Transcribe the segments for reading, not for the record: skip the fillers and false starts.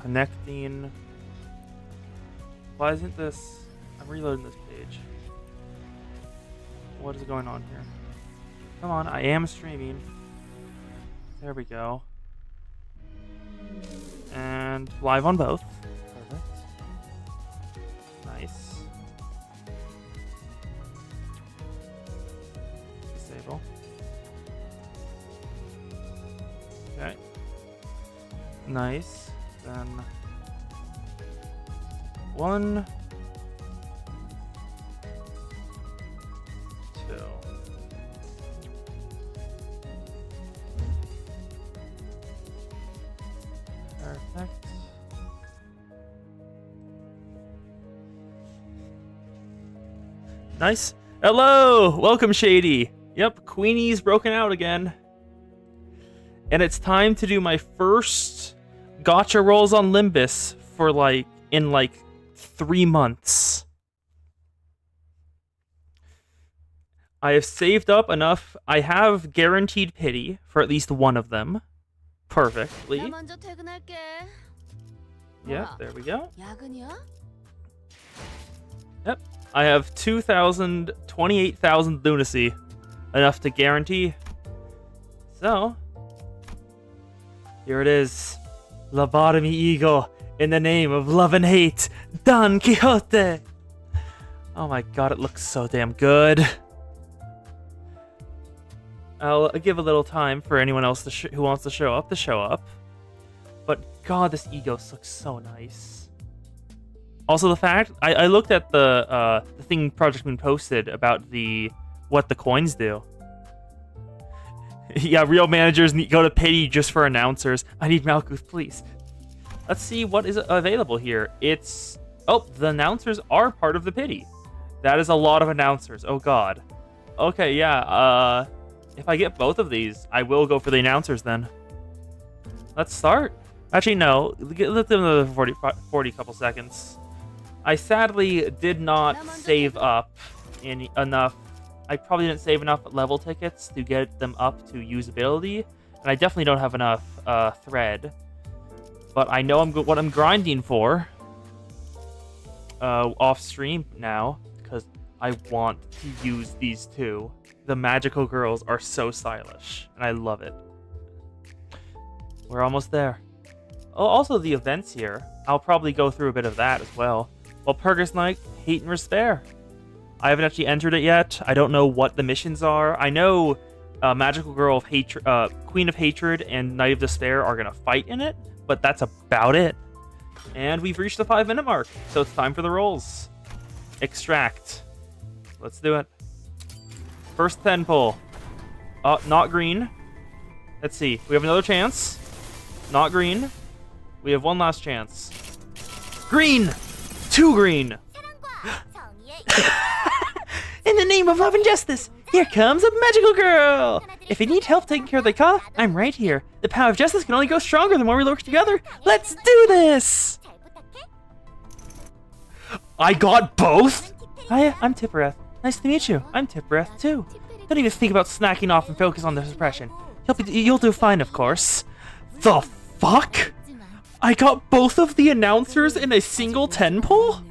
Connecting. Why isn't this... I'm reloading this page. What is going on here? Come on, I am streaming. There we go. And live on both. Perfect. Nice. Disable. Okay. Nice. Then 1, 2. Perfect. Nice. Hello! Welcome, Shady. Yep, Queenie's broken out again. And it's time to do my first gotcha rolls on Limbus for in 3 months. I have saved up enough. I have guaranteed pity for at least one of them. Perfectly. Yeah, there we go. Yep. I have 28,000 lunacy. Enough to guarantee. So, here it is. Lobotomy Eagle, in the name of love and hate, Don Quixote! Oh my god, it looks so damn good. I'll give a little time for anyone else who wants to show up. But god, this Egos looks so nice. Also, the fact I looked at the thing Project Moon posted about what the coins do. Yeah, real managers go to pity just for announcers. I need Malkuth, please. Let's see what is available here. It's... Oh, the announcers are part of the pity. That is a lot of announcers. Oh, God. Okay, yeah. If I get both of these, I will go for the announcers then. Let's start. Actually, no. Let them another 40 couple seconds. I sadly did not save up enough. I probably didn't save enough level tickets to get them up to usability, and I definitely don't have enough thread. But I know what I'm grinding for off stream now, because I want to use these two. The magical girls are so stylish, and I love it. We're almost there. Oh, also the events here. I'll probably go through a bit of that as well. Well, Purgus Knight, Hate and Despair. I haven't actually entered it yet. I don't know what the missions are. I know Magical Girl of Hatred, Queen of Hatred, and Knight of Despair are gonna fight in it, but that's about it. And we've reached the 5-minute mark, so it's time for the rolls. Extract. Let's do it. First 10 pull. Not green. Let's see. We have another chance. Not green. We have one last chance. Green! 2 green! In the name of love and justice, here comes a magical girl! If you need help taking care of the car, I'm right here. The power of justice can only go stronger the more we work together. Let's do this! I got both? Hi, I'm Tippereth. Nice to meet you. I'm Tippereth, too. Don't even think about snacking off and focus on the suppression. You'll do fine, of course. The fuck? I got both of the announcers in a single 10 pull?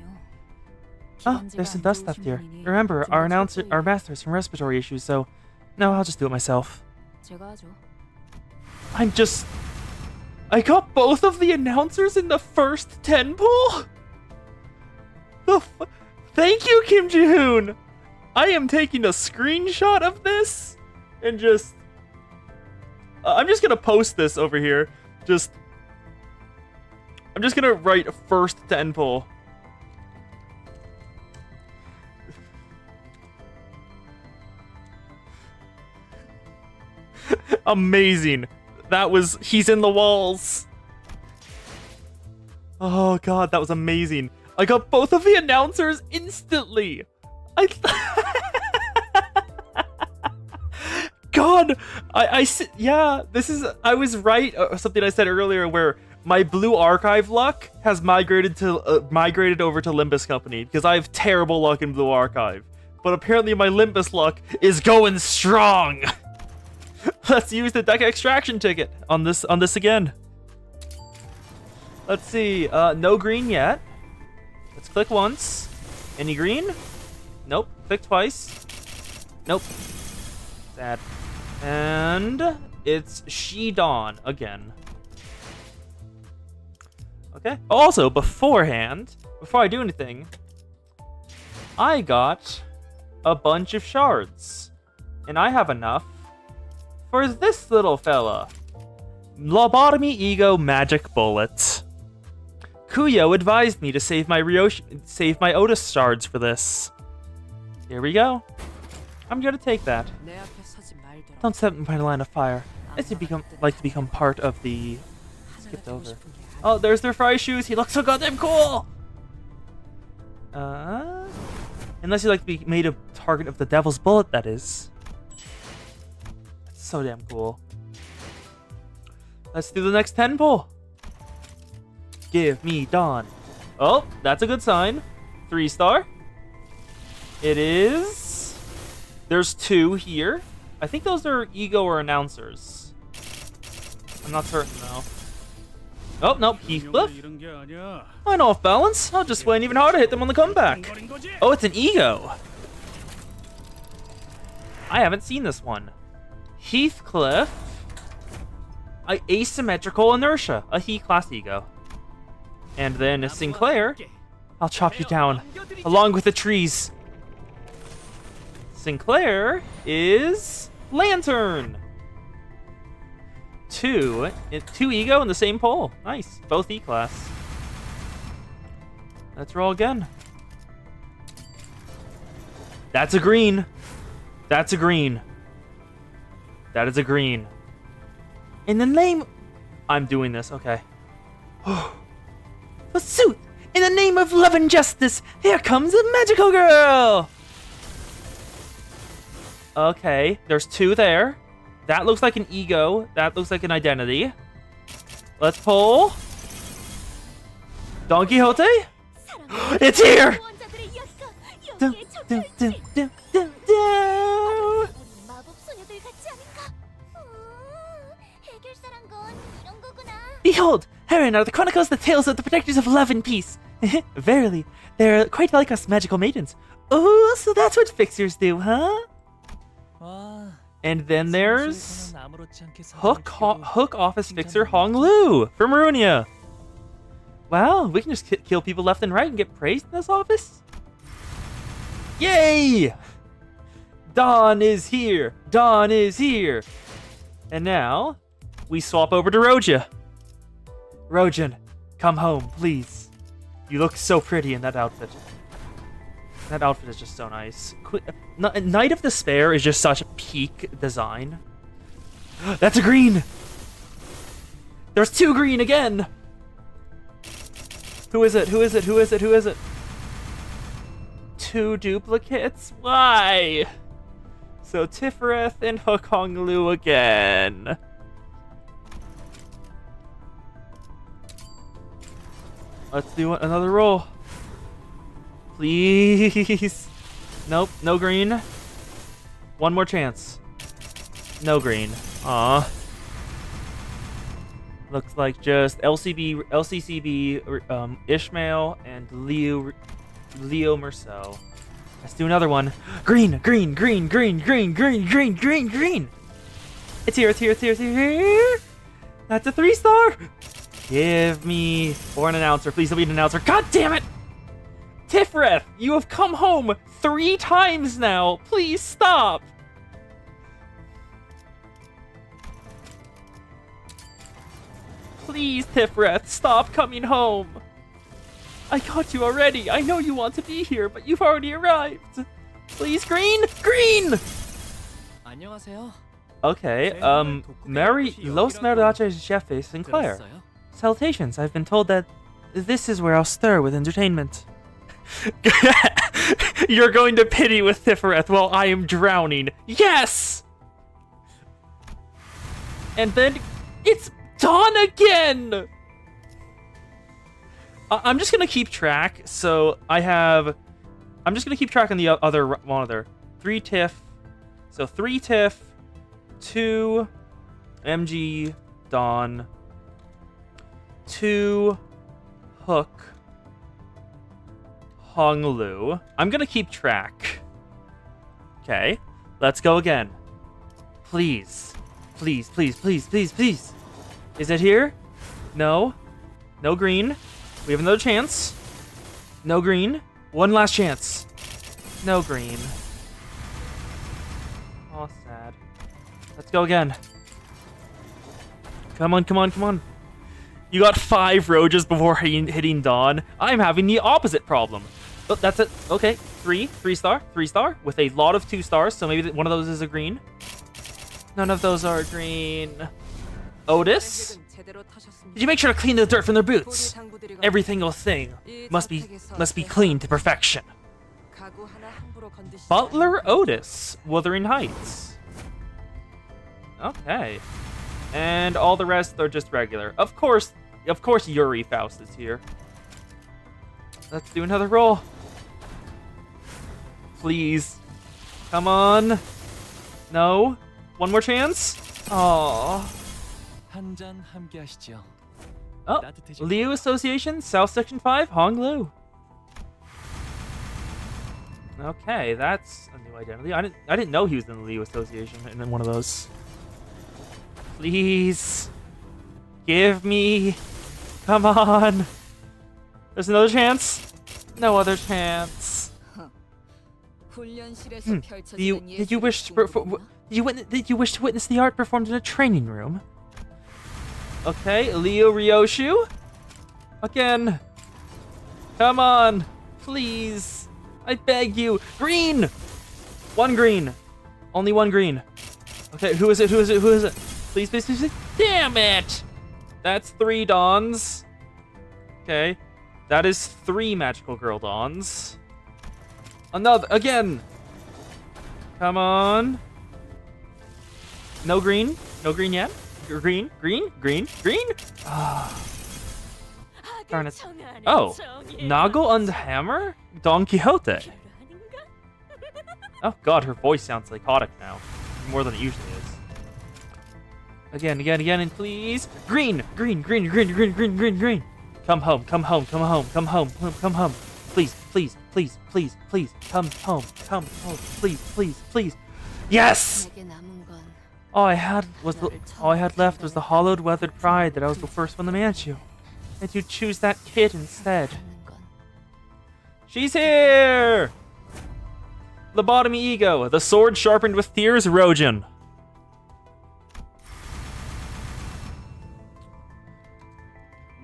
Oh, there's some dust left here. Remember, our master has some respiratory issues, so... No, I'll just do it myself. I got both of the announcers in the first 10 pull? Thank you, Kim Ji-hoon! I am taking a screenshot of this, and just... I'm just gonna post this over here. I'm just gonna write first 10 pull. Amazing. He's in the walls. Oh god, that was amazing. I got both of the announcers instantly. God, yeah, I was right. Something I said earlier where my blue archive luck has migrated over to Limbus Company because I have terrible luck in blue archive. But apparently my Limbus luck is going strong. Let's use the deck extraction ticket on this again. Let's see. No green yet. Let's click once. Any green? Nope. Click twice. Nope. Sad. And it's Dawn again. Okay. Also, beforehand, before I do anything, I got a bunch of shards. And I have enough for this little fella. Lobotomy Ego Magic Bullet. Kuyo advised me to save my Otis shards for this. Here we go. I'm gonna take that. Don't set my line of fire. I'd like to become part of the... Skipped over. Oh, there's their fry shoes. He looks so goddamn cool! Unless you like to be made a target of the devil's bullet, that is. That's so damn cool. Let's do the next 10 pull. Give me Dawn. Oh, that's a good sign. 3-star. It is... There's 2 here. I think those are ego or announcers. I'm not certain though. Oh, nope, Heathcliff. I'm off balance. I'll just wait even harder to hit them on the comeback. Oh, it's an ego. I haven't seen this one. Heathcliff. Asymmetrical inertia. A He-class ego. And then Sinclair. I'll chop you down. Along with the trees. Sinclair is Lantern. 2 ego in the same poll. Nice. Both E-class. Let's roll again. That's a green. That's a green. That is a green. In the name... I'm doing this, okay. Forsooth, in the name of love and justice, here comes a magical girl! Okay, there's 2 there. That looks like an ego. That looks like an identity. Let's pull. Don Quixote? It's here! Dun, dun, dun, dun, dun, dun. Behold, herein are the chronicles, the tales of the protectors of love and peace. Verily, they're quite like us magical maidens. Oh, so that's what fixers do, huh? And then there's Hook Office Fixer Hong Lu from Marunia. Wow, we can just kill people left and right and get praised in this office? Yay! Dawn is here! Dawn is here! And now, we swap over to Roja. Rojan, come home, please. You look so pretty in that outfit. That outfit is just so nice. Knight of Despair is just such a peak design. That's a green! There's 2 green again! Who is it? Who is it? Who is it? Who is it? 2 duplicates? Why? So Tifereth and Hook Hong Lu again. Let's do another roll. Please. Nope, no green. One more chance. No green. Aw. Looks like just LCCB, Ishmael, and Leo Merceau. Let's do another one. Green, green, green, green, green, green, green, green, green. It's here, it's here, it's here, it's here. That's a 3-star. Give me... Or an announcer. Please don't be an announcer. God damn it! Tifereth, you have come home 3 times now. Please stop. Please, Tifereth, stop coming home. I got you already. I know you want to be here, but you've already arrived. Please, green, green. Okay, Mary Los Merdaches Jeffes Sinclair. Salutations, I've been told that this is where I'll stir with entertainment. You're going to pity with Tifereth while I am drowning. Yes! And then it's Dawn again! I'm just gonna keep track, so I'm just gonna keep track on the other one other. 3 Tiff. So 3 Tiff, 2 MG Dawn, 2 took Honglu. I'm gonna keep track. Okay, let's go again. Please. Please, please, please, please, please. Is it here? No. No green. We have another chance. No green. One last chance. No green. Oh, sad. Let's go again. Come on, come on, come on. You got 5 Rojas before hitting Dawn. I'm having the opposite problem. Oh, that's it. Okay, 3 star, 3 star, with a lot of 2 stars, so maybe one of those is a green. None of those are green. Otis? Did you make sure to clean the dirt from their boots? Every single thing must be cleaned to perfection. Butler Otis, Wuthering Heights. Okay. And all the rest are just regular. Of course Yuri Faust is here. Let's do another roll. Please. Come on. No. One more chance. Aww. Oh, Liu Association, South Section 5, Honglu. Okay, that's a new identity. I didn't know he was in the Liu Association and in one of those. Please. Give me. Come on. There's another chance. No other chance. Did you wish to witness the art performed in a training room? Okay, Leo Ryoshu. Again. Come on. Please. I beg you. Green! 1 green. Only 1 green. Okay, who is it? Who is it? Who is it? Please, please, please, please. Damn it! That's 3 Dawns. Okay. That is 3 Magical Girl Dawns. Another. Again. Come on. No green. No green yet. Green, green, green, green. Darn it. Oh, Nago and Hammer? Don Quixote. Oh god, her voice sounds psychotic now. More than it usually is. Again, again, again, and please. Green, green, green, green, green, green, green, green. Come home, come home, come home, come home, come home. Please, please, please, please, please. Come home, please, please, please. Yes! All I had left was the hollowed, weathered pride that I was the first one to match you. And you choose that kid instead. She's here! Lobotomy Ego, the sword sharpened with tears, Rojin.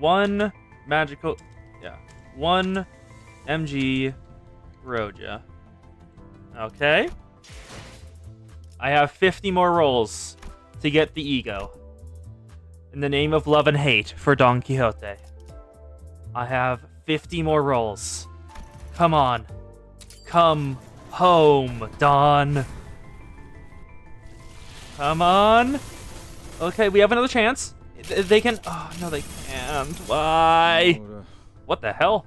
One magical, yeah, 1 MG Roja. Okay. I have 50 more rolls to get the ego. In the name of love and hate for Don Quixote. I have 50 more rolls. Come on. Come home, Don. Come on. Okay, we have another chance. They can... Oh, no, they can't. Why? What the hell?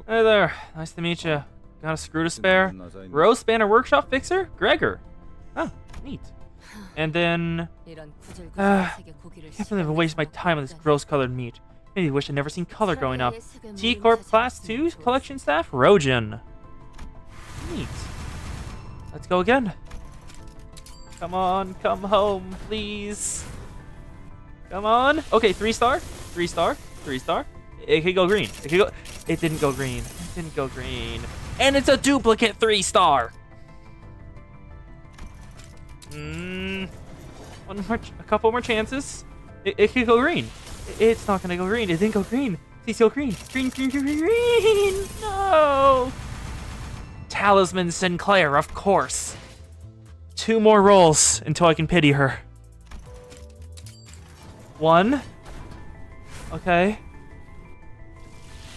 Hey there. Nice to meet you. Got a screw to spare? Rose Spanner Workshop Fixer? Gregor. Oh, neat. And then... can't believe I wasted my time on this gross-colored meat. Maybe wish I'd never seen color growing up. T-Corp Class 2 Collection Staff, Rojin. Neat. Let's go again. Come on, come home, please. Come on. Okay, 3 star, 3 star, 3 star. It could go green. It could go... It didn't go green. It didn't go green. And it's a duplicate 3 star. A couple more chances. It could go green. It's not gonna go green. It didn't go green. Please go green. Green, green, green, green, green. No. Talisman Sinclair, of course. 2 more rolls until I can pity her. 1. Okay.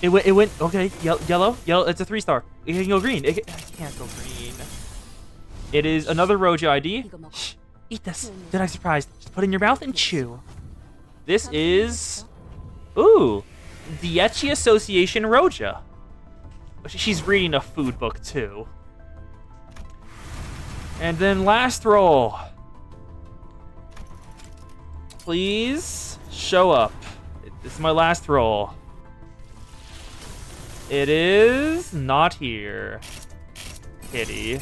It went. Okay. Yellow. It's a 3 star. It can go green. It can't go green. It is another Roja ID. Shh. Eat this. Did I surprise? Just put it in your mouth and chew. This is... Ooh. Diechi Association Roja. She's reading a food book, too. And then last roll. Please show up. This is my last roll. It is not here. Pity.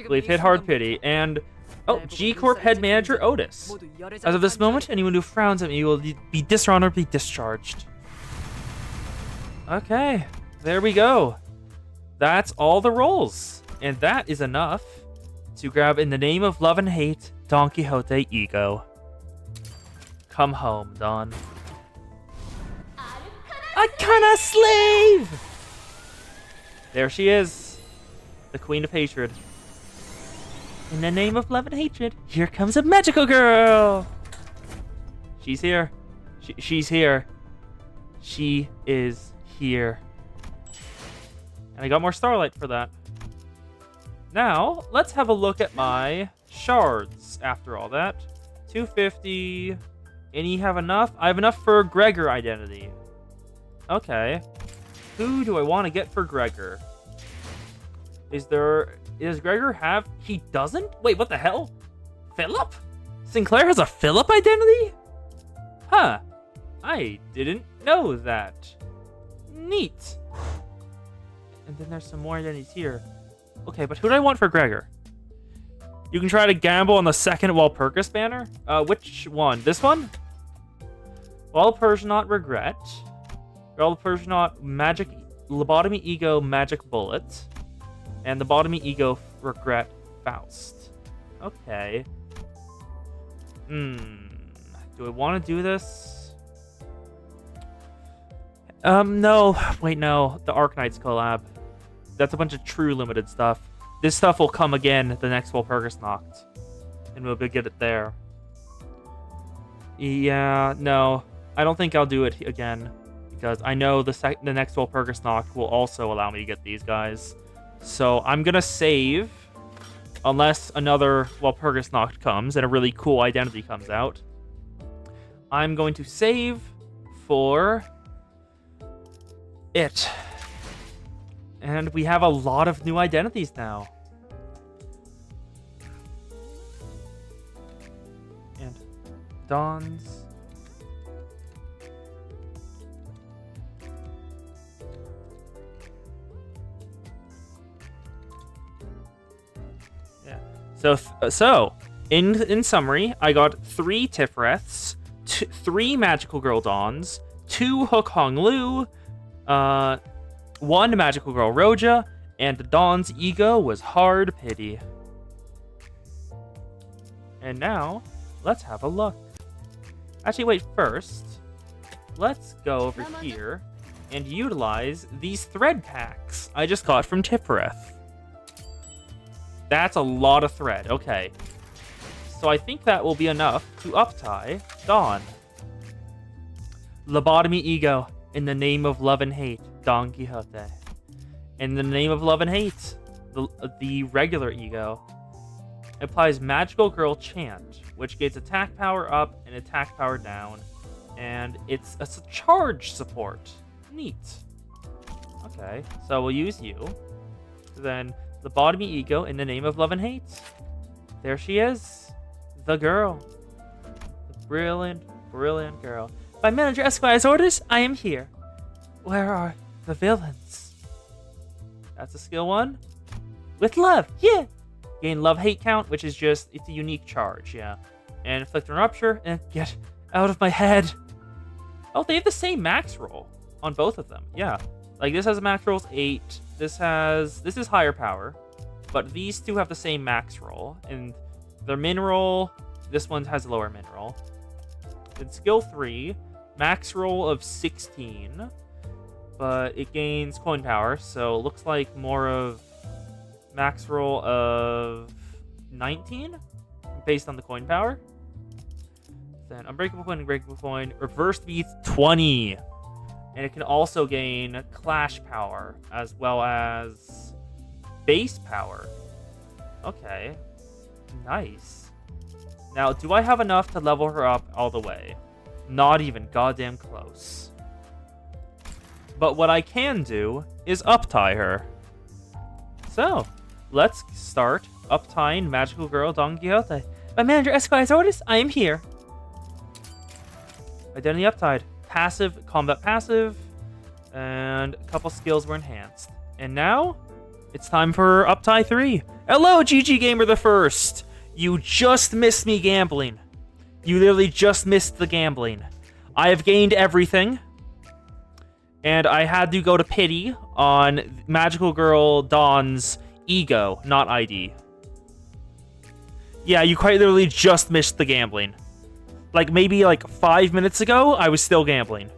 We've hit hard pity. And, oh, G Corp head manager Otis. As of this moment, anyone who frowns at me will be dishonorably discharged. Okay, there we go. That's all the roles. And that is enough to grab In the Name of Love and Hate, Don Quixote Ego. Come home, Don. Arcana Slave! There she is. The Queen of Hatred. In the name of love and hatred, here comes a magical girl! She's here. She's here. She is here. And I got more starlight for that. Now, let's have a look at my shards after all that. 250. And you have enough? I have enough for Gregor identity. Okay. Who do I want to get for Gregor? Does Gregor have... He doesn't? Wait, what the hell? Philip? Sinclair has a Philip identity? Huh. I didn't know that. Neat. And then there's some more identities here. Okay, but who do I want for Gregor? You can try to gamble on the second Walpurgis banner. Which one? This one? Walpurgis Regret. Walpurgis Magic Lobotomy Ego Magic Bullet. And the Lobotomy Ego Regret Faust. Okay. Do I want to do this? No. Wait, no. The Arknights collab. That's a bunch of true limited stuff. This stuff will come again the next Walpurgis Nacht. And we'll get it there. Yeah, no. I don't think I'll do it again. Because I know the next Walpurgis Nacht will also allow me to get these guys. So I'm going to save. Unless another Walpurgis Nacht comes and a really cool identity comes out. I'm going to save for it. And we have a lot of new identities now. And Dawn's. Yeah. So in summary, I got 3 Tifreths, 3 Magical Girl Dawns, 2 Hook Hong Lu, 1 Magical Girl Roja, and Dawn's ego was hard pity. And now, let's have a look. Actually, wait, first, let's go over here and utilize these thread packs I just got from Tifreth. That's a lot of thread, okay. So I think that will be enough to uptie Dawn. Lobotomy Ego, in the name of love and hate, Don Quixote. In the name of love and hate, the regular ego applies Magical Girl Chant, which gets attack power up and attack power down, and it's a charge support. Neat. Okay, so we'll use you. Then Lobotomy Ego, in the name of love and hate. There she is, the girl, the brilliant, brilliant girl. By Manager Esquire's orders, I am here. Where are the villains? That's a skill 1. With love, yeah. Gain love-hate count, which is just, it's a unique charge, yeah. And inflict a rupture, and get out of my head. Oh, they have the same max roll on both of them, yeah. Like, this has a max roll 8. This is higher power. But these two have the same max roll. And their min roll, this one has lower min roll. Then skill 3, max roll of 16. But it gains coin power, so it looks like more of max roll of 19 based on the coin power. Then Unbreakable Coin, Reverse Beat 20. And it can also gain Clash power as well as base power. Okay, nice. Now, do I have enough to level her up all the way? Not even goddamn close. But what I can do is uptie her. So, let's start uptying Magical Girl Don Quixote. By Manager Esquire's orders, I am here. Identity uptied. Passive, combat passive. And a couple skills were enhanced. And now, it's time for Uptie 3. Hello, GG Gamer the First! You just missed me gambling. You literally just missed the gambling. I have gained everything. And I had to go to pity on Magical Girl Dawn's ego, not ID. Yeah, you quite literally just missed the gambling. Like, maybe like 5 minutes ago, I was still gambling.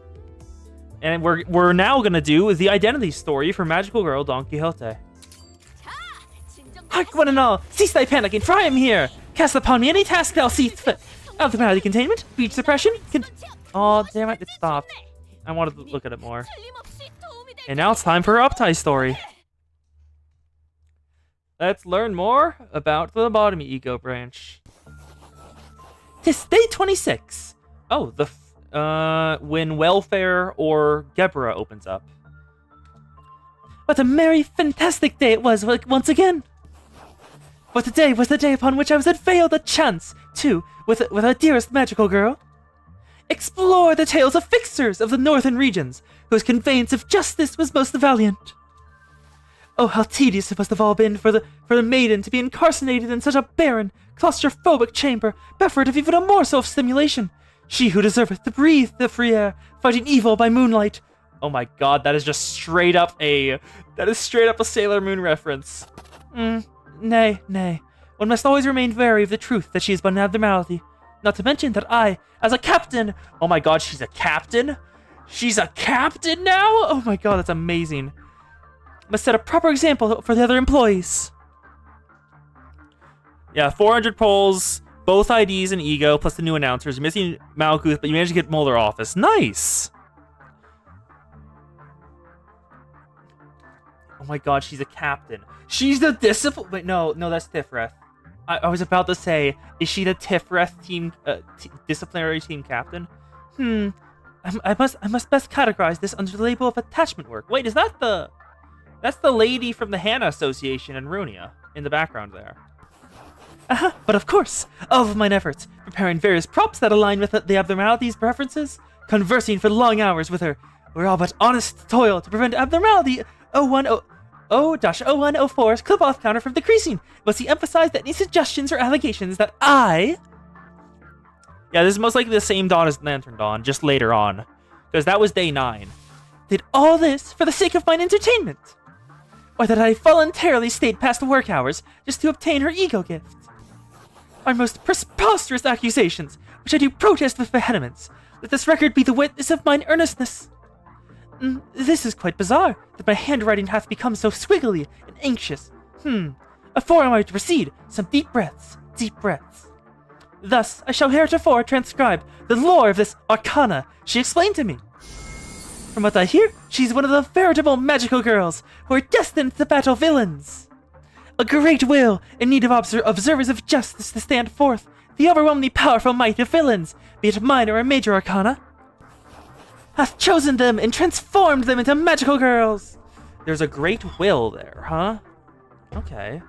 And we're now gonna do the identity story for Magical Girl Don Quixote. Hark one and all, cease thy panicking, for I am here. Cast upon me any task thou seest fit. Abnormality containment, speech suppression. Oh, damn it, it stopped. I wanted to look at it more. And now it's time for our Uptie story. Let's learn more about the lobotomy ego branch. 'Tis day 26. Oh, when welfare or Gebra opens up. What a merry, fantastic day it was once again. But today was the day upon which I was unveiled a chance to, with our dearest magical girl, explore the tales of fixers of the northern regions, whose conveyance of justice was most valiant. Oh, how tedious it must have all been for the maiden to be incarcerated in such a barren, claustrophobic chamber, bereft of even a morsel of stimulation. She who deserveth to breathe the free air, fighting evil by moonlight. Oh my god, that is just straight up a Sailor Moon reference. Nay. One must always remain wary of the truth that she is but an abnormality. Not to mention that I, as a captain... Oh my god, she's a captain? She's a captain now? Oh my god, that's amazing. Must set a proper example for the other employees. Yeah, 400 polls, both IDs and ego, plus the new announcers. You're missing Malkuth, but you managed to get Mulder office. Nice! Oh my god, she's a captain. She's the discipline... Wait, no, that's Tifreth. I was about to say, is she the Tifreth team, disciplinary team captain? I must best categorize this under the label of attachment work. Wait, is that the... That's the lady from the Hannah Association in Runia, in the background there. But of course, all of mine efforts, preparing various props that align with the abnormality's preferences, conversing for long hours with her, were all but honest toil to prevent abnormality 010-0104's clip-off counter from decreasing. Must he emphasize that any suggestions or allegations that I... Yeah, this is most likely the same dawn as Lantern Dawn, just later on. Because that was day 9. Did all this for the sake of mine entertainment? Or that I voluntarily stayed past the work hours just to obtain her ego gift? Are most preposterous accusations, which I do protest with vehemence. Let this record be the witness of mine earnestness. This is quite bizarre, that my handwriting hath become so squiggly and anxious. Before I might proceed, some deep breaths. Thus, I shall heretofore transcribe the lore of this arcana she explained to me. From what I hear, she's one of the veritable magical girls who are destined to battle villains. A great will, in need of observers of justice to stand forth the overwhelmingly powerful might of villains, be it minor or major arcana, hath chosen them and transformed them into magical girls. There's a great will there, huh? Okay.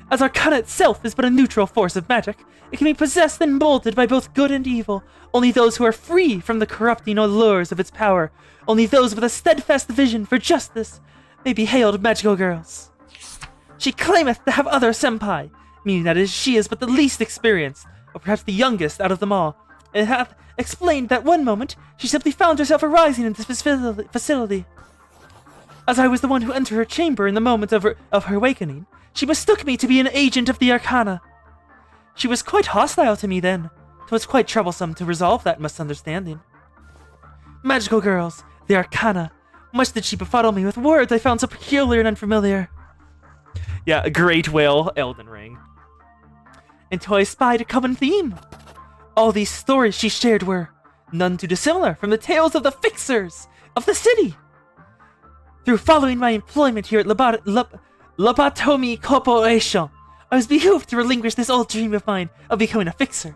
As arcana itself is but a neutral force of magic, it can be possessed and molded by both good and evil. Only those who are free from the corrupting allures of its power, only those with a steadfast vision for justice, may be hailed magical girls. She claimeth to have other senpai, meaning that she is but the least experienced, or perhaps the youngest out of them all, and hath explained that one moment she simply found herself arising in this facility. As I was the one who entered her chamber in the moment of her awakening, she mistook me to be an agent of the arcana. She was quite hostile to me then. It was quite troublesome to resolve that misunderstanding. Magical girls, the arcana. Much did she befuddle me with words I found so peculiar and unfamiliar. Yeah, a great will, Elden Ring. Until I spied a common theme. All these stories she shared were none too dissimilar from the tales of the fixers of the city. Through following my employment here at Lobotomy Corporation, I was behooved to relinquish this old dream of mine of becoming a fixer.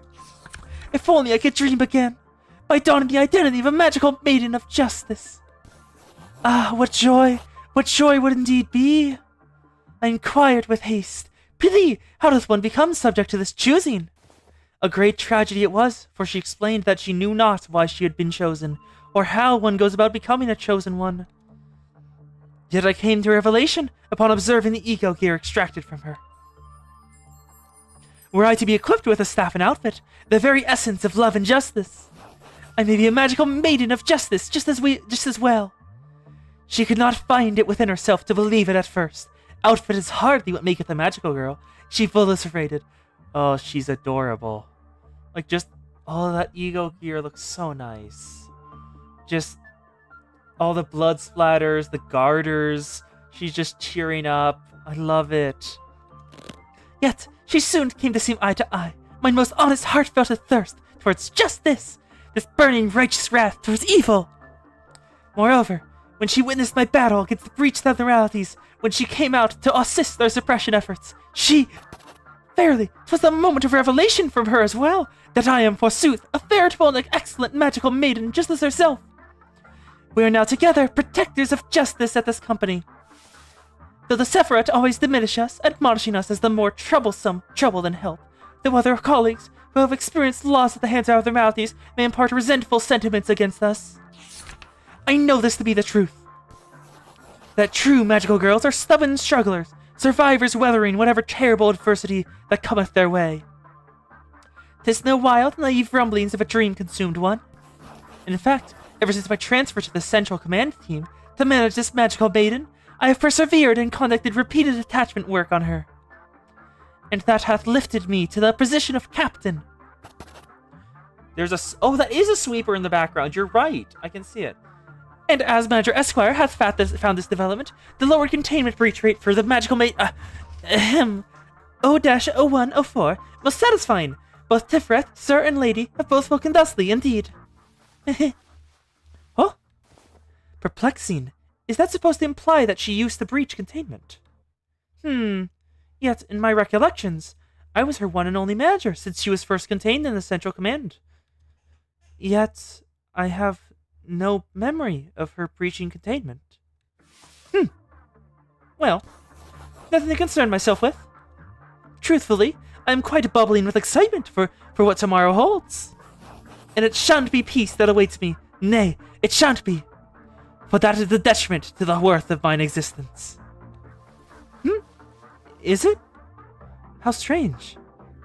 If only I could dream again, by donning the identity of a magical maiden of justice. Ah, what joy would indeed be! I inquired with haste, Prithee, how doth one become subject to this choosing? A great tragedy it was, for she explained that she knew not why she had been chosen, or how one goes about becoming a chosen one. Yet I came to a revelation upon observing the ego gear extracted from her. Were I to be equipped with a staff and outfit, the very essence of love and justice, I may be a magical maiden of justice just as well. She could not find it within herself to believe it at first. Outfit is hardly what maketh a magical girl, she vociferated. Oh, she's adorable. Like, just, oh, that ego gear looks so nice. Just, all the blood splatters, the garters, she's just cheering up. I love it. Yet, she soon came to seem eye to eye. My most honest heart felt a thirst towards just this burning righteous wrath towards evil. Moreover, when she witnessed my battle against the breached abnormalities, when she came out to assist their suppression efforts, verily, 'twas the moment of revelation from her as well, that I am, forsooth, a veritable and excellent magical maiden just as herself. We are now together protectors of justice at this company. Though the Sephiroth always diminish us, admonishing us as the more troublesome trouble than help, though other colleagues who have experienced loss at the hands of abnormalities may impart resentful sentiments against us, I know this to be the truth. That true magical girls are stubborn strugglers, survivors weathering whatever terrible adversity that cometh their way. 'Tis no wild, naive rumblings of a dream-consumed one. In fact, ever since my transfer to the Central Command Team to manage this magical maiden, I have persevered and conducted repeated attachment work on her. And that hath lifted me to the position of captain. Oh, that is a sweeper in the background. You're right. I can see it. And as Manager Esquire hath found this development, the lowered containment breach rate for the magical O-0104 most satisfying. Both Tiferet, sir and lady, have both spoken thusly, indeed. Huh? Perplexing. Is that supposed to imply that she used to breach containment? Yet, in my recollections, I was her one and only manager since she was first contained in the Central Command. Yet, I have no memory of her breaching containment. Well, nothing to concern myself with. Truthfully, I am quite bubbling with excitement for what tomorrow holds. And it shan't be peace that awaits me. Nay, it shan't be. For that is the detriment to the worth of mine existence. Is it? How strange.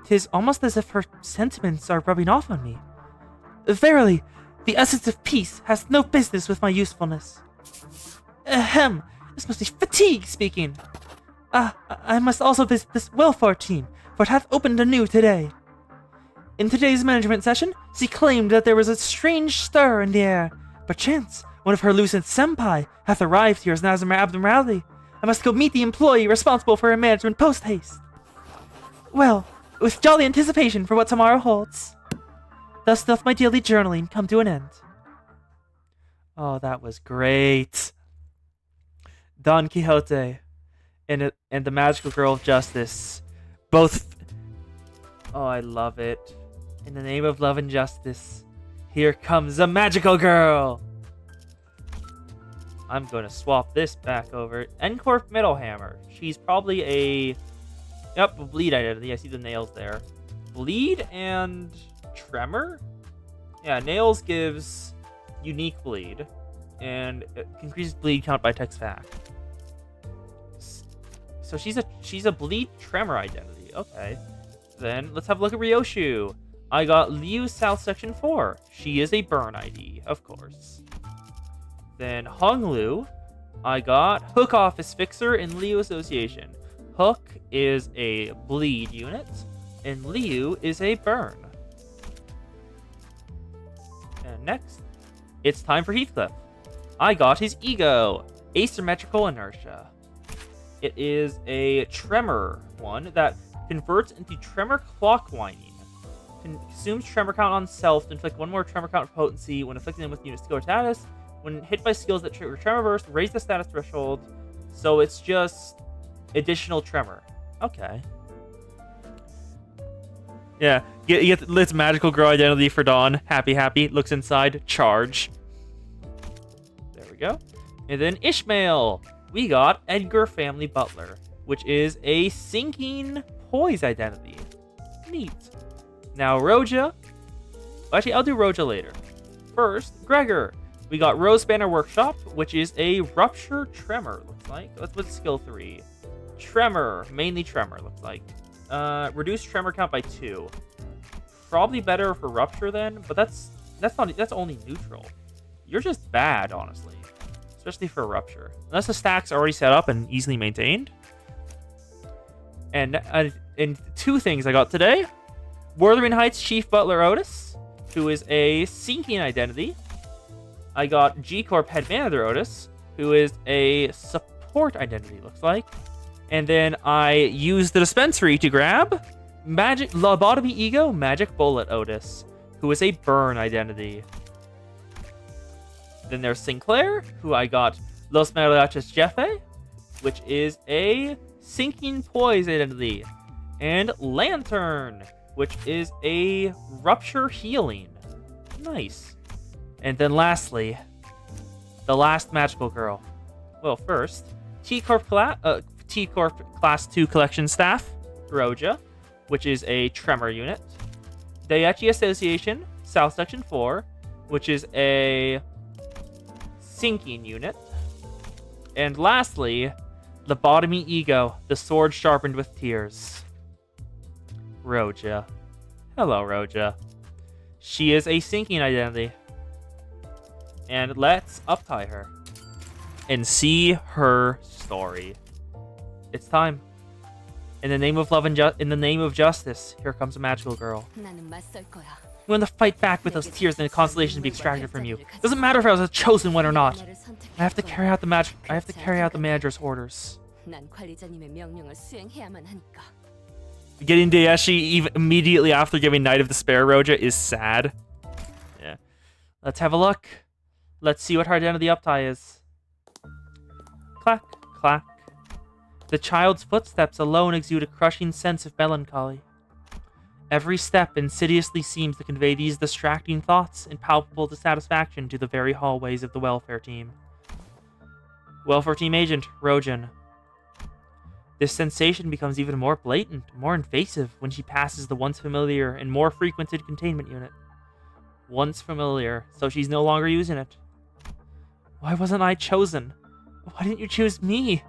'Tis almost as if her sentiments are rubbing off on me. Verily, the essence of peace has no business with my usefulness. Ahem, this must be fatigue speaking. I must also visit this welfare team, for it hath opened anew today. In today's management session, she claimed that there was a strange stir in the air. Perchance, one of her lucent senpai hath arrived here as an abnormality. I must go meet the employee responsible for her management post-haste. Well, with jolly anticipation for what tomorrow holds. Thus doth my daily journaling come to an end. Oh, that was great. Don Quixote and the Magical Girl of Justice. Both... Oh, I love it. In the name of love and justice, here comes a magical girl! I'm going to swap this back over. N-Corp Metal Hammer. She's probably a... Yep, a bleed identity. I see the nails there. Bleed and tremor? Yeah, nails gives unique bleed. And it increases bleed count by text fact. So she's a bleed tremor identity. Okay. Then let's have a look at Ryoshu. I got Liu South Section 4. She is a burn ID, of course. Then Honglu, I got Hook Office Fixer and Liu Association. Hook is a bleed unit, and Liu is a burn. And next, it's time for Heathcliff. I got his Ego, Asymmetrical Inertia. It is a tremor one that converts into tremor clock winding. Consumes tremor count on self to inflict one more tremor count potency when afflicting them with unit skill or status. When hit by skills that trigger tremor burst, raise the status threshold. So it's just additional tremor. Okay. Yeah, you get its magical girl identity for Dawn. Happy. Looks inside. Charge. There we go. And then Ishmael. We got Edgar Family Butler, which is a sinking poise identity. Neat. Now Roja. Actually, I'll do Roja later. First, Gregor. We got Rose Banner Workshop, which is a Rupture Tremor, looks like. Let's put skill 3. Tremor, mainly Tremor, looks like. Reduce Tremor count by 2. Probably better for Rupture then, but that's only neutral. You're just bad, honestly. Especially for Rupture. Unless the stack's already set up and easily maintained. And 2 things I got today. Wuthering Heights Chief Butler Otis, who is a sinking identity. I got G-Corp Head Manager Otis, who is a support identity, looks like. And then I used the dispensary to grab Magic Lobotomy Ego Magic Bullet Otis, who is a burn identity. Then there's Sinclair, who I got Los Mariachis Jefe, which is a sinking poise identity. And Lantern, which is a rupture healing. Nice. And then lastly, the last magical girl. Well, first, T-Corp Class 2 Collection Staff, Roja, which is a Tremor unit. Daiichi Association, South Section 4, which is a sinking unit. And lastly, Lobotomy Ego, the sword sharpened with tears. Roja. Hello, Roja. She is a sinking identity. And let's uptie her and see her story. It's time. In the name of love and in the name of justice, here comes a magical girl. I'm going to fight back with those tears and the constellation to be extracted from you. Doesn't matter if I was a chosen one or not. I have to carry out the manager's orders. Getting Daeshi immediately after giving Night of Despair Roja is sad. Yeah. Let's have a look. Let's see what her identity uptie is. Clack, clack. The child's footsteps alone exude a crushing sense of melancholy. Every step insidiously seems to convey these distracting thoughts and palpable dissatisfaction to the very hallways of the welfare team. Welfare team agent, Rojan. This sensation becomes even more blatant, more invasive when she passes the once familiar and more frequented containment unit. Once familiar, so she's no longer using it. Why wasn't I chosen? Why didn't you choose me?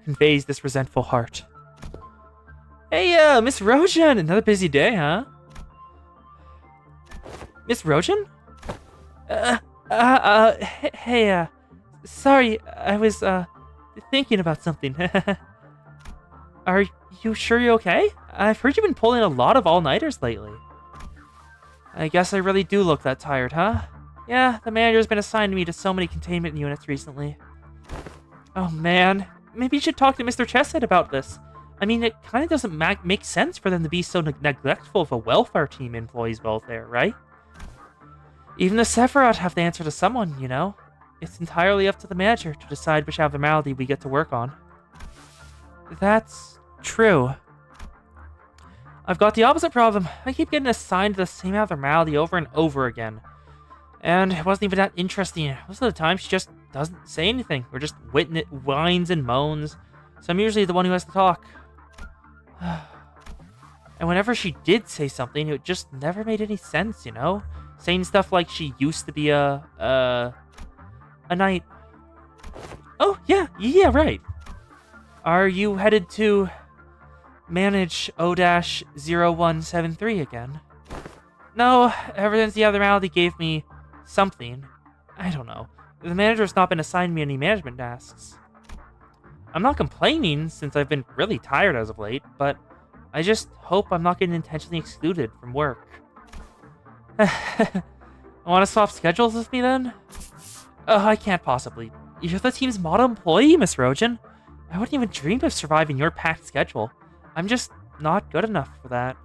Conveys this resentful heart. Hey, Miss Rojan! Another busy day, huh? Miss Rojan? Hey, sorry, I was, thinking about something. Are you sure you're okay? I've heard you've been pulling a lot of all-nighters lately. I guess I really do look that tired, huh? Yeah, the manager's been assigning me to so many containment units recently. Oh man, maybe you should talk to Mr. Chesed about this. I mean, it kind of doesn't make sense for them to be so neglectful of a welfare team employee's welfare, right? Even the Sephiroth have to answer to someone, you know? It's entirely up to the manager to decide which abnormality we get to work on. That's true. I've got the opposite problem. I keep getting assigned to the same abnormality over and over again. And it wasn't even that interesting. Most of the time, she just doesn't say anything. Or just whines and moans. So I'm usually the one who has to talk. And whenever she did say something, it just never made any sense, you know? Saying stuff like she used to be a knight. Oh, yeah, right. Are you headed to manage O-0173 again? No, ever since the abnormality gave me something. I don't know. The manager's not been assigned me any management tasks. I'm not complaining since I've been really tired as of late, but I just hope I'm not getting intentionally excluded from work. Want to swap schedules with me then? I can't possibly. You're the team's model employee, Miss Rojan. I wouldn't even dream of surviving your packed schedule. I'm just not good enough for that.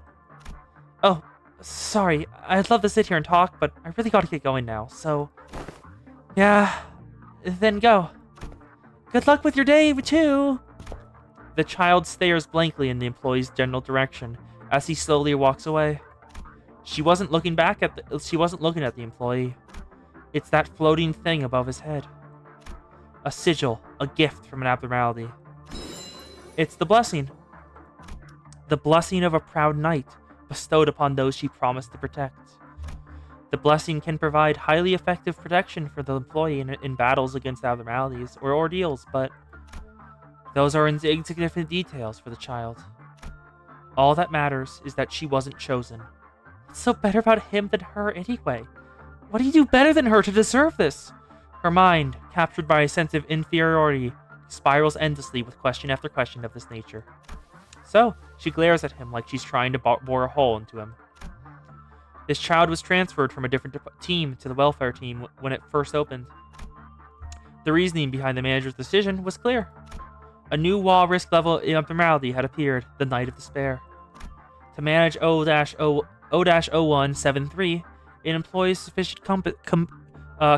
Oh, sorry. I'd love to sit here and talk, but I really gotta get going now, so... Yeah, then go. Good luck with your day, too! The child stares blankly in the employee's general direction as he slowly walks away. She wasn't looking at the employee. It's that floating thing above his head. A sigil, a gift from an abnormality. It's the blessing. The blessing of a proud knight, bestowed upon those she promised to protect. The blessing can provide highly effective protection for the employee in battles against abnormalities or ordeals, but those are insignificant details for the child. All that matters is that she wasn't chosen. What's so better about him than her anyway? What do you do better than her to deserve this? Her mind, captured by a sense of inferiority, spirals endlessly with question after question of this nature. So, she glares at him like she's trying to bore a hole into him. This child was transferred from a different team to the welfare team when it first opened. The reasoning behind the manager's decision was clear. A new wall risk level abnormality had appeared, the Night of Despair. To manage O-0173, an employee's sufficient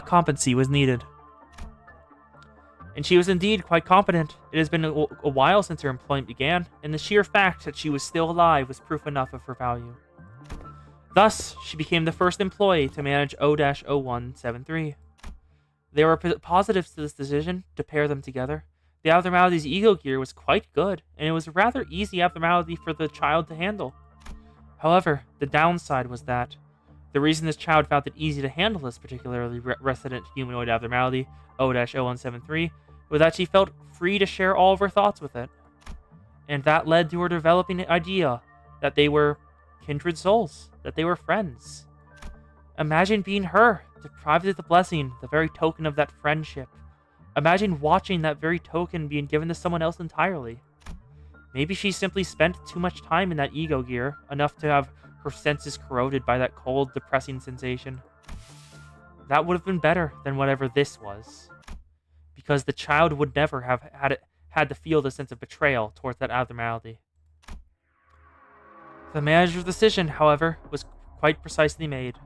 competency was needed. And she was indeed quite competent. It has been a while since her employment began, and the sheer fact that she was still alive was proof enough of her value. Thus, she became the first employee to manage O-0173. There were positives to this decision to pair them together. The abnormality's ego gear was quite good, and it was a rather easy abnormality for the child to handle. However, the downside was that the reason this child found it easy to handle this particularly resident humanoid abnormality, O-0173, was that she felt free to share all of her thoughts with it. And that led to her developing the idea that they were kindred souls, that they were friends. Imagine being her, deprived of the blessing, the very token of that friendship. Imagine watching that very token being given to someone else entirely. Maybe she simply spent too much time in that ego gear, enough to have her senses corroded by that cold, depressing sensation. That would have been better than whatever this was. Because the child would never have had to feel the sense of betrayal towards that abnormality. The manager's decision, however, was quite precisely made.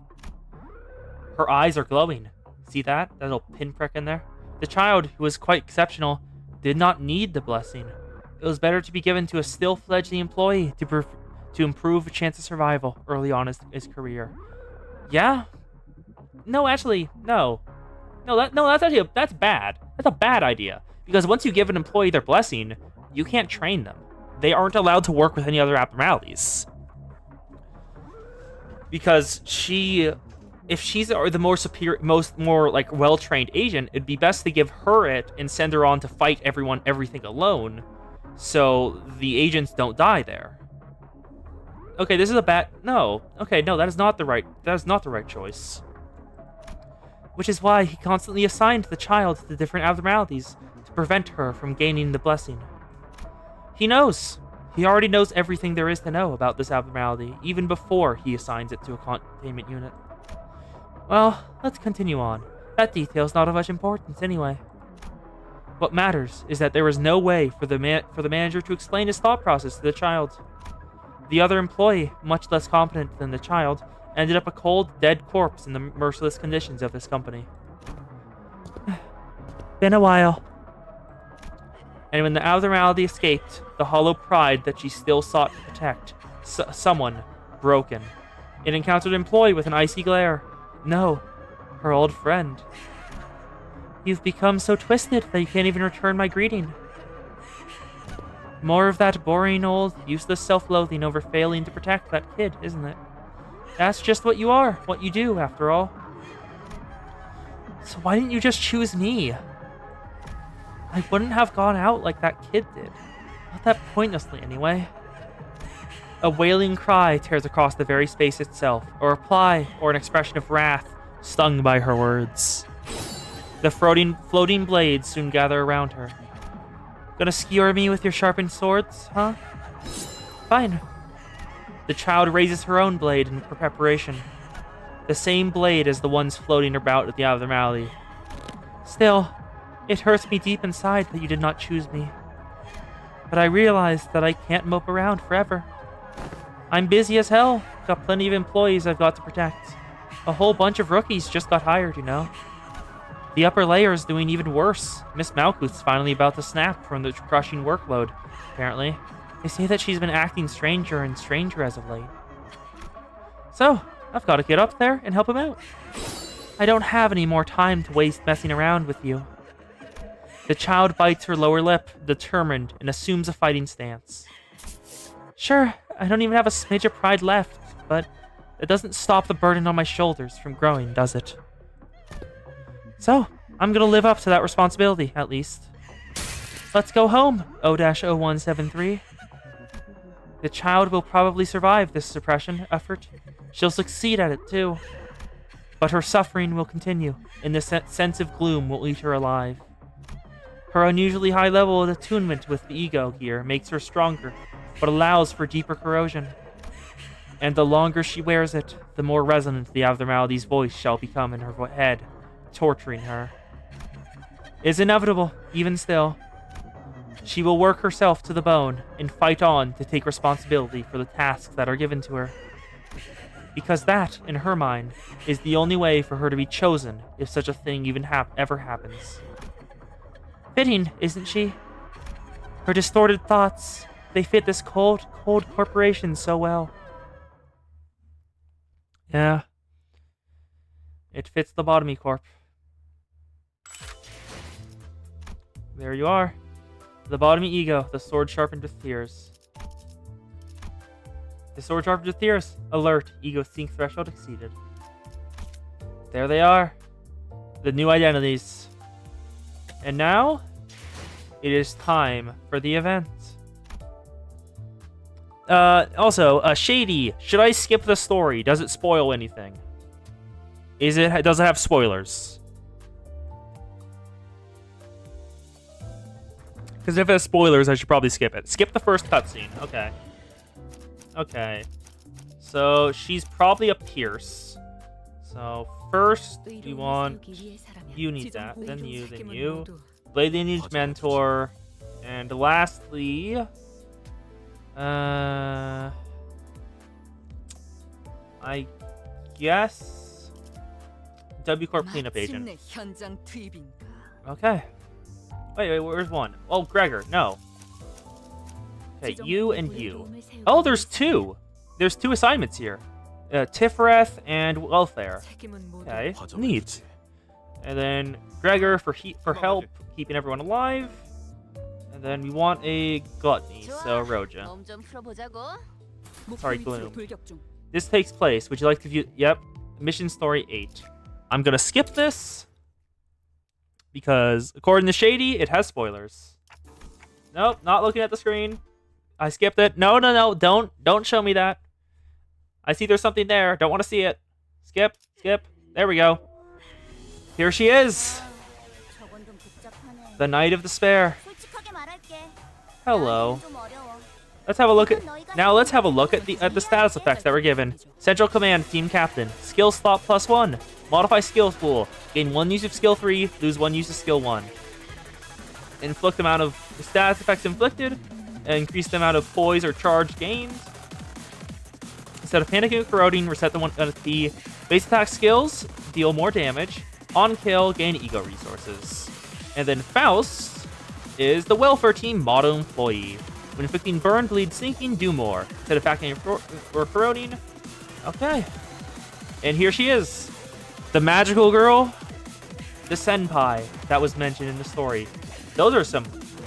Her eyes are glowing. See that? That little pinprick in there? The child, who was quite exceptional, did not need the blessing. It was better to be given to a still-fledgling employee to improve a chance of survival early on in his career. Yeah? No, actually, no. That's bad. That's a bad idea. Because once you give an employee their blessing, you can't train them. They aren't allowed to work with any other abnormalities. Because if she's the more superior, more like well-trained agent, it'd be best to give her it and send her on to fight everything alone, so the agents don't die there. Okay, this is a bad. No. Okay, no, that is not the right choice. Which is why he constantly assigned the child to different abnormalities to prevent her from gaining the blessing. He knows. He already knows everything there is to know about this abnormality, even before he assigns it to a containment unit. Well, let's continue on. That detail's not of much importance anyway. What matters is that there was no way for the manager to explain his thought process to the child. The other employee, much less competent than the child, ended up a cold, dead corpse in the merciless conditions of this company. Been a while. And when the abnormality escaped, the hollow pride that she still sought to protect, someone broken. It encountered an employee with an icy glare. No, her old friend. You've become so twisted that you can't even return my greeting. More of that boring old, useless self-loathing over failing to protect that kid, isn't it? That's just what you are, what you do, after all. So why didn't you just choose me? I wouldn't have gone out like that kid did. Not that pointlessly, anyway. A wailing cry tears across the very space itself, a reply or an expression of wrath stung by her words. The floating blades soon gather around her. Gonna skewer me with your sharpened swords, huh? Fine. The child raises her own blade in preparation. The same blade as the ones floating about at the abnormality. Still, it hurts me deep inside that you did not choose me. But I realize that I can't mope around forever. I'm busy as hell. Got plenty of employees I've got to protect. A whole bunch of rookies just got hired, you know. The upper layer is doing even worse. Miss Malkuth's finally about to snap from the crushing workload, apparently. They say that she's been acting stranger and stranger as of late. So, I've got to get up there and help him out. I don't have any more time to waste messing around with you. The child bites her lower lip, determined, and assumes a fighting stance. Sure, I don't even have a smidge of pride left, but That doesn't stop the burden on my shoulders from growing, does it? So, I'm gonna live up to that responsibility, at least. Let's go home, O-0173. The child will probably survive this suppression effort. She'll succeed at it, too. But her suffering will continue, and the sense of gloom will eat her alive. Her unusually high level of attunement with the ego here makes her stronger, but allows for deeper corrosion. And the longer she wears it, the more resonant the abnormality's voice shall become in her head, torturing her. It's inevitable, even still. She will work herself to the bone and fight on to take responsibility for the tasks that are given to her. Because that, in her mind, is the only way for her to be chosen if such a thing even ever happens. Fitting, isn't she? Her distorted thoughts, they fit this cold corporation so well. Yeah. It fits the Lobotomy Corp. There you are. The Lobotomy Ego, the sword sharpened with tears. The sword sharpened with tears. Alert, ego sync threshold exceeded. There they are. The new identities. And now, it is time for the event. Also, Shady, should I skip the story? Does it spoil anything? Does it have spoilers? Because if it has spoilers, I should probably skip it. Skip the first cutscene. Okay. Okay. So, she's probably a Pierce. So, first, you want... You need that. Then you. Blade Lineage Mentor. And lastly... I guess... W Corp Cleanup Agent. Okay. Wait, where's one? Oh, Gregor, no. Okay, you and you. Oh, there's two! There's two assignments here. Tifreth and Welfare. Okay, neat. And then Gregor for help, keeping everyone alive. And then we want a Gluttony, so Roja. Sorry, Gloom. This takes place. Would you like to view... Yep. Mission Story 8. I'm gonna skip this. Because, according to Shady, it has spoilers. Nope, not looking at the screen. I skipped it. No, don't show me that. I see there's something there. Don't want to see it. Skip. There we go. Here she is. The Knight of Despair. Hello. Let's have a look at the status effects that were given. Central Command, Team Captain. Skill slot +1. Modify skill pool. Gain 1 use of skill 3, lose 1 use of skill 1. Inflict amount of status effects inflicted. Increase the amount of poise or charge gained. Instead of panicking or corroding, reset the base attack skills, deal more damage. On kill, gain ego resources. And then Faust is the welfare team motto employee. When inflicting burn, bleed, sinking, do more. Instead of packing or corroding. Okay. And here she is. The magical girl. The senpai that was mentioned in the story. Those are some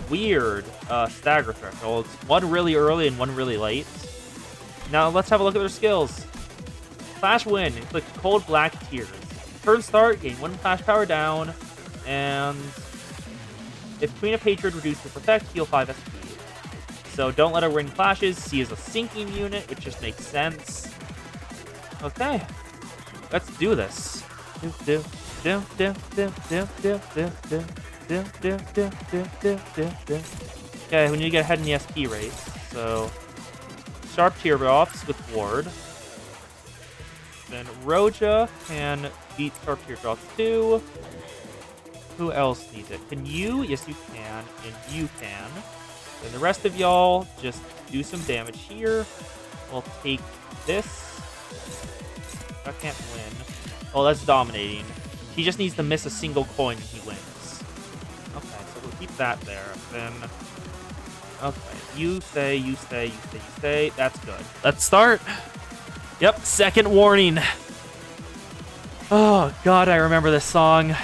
weird stagger thresholds. One really early and one really late. Now let's have a look at their skills. Flash Wind. Inflict cold black tears. Turn start. Gain 1 flash power down. And if Queen of Hatred reduces its effect, heal 5 SP. So don't let her ring flashes. C is a sinking unit, which just makes sense. Okay. Let's do this. Okay, we need to get ahead in the SP race. So Sharp Teardrops with Ward. Then Roja can beat Sharp Teardrops too. Who else needs it? Can you? Yes, you can. And you can. And the rest of y'all just do some damage here. We'll take this. I can't win. Oh, that's dominating. He just needs to miss a single coin and he wins. Okay, so we'll keep that there. Then, okay, you stay. That's good. Let's start. Yep, second warning. Oh, God, I remember this song.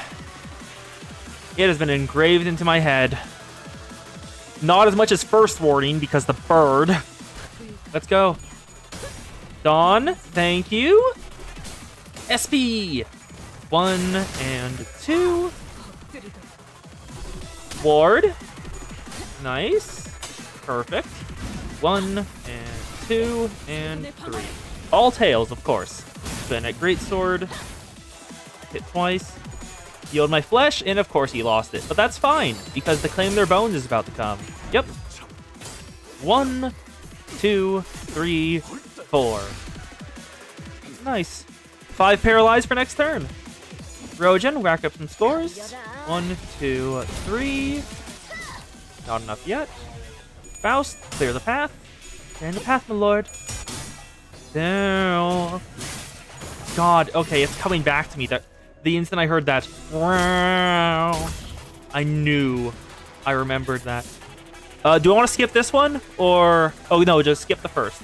It has been engraved into my head. Not as much as first warning because the bird. Let's go. Dawn, thank you. SP. 1 and 2. Ward. Nice. Perfect. 1 and 2 and 3. All tails, of course. Then at greatsword. Hit twice. Yield my flesh, and of course he lost it. But that's fine, because the claim their bones is about to come. Yep. 1, 2, 3, 4. Nice. 5 paralyzed for next turn. Rojan, rack up some scores. 1, 2, 3. Not enough yet. Faust, clear the path. Clear the path, my lord. Down. God, okay, it's coming back to me. That the instant I heard that, I knew. I remembered that. Do I want to skip this one? Or... Oh, no, just skip the first.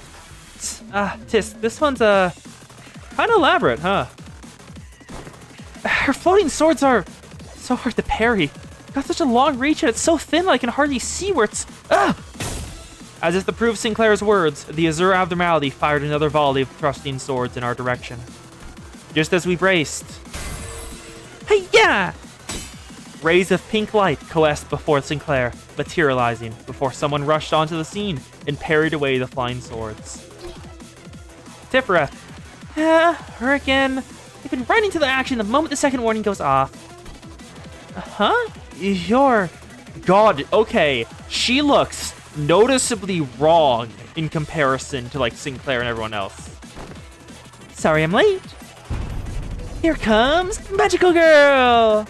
Tisk, this one's, kind of elaborate, huh? Her floating swords are so hard to parry. Got such a long reach and it's so thin I can hardly see where it's... As if to prove Sinclair's words, the Azure Abnormality fired another volley of thrusting swords in our direction. Just as we braced... Hey-ya! Rays of pink light coalesced before Sinclair, materializing before someone rushed onto the scene and parried away the flying swords. Tifreth. Her again. They've been running to the action the moment the second warning goes off. Huh? You're... God, okay. She looks noticeably wrong in comparison to, like, Sinclair and everyone else. Sorry I'm late. Here comes Magical Girl!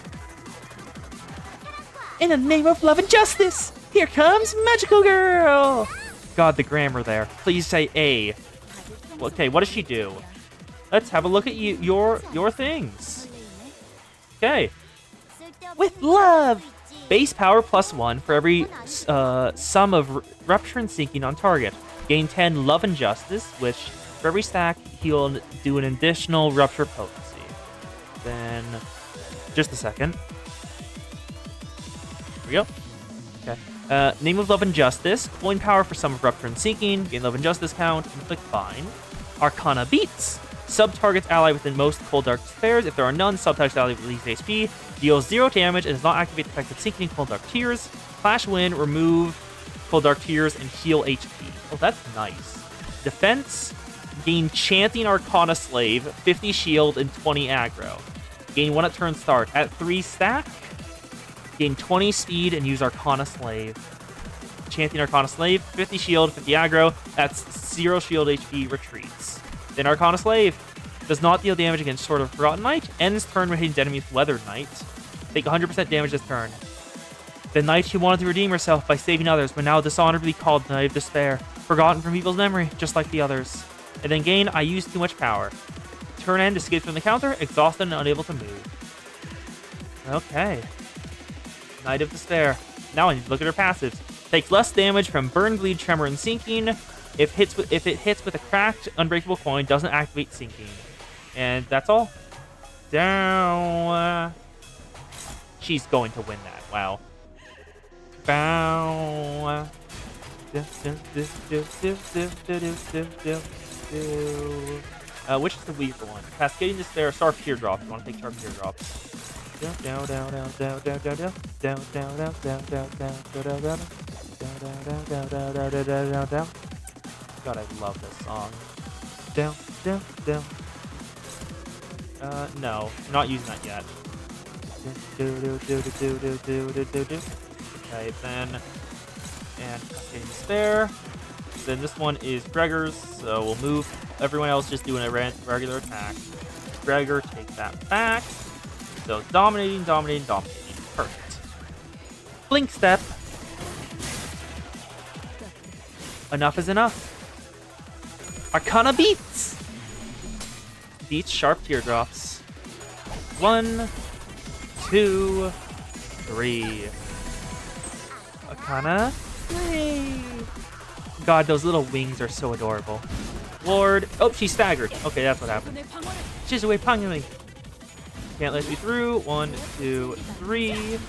In the name of love and justice, here comes Magical Girl! God, the grammar there. Please say A. Okay, what does she do? Let's have a look at your things. Okay. With love! Base power +1 for every sum of Rupture and Sinking on target. Gain 10 Love and Justice, which for every stack, he'll do an additional Rupture potency. Then, just a second. Here we go. Okay. Name of Love and Justice. Coin power for sum of Rupture and Sinking. Gain Love and Justice count. Inflict Bind. Arcana Beats. Sub-targets ally within most Cold Dark Spheres. If there are none, sub-targets ally with least HP. Deals 0 damage and does not activate the effect of Sinking Cold Dark Tears. Flash Wind, remove Cold Dark Tears, and heal HP. Oh, that's nice. Defense. Gain Chanting Arcana Slave, 50 shield, and 20 aggro. Gain 1 at turn start. At 3 stack, gain 20 speed and use Arcana Slave. Chanting Arcana Slave, 50 shield, 50 aggro. That's 0 shield HP, retreats. Then Arcana Slave does not deal damage against Sword of Forgotten Knight. Ends turn when hitting enemies with Weathered Knight. Take 100% damage this turn. The knight who wanted to redeem herself by saving others, but now dishonorably called the Knight of Despair. Forgotten from people's memory, just like the others. And then gain, I used too much power. Turn end, escapes from the counter, exhausted and unable to move. Okay. Knight of Despair. Now I need to look at her passives. Takes less damage from Burn, Bleed, Tremor, and Sinking. If it hits with a cracked, unbreakable coin, doesn't activate Sinking. And that's all. Down. She's going to win that. Wow. Bow. Which is the weaker one? Cascading Despair, Sharp Teardrop. You want to take Sharp Teardrop. Down, down, down, down, down, down, down, down, down, down, down, down, down, down, down. God, I love this song. Down, down, down. No, I'm not using that yet. Okay, then, and Cascading Despair. Then this one is Gregor's, so we'll move. Everyone else just doing a regular attack. Gregor, take that back. So dominating, dominating, dominating. Perfect. Blink Step. Enough is enough. Arcana Beats. Beats Sharp Teardrops. 1, 2, 3. Arcana. Yay. God, those little wings are so adorable. Lord. Oh, she's staggered. Okay, that's what happened. She's away panging. Can't let you through. 1, 2, 3.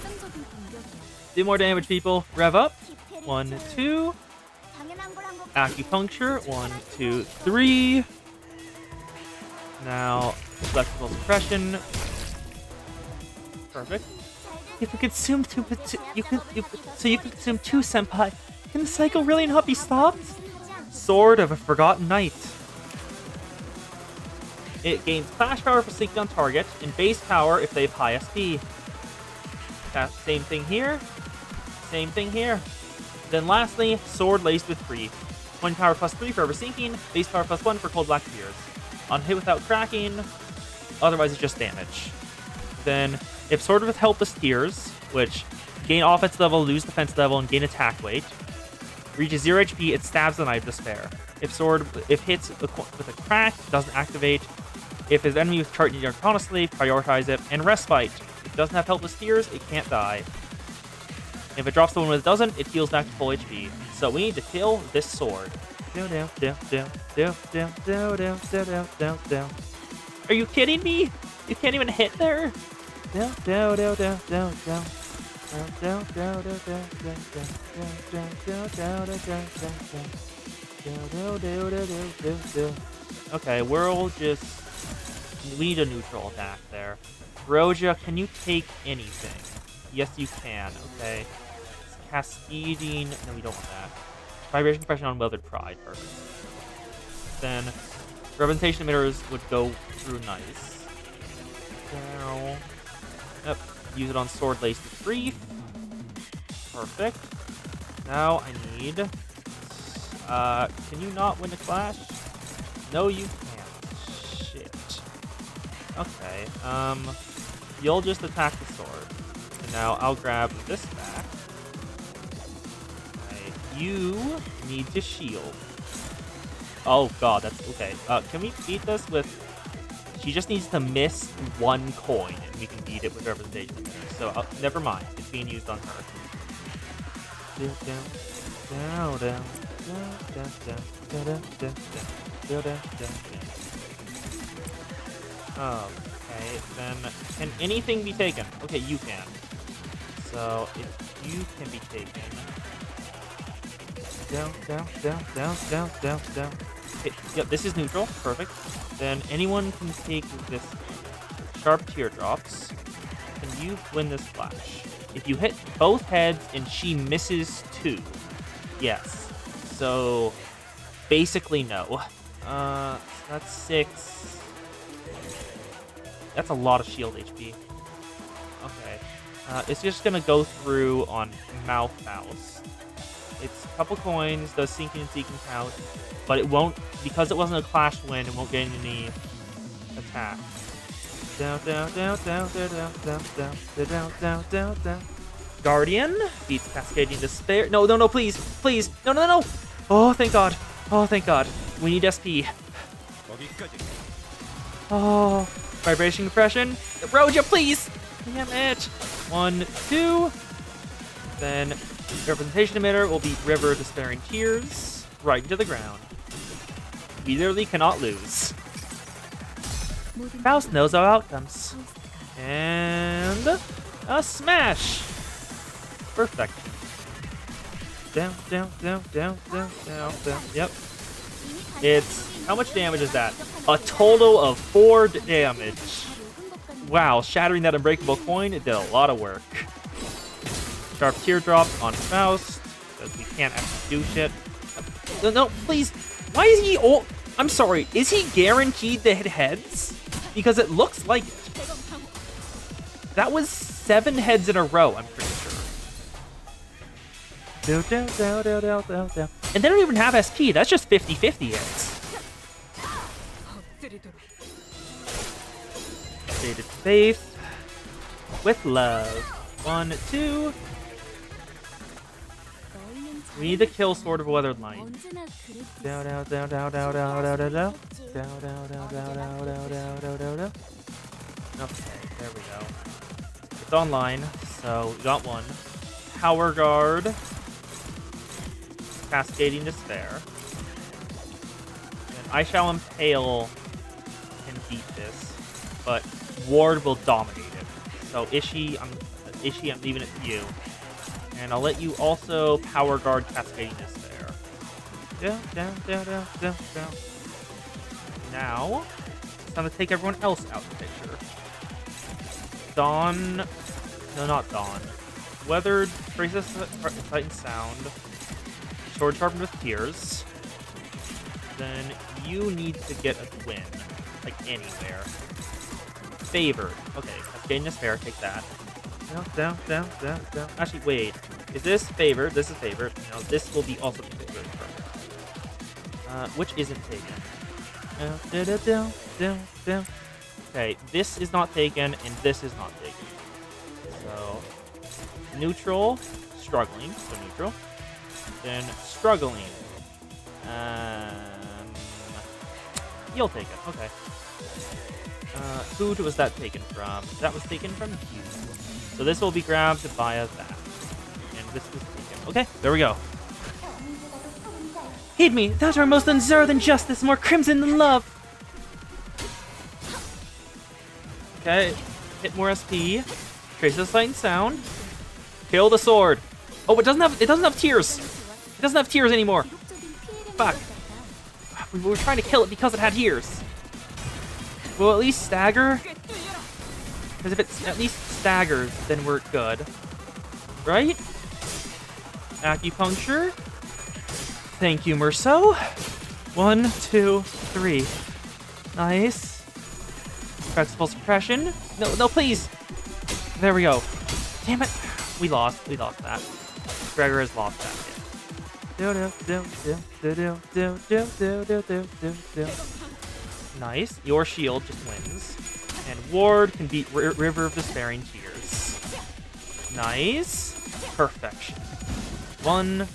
Do more damage, people. Rev up. 1, 2. Acupuncture. 1, 2, 3. Now, flexible suppression. Perfect. If you consume so you can consume 2 senpai. Can the cycle really not be stopped? Sword of a Forgotten Knight. It gains flash power for sinking on target, and base power if they have high SP. Same thing here. Same thing here. Then lastly, sword laced with free. Point power +3 for oversinking, base power +1 for cold black tears. On hit without cracking, otherwise it's just damage. Then, if sword with helpless tears, which gain offense level, lose defense level, and gain attack weight, reaches 0 HP, it stabs the Knight of Despair. If hits with a crack, doesn't activate. If his enemy with chart needs autonomously, prioritize it. And Respite. If it doesn't have helpless tears, it can't die. If it drops the one when it doesn't, it heals back to full HP. So we need to kill this sword. Are you kidding me? You can't even hit there? Okay, we'll just... We need a neutral attack there. Roja, can you take anything? Yes, you can. Okay. Cascading... No, we don't want that. Vibration Compression on Weathered Pride. Perfect. Then, Representation Emitters would go through nice. Now... Yep. Use it on Sword Laced with Grief. Perfect. Now I need... can you not win a clash? No, you can't. Shit. Okay, you'll just attack the sword. And now I'll grab this back. Okay, you need to shield. Oh god, that's okay. Can we beat this with... She just needs to miss 1 coin, and we can beat it with representation. So, never mind. It's being used on her. Okay, then can anything be taken? Okay, you can. So if you can be taken, down. Okay, yep, this is neutral. Perfect. Then anyone can take this sharp teardrops. Can you win this flash? If you hit both heads and she misses 2, yes. So basically no. That's 6. That's a lot of shield HP. Okay. It's just gonna go through on Mouth Mouse. It's a couple coins, does sinking and seeking count, but it won't, because it wasn't a clash win, it won't gain any attack. Guardian beats Cascading Despair. No, please. No. Oh, thank God. We need SP. Oh, Vibration Compression. Roja, please. Damn it. 1, 2. Then Representation Emitter will beat River Despairing Tears right into the ground. We literally cannot lose. Faust knows our outcomes. And a smash. Perfection. Down. Yep. It's... How much damage is that? A total of 4 damage. Wow, shattering that unbreakable coin, it did a lot of work. Sharp Teardrop on Faust, because we can't actually do shit. No, please. Why is he... Oh, I'm sorry. Is he guaranteed to hit heads? Because it looks like it. That was 7 heads in a row, I'm pretty sure. And they don't even have SP. That's just 50-50 hits. Stated faith. With love. 1, 2. We need to kill Sword of Weathered Light. Down. Okay, there we go. It's online, so we got one. Power Guard. Cascading Despair. And I Shall Impale can beat this, but Ward will dominate it. So Ishii, I'm leaving it to you. And I'll let you also Power Guard Cascading Despair. Down. Now, time to take everyone else out of the picture. Dawn. No, not Dawn. Weathered, Traces Sight and Sound. Sword Sharpened with Tears. Then you need to get a twin. Like anywhere. Favored. Okay, that's getting this fair. Take that. Down. Actually, wait. Is this favored? This is favored. No, this will be also be favored. Perfect. Which isn't taken? Okay, this is not taken, and this is not taken. So, neutral, struggling, so neutral. Then struggling. You'll take it. Okay. Who was that taken from? That was taken from you. So this will be grabbed via that. And this was taken. Okay, there we go. Heed me! Thou art most unzero than justice, more crimson than love! Okay, hit more SP. Trace the Sight and Sound. Kill the sword. Oh, it doesn't have tears. It doesn't have tears anymore. Fuck. We were trying to kill it because it had tears. We'll at least stagger. Because if it at least staggers, then we're good. Right? Acupuncture. Thank you, Merceau. 1, 2, 3. Nice. Flexible suppression. No, please. There we go. Damn it. We lost that. Gregor has lost that. Nice. Your shield just wins. And Ward can beat River of Despairing Tears. Nice. Perfection. 1,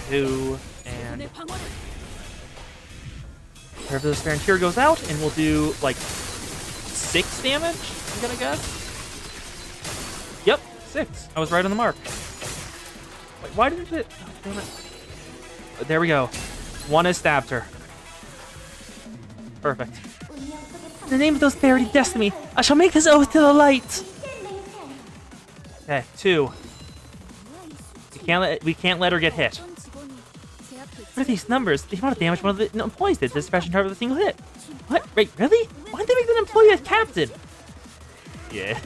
2, and River of Despairing Tear goes out, and we'll do like 6 damage, I'm gonna guess. Yep, 6. I was right on the mark. Wait, why didn't it? Oh, damn it. There we go. 1 has stabbed her. Perfect. In the name of those buried in destiny, I shall make this oath to the light. Okay, 2. We can't let her get hit. What are these numbers? The amount of damage one of the employees did to this suppression target with a single hit. What? Wait, really? Why did they make that employee a captain? Yeah.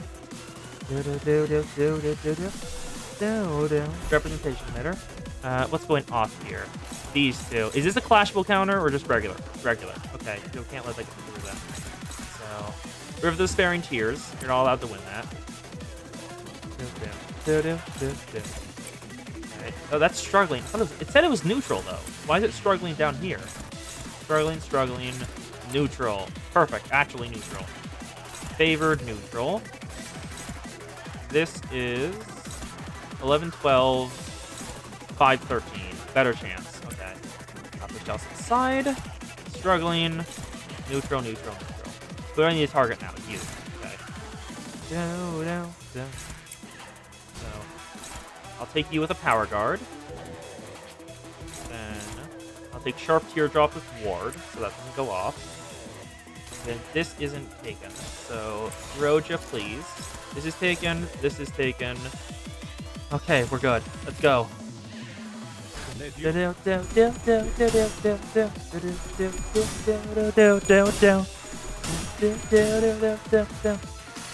Representation emitter. What's going off here? These two. Is this a clashable counter or just regular? Regular. Okay, you can't let that get through that. So, River of the Despairing Tears. You're not allowed to win that. Okay. Oh, that's struggling. It said it was neutral, though. Why is it struggling down here? Struggling. Neutral. Perfect. Actually neutral. Favored neutral. This is 11, 12, 5, 13. Better chance. Okay. I'll push out to the side. Struggling. Neutral. But I need a target now. You. Okay. So, I'll take you with a power guard. Then I'll take Sharp Teardrop with Ward, so that doesn't go off. Then this isn't taken. So, Roja, please. This is taken. This is taken. Okay, we're good. Let's go.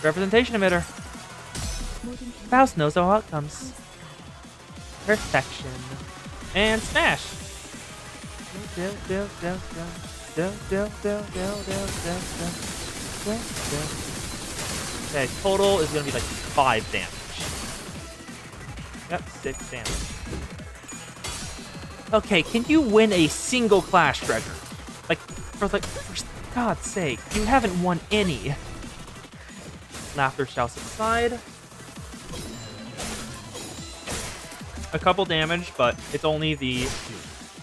Representation emitter. Faust knows all outcomes. Perfection. And smash. Okay, total is going to be like 5 damage. Yep, 6 damage. Okay, can you win a single clash, Gregor? For God's sake, you haven't won any. Laughter shall subside. A couple damage, but it's only the...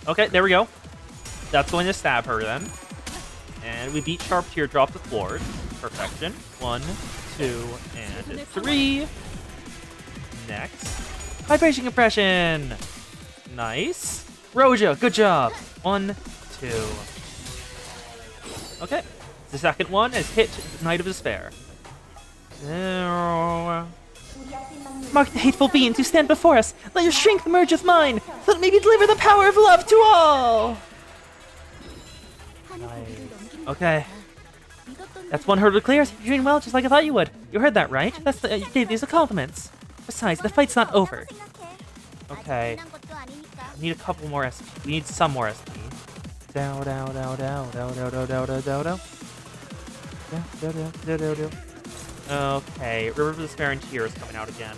Okay, there we go. That's going to stab her then. And we beat Sharp Teardrop with Ward. Perfection. 1, 2, and 3. Next. Vibration Compression. Nice. Roja, good job. 1, 2. Okay. The second one is hit Knight of Despair. Mark the hateful being to stand before us. Let your strength merge with mine, so that maybe deliver the power of love to all. Nice. Okay. That's one hurdle cleared. You're doing well, just like I thought you would. You heard that, right? You gave these a compliments. Besides, the fight's not over. Okay. I need a couple more SP. We need some more SP. Dow, dow, dow, dow, dow, dow, dow, dow, dow, dow, dow. Dow, dow, dow, dow, dow. Okay, River of Despair and Tears coming out again.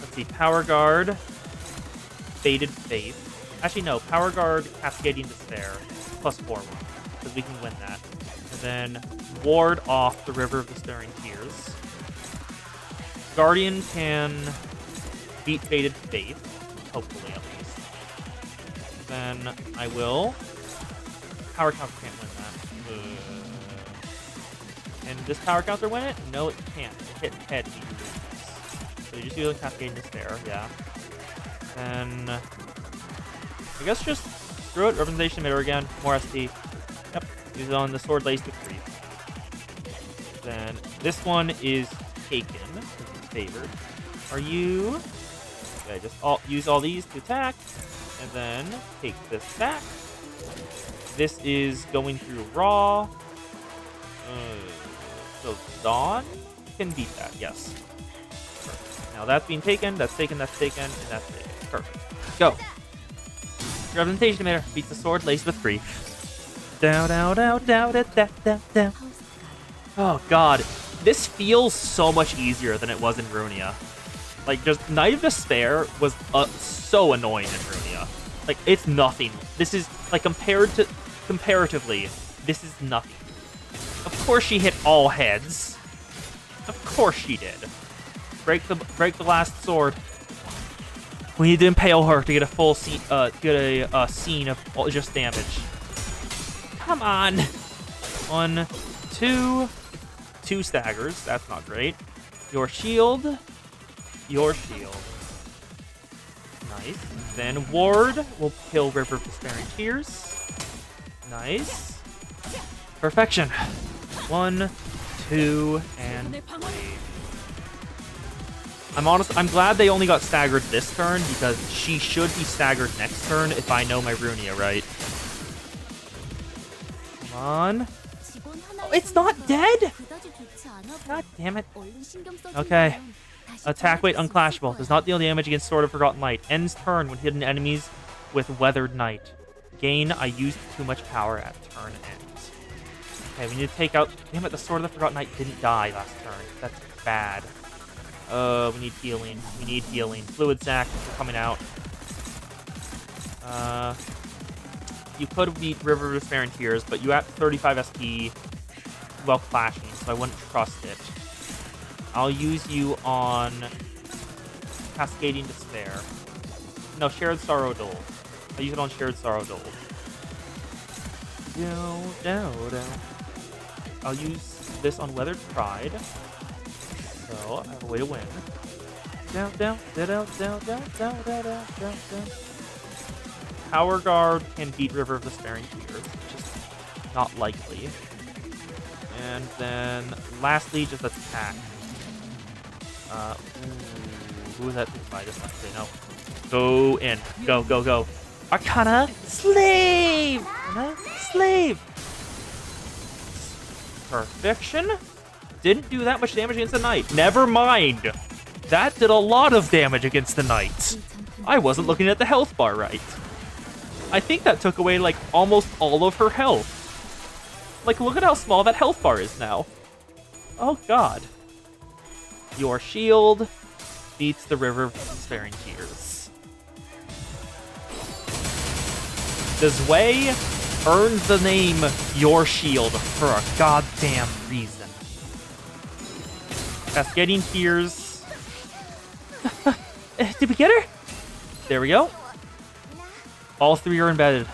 Let's see, Power Guard, Faded Faith. Actually, no, Power Guard, Cascading Despair, +4, because we can win that. And then ward off the River of Despair and Tears. Guardian can beat Faded Faith, hopefully at least. Then I will. Power Counter can't win that. Can this Power Counter win it? No, it can't. It hit head. So you just use Cascade Despair, yeah. Then I guess just screw it. Representation emitter again. More SP. Yep. Use it on the Sword Lace with 3. Then this one is taken. It's favored. Are you? Okay, just use all these to attack, and then take this back. This is going through Raw. So Dawn can beat that, yes. Perfect. Now that's being taken, that's taken, that's taken, and that's taken. Perfect. Go. Representation emitter beats the Sword Lace with 3. Dow, dow, dow, dow, dow, dow, dow, dow. Oh god, this feels so much easier than it was in Runia. Like, just Knight of Despair was so annoying in Runia. Like, it's nothing. This is, like, comparatively, this is nothing. Of course she hit all heads. Of course she did. Break the last sword. We need to impale her to get a full scene, scene of just damage. Come on. 1, 2, 2 staggers. That's not great. Your shield. Your shield. Nice. Then ward will kill River of Despair and Tears. Nice. Perfection. 1, 2, and 3. I'm glad they only got staggered this turn, because she should be staggered next turn if I know my Runia right. Come on. Oh, it's not dead? God damn it. Okay. Attack weight unclashable. Does not deal damage against Sword of Forgotten Light. Ends turn when hidden enemies with Weathered Knight. Gain, I used too much power at turn end. Okay, we need to take out... Damn it, the Sword of the Forgotten Knight didn't die last turn. That's bad. We need healing. We need healing. Fluid Sac coming out. You could beat River of Despair and Tears, but you have 35 SP while clashing, so I wouldn't trust it. I'll use you on Cascading Despair. No, Shared Sorrow Dole. I'll use it on Shared Sorrow Dole. I'll use this on Weathered Pride. So I have a way to win. Power Guard can beat River of Despair and Tears, which is not likely. And then lastly, just attack. Who is that? I just want to say no. Go in. Go, go, go. Arcana Slave! Arcana Slave! Perfection? Didn't do that much damage against the Knight. Never mind. That did a lot of damage against the Knight. I wasn't looking at the health bar right. I think that took away, like, almost all of her health. Like, look at how small that health bar is now. Oh, God. Your shield beats the River of Despair and Tears. The Zwei earns the name Your Shield for a goddamn reason. Cascading Tears. Did we get her? There we go. All 3 are embedded.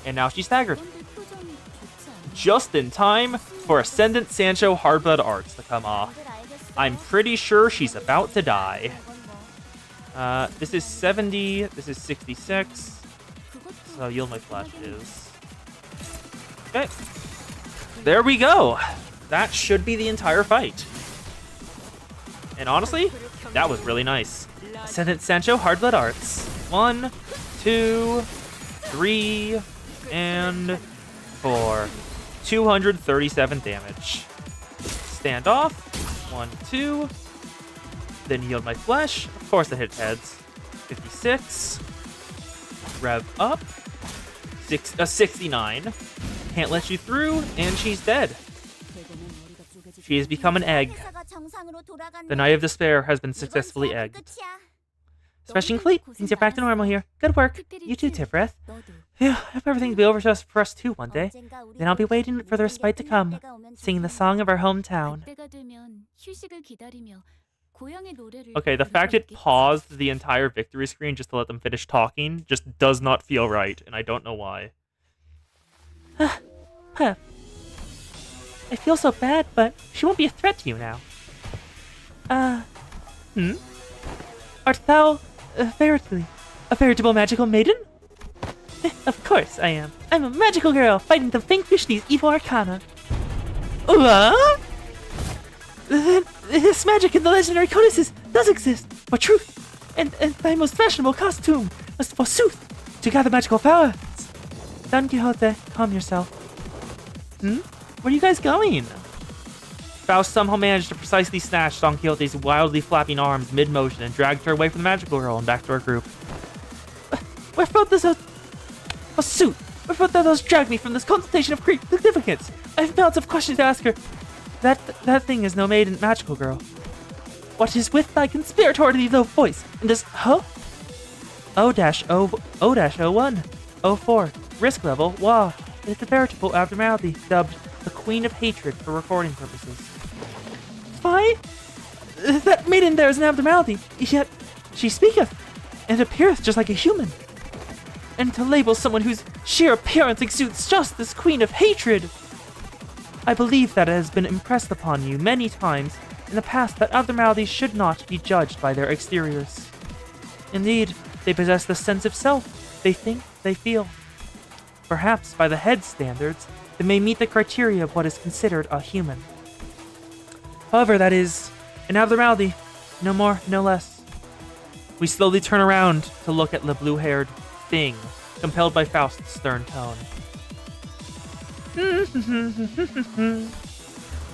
And now she's staggered. Just in time for Ascendant Sancho Hardblood Arts to come off. I'm pretty sure she's about to die. This is 70. This is 66. So Yield My Flesh is... Okay. There we go. That should be the entire fight. And honestly, that was really nice. Ascendant Sancho Hardblood Arts. 1, 2, 3, and 4. 237 damage. Stand off. 1, 2. Then yield my flesh. Of course, it hits heads. 56. Rev up. 69. Can't let you through, and she's dead. She has become an egg. The Night of Despair has been successfully egged. Smashing Fleet, things are back to normal here. Good work. You too, Tifrith. Phew, I hope everything will be over for us too one day. Then I'll be waiting for the respite to come, singing the song of our hometown. Okay, the fact it paused the entire victory screen just to let them finish talking just does not feel right, and I don't know why. I feel so bad, but she won't be a threat to you now. Art thou a veritable magical maiden? Of course I am. I'm a magical girl fighting to vanquish these evil arcana. What? This magic in the legendary codices does exist, for truth, and thy most fashionable costume must forsooth to gather magical powers. Don Quixote, calm yourself. Where are you guys going? Faust somehow managed to precisely snatch Don Quixote's wildly flapping arms mid-motion and dragged her away from the magical girl and back to our group. Wherefore those dragged me from this consultation of great significance? I have mountains of questions to ask her. That thing is no maiden magical girl. What is with thy conspiratorially low voice? And this O-01, 04, risk level, wow. It's a veritable abnormality, dubbed the Queen of Hatred for recording purposes. Why? That maiden there is an abnormality, yet she speaketh, and appeareth just like a human. And to label someone whose sheer appearance exudes just this Queen of Hatred! I believe that it has been impressed upon you many times in the past that abnormalities should not be judged by their exteriors. Indeed, they possess the sense of self, they think, they feel. Perhaps by the head standards, they may meet the criteria of what is considered a human. However, that is an abnormality, no more, no less. We slowly turn around to look at the blue-haired thing, compelled by Faust's stern tone.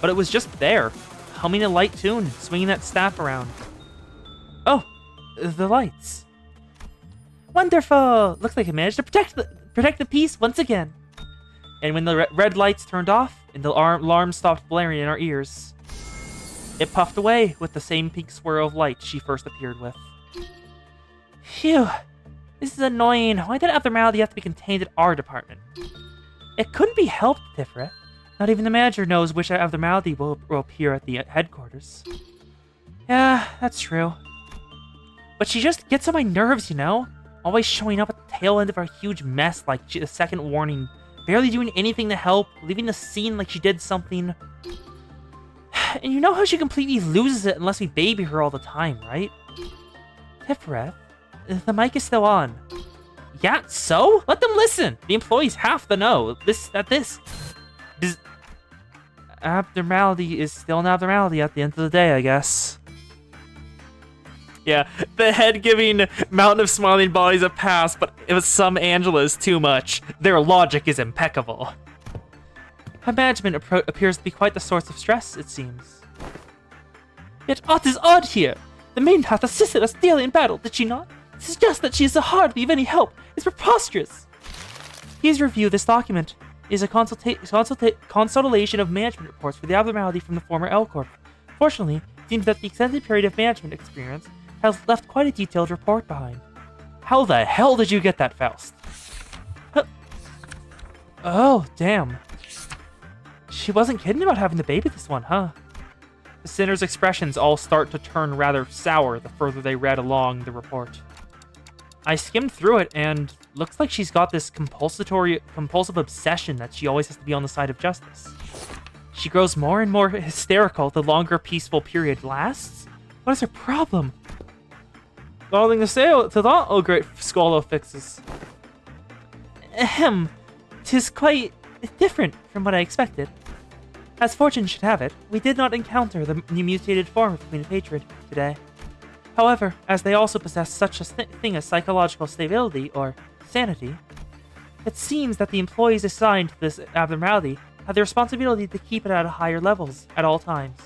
But it was just there, humming a light tune, swinging that staff around. Oh, the lights. Wonderful! Looks like I managed to protect the peace once again. And when the red lights turned off and the alarm stopped blaring in our ears, it puffed away with the same pink swirl of light she first appeared with. Phew, this is annoying. Why did abnormality have to be contained in our department? It couldn't be helped, Tifrith. Not even the manager knows which abnormality will appear at the headquarters. Yeah, that's true. But she just gets on my nerves, you know? Always showing up at the tail end of our huge mess like the second warning. Barely doing anything to help, leaving the scene like she did something. And you know how she completely loses it unless we baby her all the time, right? Tifrith, the mic is still on. Yeah, so? Let them listen! The employees have to know. This abnormality is still an abnormality at the end of the day, I guess. Yeah, the head giving Mountain of Smiling Bodies a pass, but it was some Angelas too much. Their logic is impeccable. Her management appears to be quite the source of stress, it seems. Yet aught is odd here. The maiden hath assisted us daily in battle, did she not? To suggest that she is hardly of any help is preposterous. Please review this document. It is a consultation of management reports for the abnormality from the former L Corp. Fortunately, it seems that the extended period of management experience has left quite a detailed report behind. How the hell did you get that, Faust? Oh, damn. She wasn't kidding about having to baby this one, huh? The sinner's expressions all start to turn rather sour the further they read along the report. I skimmed through it, and looks like she's got this compulsive obsession that she always has to be on the side of justice. She grows more and more hysterical the longer a peaceful period lasts. What is her problem? Nothing to say to that, oh great Scholar fixes. Ahem, 'tis quite different from what I expected. As fortune should have it, we did not encounter the mutated form of the Queen of Hatred today. However, as they also possess such a thing as psychological stability, or sanity, it seems that the employees assigned to this abnormality had the responsibility to keep it at higher levels at all times.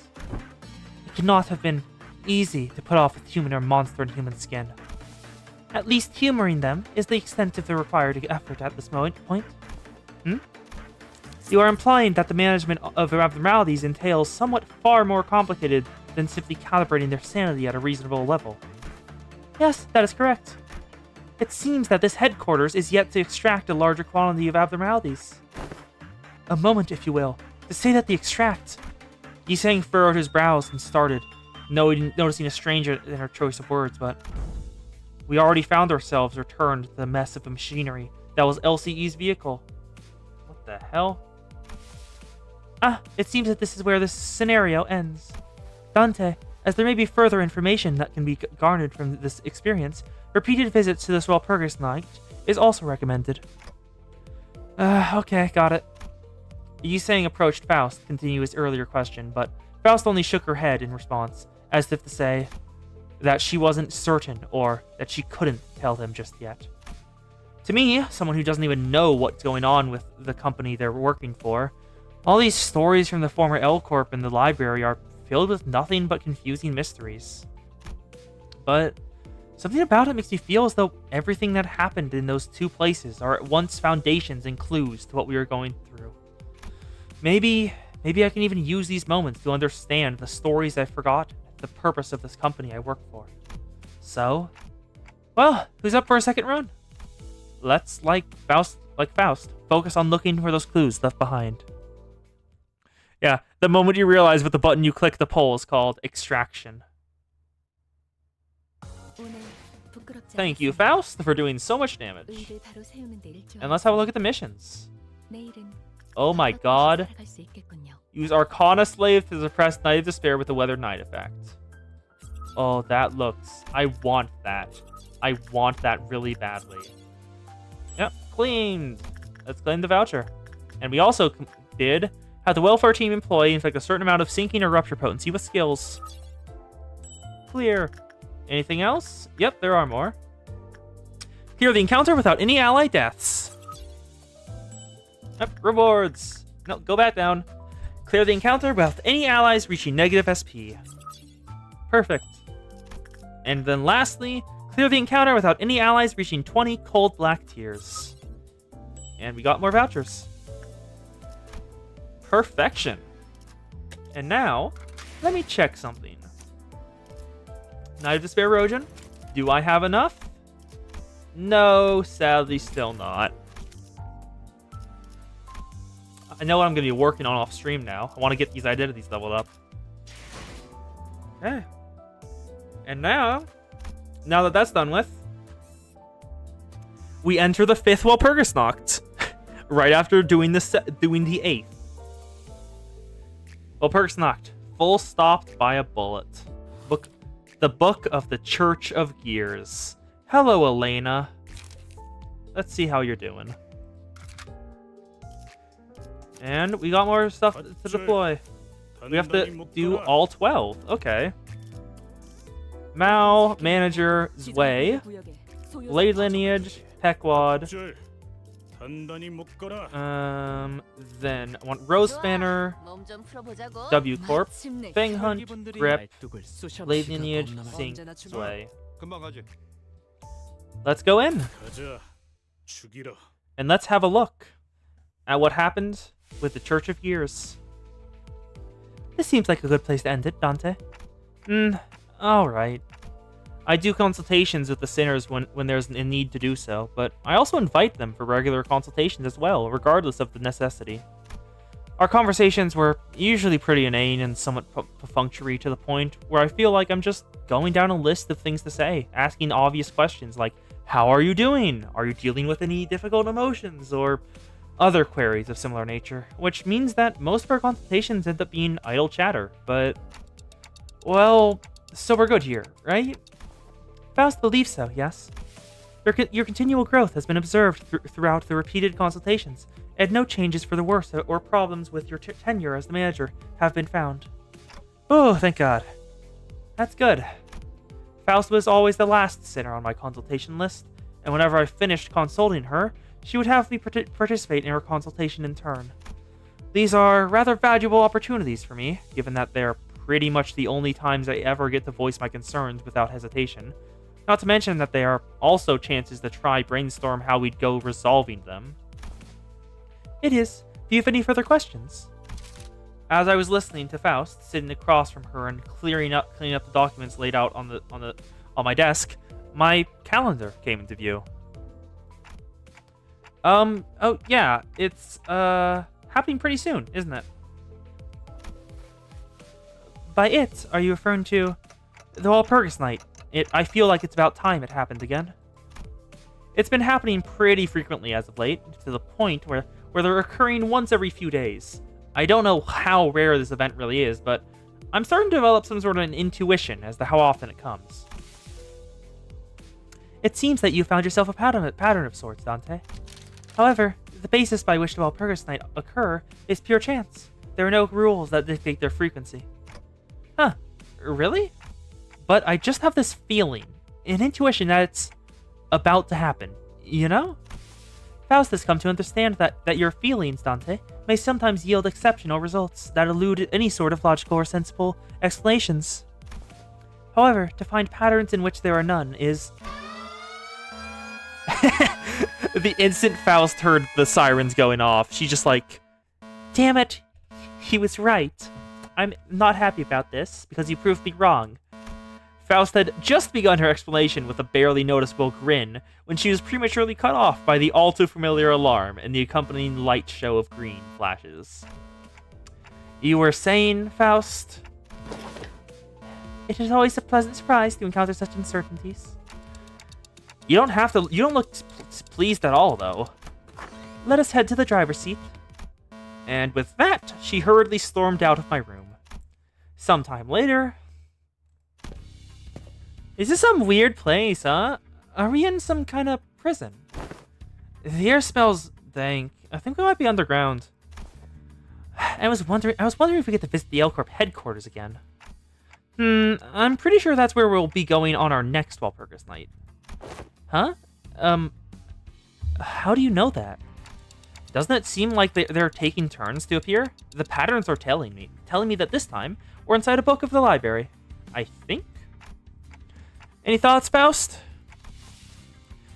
It cannot have been easy to put off with human or monster in human skin. At least humoring them is the extent of the required effort at this point. You are implying that the management of abnormalities entails somewhat far more complicated than simply calibrating their sanity at a reasonable level. Yes, that is correct. It seems that this headquarters is yet to extract a larger quantity of abnormalities. A moment, if you will, to say that the extract... Yiseng furrowed his brows and started, noticing a strange in her choice of words, but... We already found ourselves returned to the mess of the machinery that was LCE's vehicle. What the hell? It seems that this is where this scenario ends. Dante, as there may be further information that can be garnered from this experience, repeated visits to this Walpurgis Night is also recommended. Okay, got it. Yiseng approached Faust to continue his earlier question, but Faust only shook her head in response, as if to say that she wasn't certain or that she couldn't tell him just yet. To me, someone who doesn't even know what's going on with the company they're working for, all these stories from the former L-Corp in the library are filled with nothing but confusing mysteries. But something about it makes me feel as though everything that happened in those two places are at once foundations and clues to what we are going through. Maybe I can even use these moments to understand the stories I've forgotten, the purpose of this company I work for. So, well, who's up for a second run? Let's, like Faust, focus on looking for those clues left behind. Yeah, the moment you realize with the button you click the poll is called extraction. Thank you, Faust, for doing so much damage. And let's have a look at the missions. Oh my god. Use Arcana Slave to suppress Night of Despair with the Weathered Night effect. Oh, that looks... I want that. I want that really badly. Yep, cleaned. Let's claim the voucher. And we also did have the welfare team employee inflict a certain amount of sinking or rupture potency with skills. Clear. Anything else? Yep, there are more. Clear the encounter without any ally deaths. Yep, rewards. No, go back down. Clear the encounter without any allies reaching negative SP. Perfect. And then lastly, clear the encounter without any allies reaching 20 cold black tears. And we got more vouchers. Perfection. And now, let me check something. Night of Despair Erosion. Do I have enough? No, sadly still not. I know what I'm going to be working on off stream now. I want to get these identities leveled up. Okay. And now that that's done with, we enter the 5th Walpurgisnacht. Right after doing the 8th. Walpurgisnacht. Full stopped by a bullet. The Book of the Church of Gears. Hello, Elena. Let's see how you're doing. And we got more stuff to deploy. We have to do all 12. Okay. Mao, Manager, Zwei, Blade Lineage, Pequod. Then I want Rose Banner, W Corp, Fang Hunt, Grip, Blade Lineage, Sync, Zwei. Let's go in. And let's have a look at what happened with the Church of Gears. This seems like a good place to end it, Dante. Alright. I do consultations with the sinners when there's a need to do so, but I also invite them for regular consultations as well, regardless of the necessity. Our conversations were usually pretty inane and somewhat perfunctory to the point where I feel like I'm just going down a list of things to say, asking obvious questions like, how are you doing? Are you dealing with any difficult emotions? Or other queries of similar nature, which means that most of our consultations end up being idle chatter, but... well, so we're good here, right? Faust believes so, yes. Your continual growth has been observed throughout the repeated consultations, and no changes for the worse or problems with your tenure as the manager have been found. Oh, thank God. That's good. Faust was always the last sinner on my consultation list, and whenever I finished consulting her, she would have me participate in her consultation in turn. These are rather valuable opportunities for me, given that they're pretty much the only times I ever get to voice my concerns without hesitation. Not to mention that they are also chances to try brainstorm how we'd go resolving them. It is. Do you have any further questions? As I was listening to Faust, sitting across from her and cleaning up the documents laid out on my desk, my calendar came into view. Oh yeah, it's happening pretty soon, isn't it? By it, are you referring to the Walpurgis Night? I feel like it's about time it happened again. It's been happening pretty frequently as of late, to the point where they're occurring once every few days. I don't know how rare this event really is, but I'm starting to develop some sort of an intuition as to how often it comes. It seems that you found yourself a pattern of sorts, Dante. However, the basis by which the Walpurgis Night occur is pure chance. There are no rules that dictate their frequency. Huh, really? But I just have this feeling, an intuition that it's about to happen, you know? Faust has come to understand that your feelings, Dante, may sometimes yield exceptional results that elude any sort of logical or sensible explanations. However, to find patterns in which there are none is... The instant Faust heard the sirens going off, she just like, damn it, he was right. I'm not happy about this, because you proved me wrong. Faust had just begun her explanation with a barely noticeable grin when she was prematurely cut off by the all-too-familiar alarm and the accompanying light show of green flashes. You were saying, Faust? It is always a pleasant surprise to encounter such uncertainties. You don't look pleased at all, though. Let us head to the driver's seat. And with that, she hurriedly stormed out of my room. Sometime later... Is this some weird place, huh? Are we in some kind of prison? The air smells dank. I think we might be underground. I was wondering if we get to visit the L Corp headquarters again. I'm pretty sure that's where we'll be going on our next Walpurgis Night. Huh? How do you know that? Doesn't it seem like they're taking turns to appear? The patterns are telling me that this time we're inside a book of the library. I think? Any thoughts, Faust?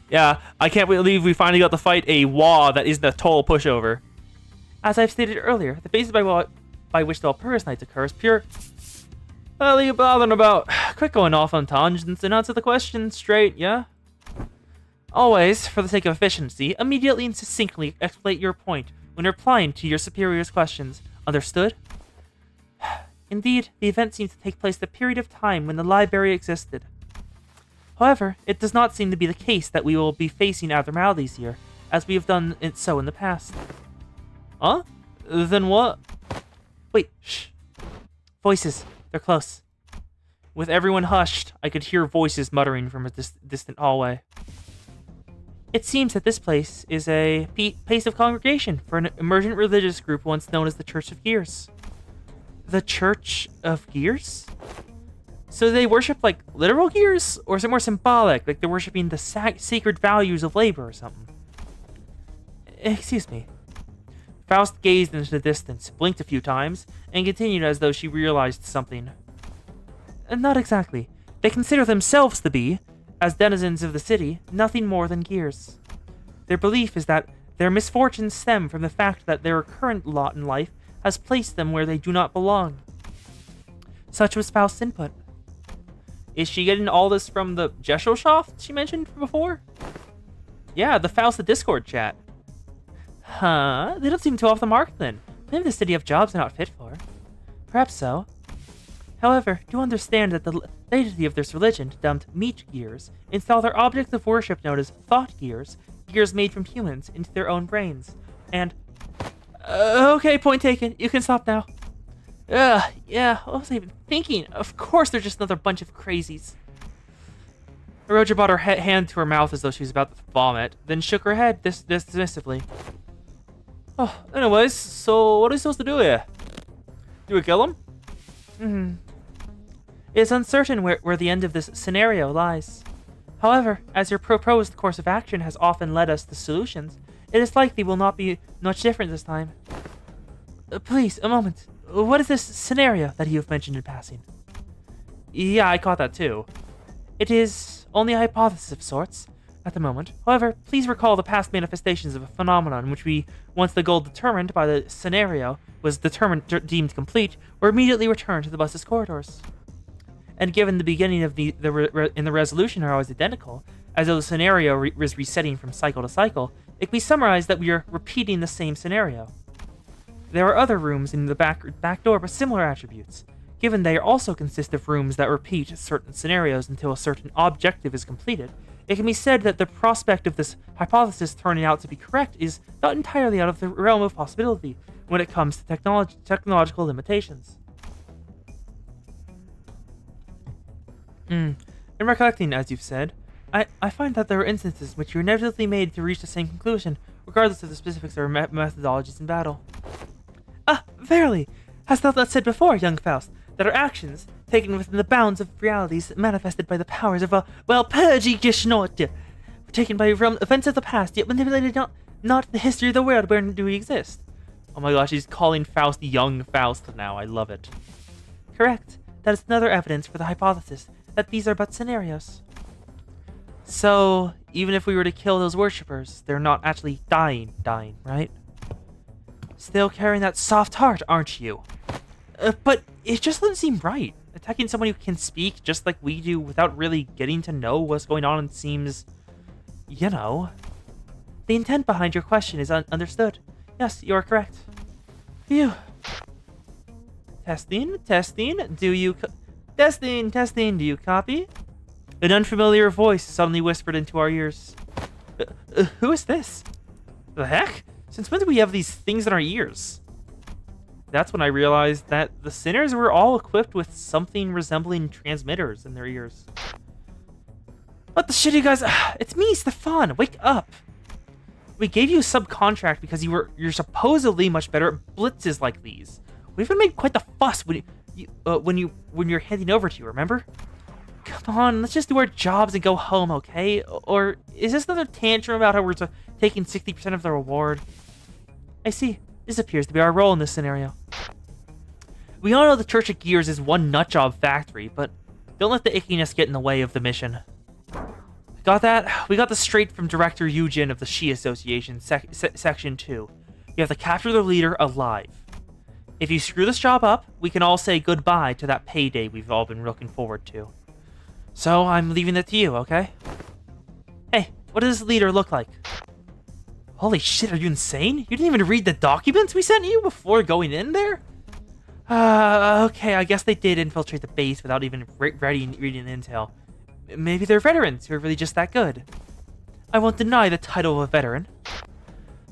Yeah, I can't believe we finally got to fight a Wah that isn't a total pushover. As I've stated earlier, the basis by which the Walpurgis Night occurs pure... What are you bothering about? Quit going off on tangents and answer the question straight, yeah? Always, for the sake of efficiency, immediately and succinctly explain your point when replying to your superior's questions. Understood? Indeed, the event seems to take place at a period of time when the library existed. However, it does not seem to be the case that we will be facing abnormalities here, as we have done it so in the past. Huh? Then what? Wait, shh. Voices. They're close. With everyone hushed, I could hear voices muttering from a distant hallway. It seems that this place is a place of congregation for an emergent religious group once known as the Church of Gears. The Church of Gears? So they worship, like, literal gears? Or is it more symbolic, like they're worshipping the sacred values of labor or something? Excuse me. Faust gazed into the distance, blinked a few times, and continued as though she realized something. Not exactly. They consider themselves to be, as denizens of the city, nothing more than gears. Their belief is that their misfortunes stem from the fact that their current lot in life has placed them where they do not belong. Such was Faust's input. Is she getting all this from the Gesellschaft she mentioned before? Yeah, the Faust the Discord chat. Huh? They don't seem too off the mark then. Maybe the city have jobs they're not fit for. Perhaps so. However, do understand that the laity of this religion dumped meat gears, install their objects of worship known as thought gears, gears made from humans, into their own brains. And... okay, point taken. You can stop now. Yeah, what was I even thinking? Of course they're just another bunch of crazies. Roger brought her hand to her mouth as though she was about to vomit, then shook her head dismissively. Oh, anyways, so what are we supposed to do here? Do we kill him? It is uncertain where the end of this scenario lies. However, as your proposed course of action has often led us to solutions, it is likely will not be much different this time. Please, a moment. What is this scenario that you have mentioned in passing? Yeah, I caught that too. It is only a hypothesis of sorts at the moment. However, please recall the past manifestations of a phenomenon in which we, once the goal determined by the scenario was deemed complete, were immediately returned to the bus's corridors. And given the beginning of the resolution are always identical, as though the scenario was resetting from cycle to cycle, it can be summarized that we are repeating the same scenario. There are other rooms in the back door with similar attributes. Given they also consist of rooms that repeat certain scenarios until a certain objective is completed, it can be said that the prospect of this hypothesis turning out to be correct is not entirely out of the realm of possibility when it comes to technological limitations. In recollecting, as you've said, I find that there are instances in which you're inevitably made to reach the same conclusion, regardless of the specifics or methodologies in battle. Ah, verily! Hast thou not said before, young Faust, that our actions, taken within the bounds of realities manifested by the powers of purging Geschnort, taken by events of the past, yet manipulated not the history of the world wherein do we exist? Oh my gosh, he's calling Faust young Faust now, I love it. Correct. That is another evidence for the hypothesis that these are but scenarios. So, even if we were to kill those worshippers, they're not actually dying, right? Still carrying that soft heart, aren't you? But it just doesn't seem right. Attacking someone who can speak just like we do without really getting to know what's going on seems... You know... The intent behind your question is understood. Yes, you are correct. Phew. Testing. Do you... Testing, do you copy? An unfamiliar voice suddenly whispered into our ears. Who is this? The heck? Since when do we have these things in our ears? That's when I realized that the sinners were all equipped with something resembling transmitters in their ears. What the shit, you guys? It's me, Stefan. Wake up. We gave you a subcontract because you're supposedly much better at blitzes like these. We even made quite the fuss when you're handing over to you, remember? Come on, let's just do our jobs and go home, okay? Or is this another tantrum about how we're taking 60% of the reward? I see. This appears to be our role in this scenario. We all know the Church of Gears is one nutjob factory, but don't let the ickiness get in the way of the mission. Got that? We got this straight from Director Eugen of the Shi Association, Section 2. You have to capture the leader alive. If you screw this job up, we can all say goodbye to that payday we've all been looking forward to. So I'm leaving it to you, okay? Hey, what does this leader look like? Holy shit, are you insane? You didn't even read the documents we sent you before going in there? Okay, I guess they did infiltrate the base without even reading intel. Maybe they're veterans who are really just that good. I won't deny the title of a veteran.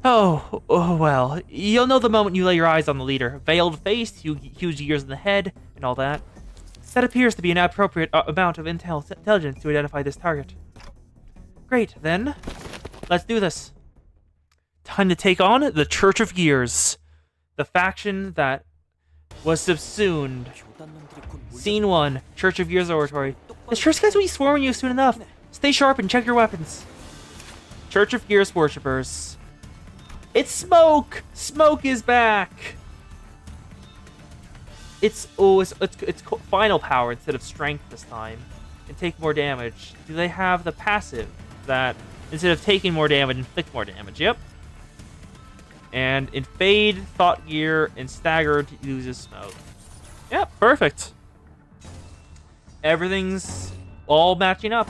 Oh well, you'll know the moment you lay your eyes on the leader. Veiled face, huge ears in the head, and all that. That appears to be an appropriate amount of intelligence to identify this target. Great, then. Let's do this. Time to take on the Church of Gears. The faction that was subsumed. Scene 1, Church of Gears Oratory. The church guys will be swarming you soon enough. Stay sharp and check your weapons. Church of Gears worshippers. It's Smoke! Smoke is back! It's final power instead of strength this time. And take more damage. Do they have the passive that instead of taking more damage, inflict more damage? Yep. And in Fade, Thought Gear, and Staggered uses Smoke. Yep, perfect. Everything's all matching up.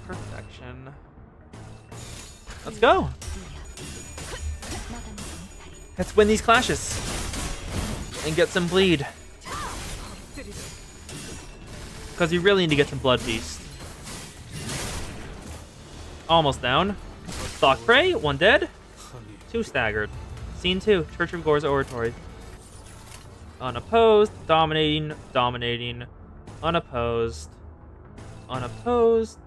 Perfection. Let's go. Let's win these clashes. And get some bleed. Because you really need to get some Blood Feast. Almost down. Stalk Prey, 1 dead. 2 staggered. Scene 2, Church of Gears Oratory. Unopposed, dominating, unopposed. Unopposed.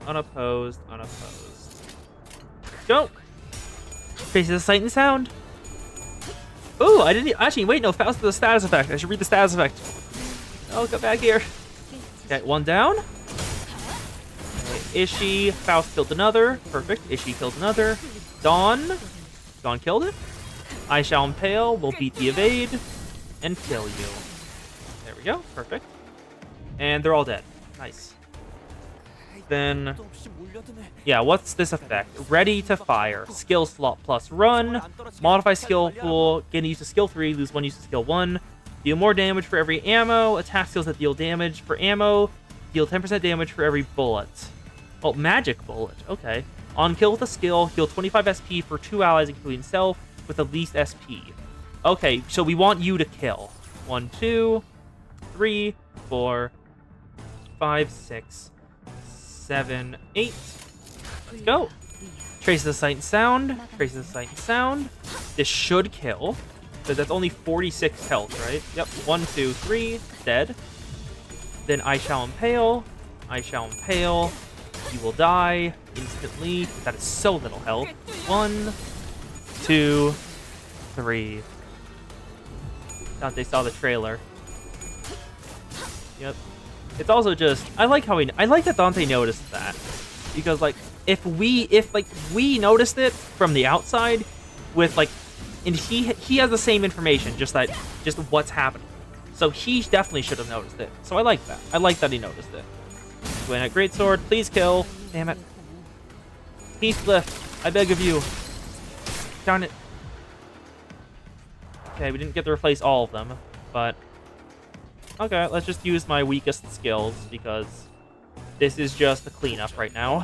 Go! Faces of Sight and Sound. Ooh, I didn't actually wait, no, Faust the status effect. I should read the status effect. Oh, come back here. Okay, 1 down. Okay, Ishii, Faust killed another. Perfect. Ishii killed another. Dawn killed it. I shall impale, will beat the evade, and kill you. There we go, perfect. And they're all dead. Nice. Then, yeah, what's this effect? Ready to fire. Skill slot plus run. Modify skill pool. Gain use of skill 3, lose 1 use of skill 1. Deal more damage for every ammo. Attack skills that deal damage for ammo. Deal 10% damage for every bullet. Oh, magic bullet. Okay. On kill with a skill, heal 25 SP for 2 allies, including self, with the least SP. Okay, so we want you to kill. 1, 2, 3, 4, 5, 6, 7, 8. Let's go. Traces of sight and sound. Traces of sight and sound. This should kill. So that's only 46 health, right? Yep. 1, 2, 3. Dead. Then I shall impale. I shall impale. You will die instantly. That is so little health. 1, 2, 3. Dante saw the trailer. Yep. It's also just I like that Dante noticed that, because like if we noticed it from the outside with like, and he has the same information, just what's happening. So he definitely should have noticed it. So I like that. I like that he noticed it. Gwyn at Greatsword, please kill. Damn it. Heathcliff, I beg of you. Darn it. Okay, we didn't get to replace all of them, but okay, let's just use my weakest skills because this is just a cleanup right now.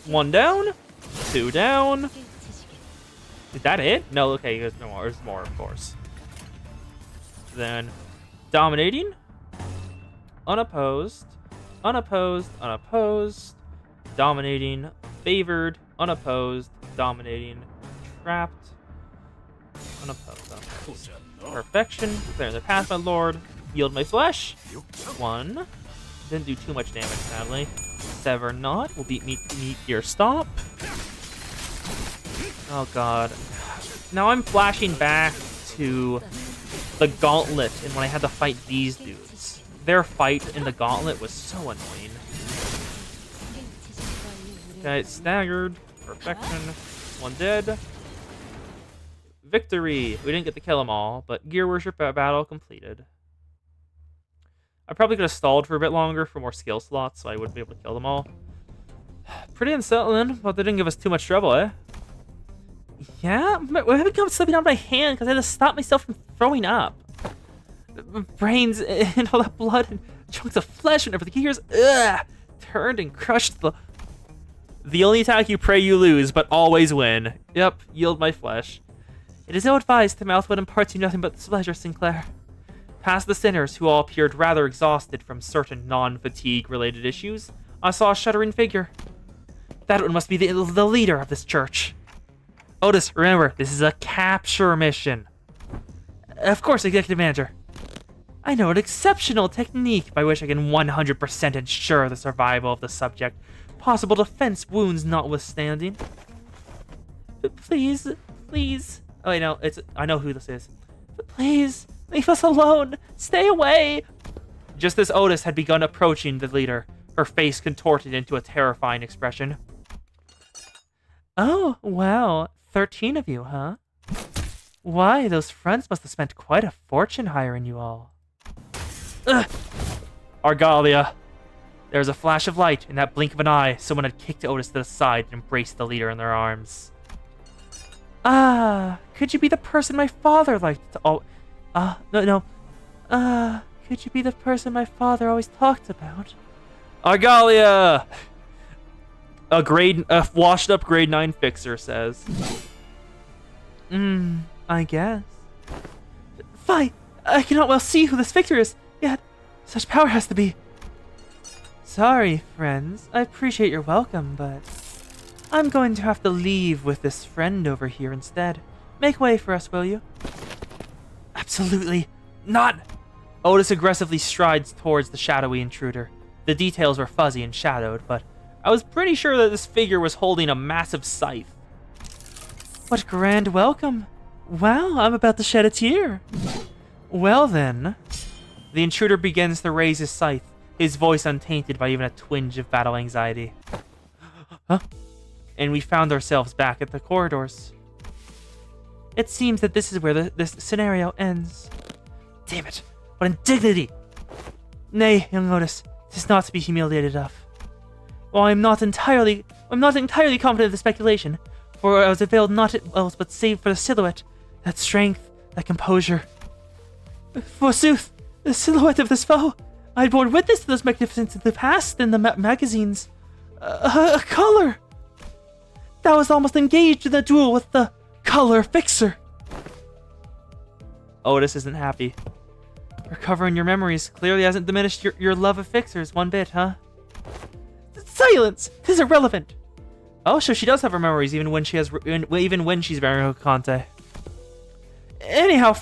1 down, 2 down. Is that it? No, okay, there's more. There's more, of course. Then dominating, unopposed, unopposed, unopposed, dominating, favored, unopposed, dominating, trapped, unopposed, unopposed. Perfection. Clear the path, my lord. Yield my flesh. 1. Didn't do too much damage, sadly. Sever not. Will beat meet your stop. Oh god. Now I'm flashing back to the gauntlet and when I had to fight these dudes. Their fight in the gauntlet was so annoying. Okay, staggered. Perfection. 1 dead. Victory! We didn't get to kill them all, but Gear Worship battle completed. I probably could have stalled for a bit longer for more skill slots, so I wouldn't be able to kill them all. Pretty unsettling, but they didn't give us too much trouble, eh? Yeah? I haven't come slipping out of my hand because I had to stop myself from throwing up. Brains and all that blood and chunks of flesh whenever the gears turned and crushed the only attack you pray you lose, but always win. Yep, yield my flesh. It is ill-advised to mouth what imparts you nothing but displeasure, Sinclair. Past the sinners, who all appeared rather exhausted from certain non-fatigue-related issues, I saw a shuddering figure. That one must be the leader of this church. Otis, remember, this is a capture mission. Of course, Executive Manager. I know an exceptional technique by which I can 100% ensure the survival of the subject, possible defense wounds notwithstanding. But please. Oh, I know who this is. But please, leave us alone. Stay away. Just as Otis had begun approaching the leader, her face contorted into a terrifying expression. Oh, wow. 13 of you, huh? Why, those friends must have spent quite a fortune hiring you all. Ugh. Argalia. There was a flash of light. In that blink of an eye, someone had kicked Otis to the side and embraced the leader in their arms. Could you be the person my father liked to could you be the person my father always talked about? Argalia! A washed-up grade 9 fixer says. I guess. Fie! I cannot well see who this fixer is, yet such power has to be. Sorry, friends. I appreciate your welcome, but I'm going to have to leave with this friend over here instead. Make way for us, will you? Absolutely not! Otis aggressively strides towards the shadowy intruder. The details were fuzzy and shadowed, but I was pretty sure that this figure was holding a massive scythe. What grand welcome! Wow, I'm about to shed a tear. Well then. The intruder begins to raise his scythe, his voice untainted by even a twinge of battle anxiety. Huh? And we found ourselves back at the corridors. It seems that this is where this scenario ends. Damn it! What indignity! Nay, young Otis, 'tis not to be humiliated of. While I'm not entirely confident of the speculation, for I was availed not else but save for the silhouette, that strength, that composure. Forsooth, the silhouette of this foe! I had borne witness to those magnificence in the past in the magazines. A color! That was almost engaged in a duel with the color fixer. Otis isn't happy. Recovering your memories clearly hasn't diminished your love of fixers one bit, huh? Silence! 'Tis irrelevant. Oh, so she does have her memories even when she's Mario Conte. Anyhow,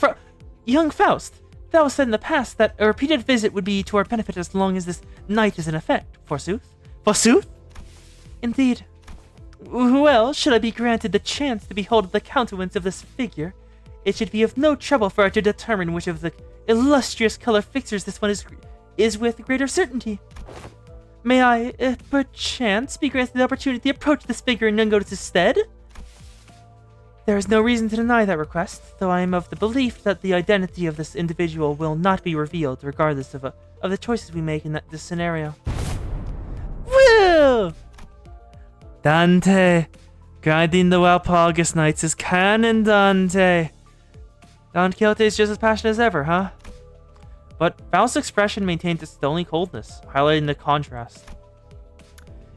young Faust, that was said in the past that a repeated visit would be to our benefit as long as this night is in effect, forsooth? Forsooth? Indeed. Well, should I be granted the chance to behold the countenance of this figure, it should be of no trouble for us to determine which of the illustrious color fixers this one is with greater certainty. May I, perchance, be granted the opportunity to approach this figure in young Otis' stead? There is no reason to deny that request, though I am of the belief that the identity of this individual will not be revealed, regardless of the choices we make in this scenario. Woo! Dante, guiding the Walpurgis Knights is canon, Dante. Don Quixote is just as passionate as ever, huh? But Faust's expression maintained its stony coldness, highlighting the contrast.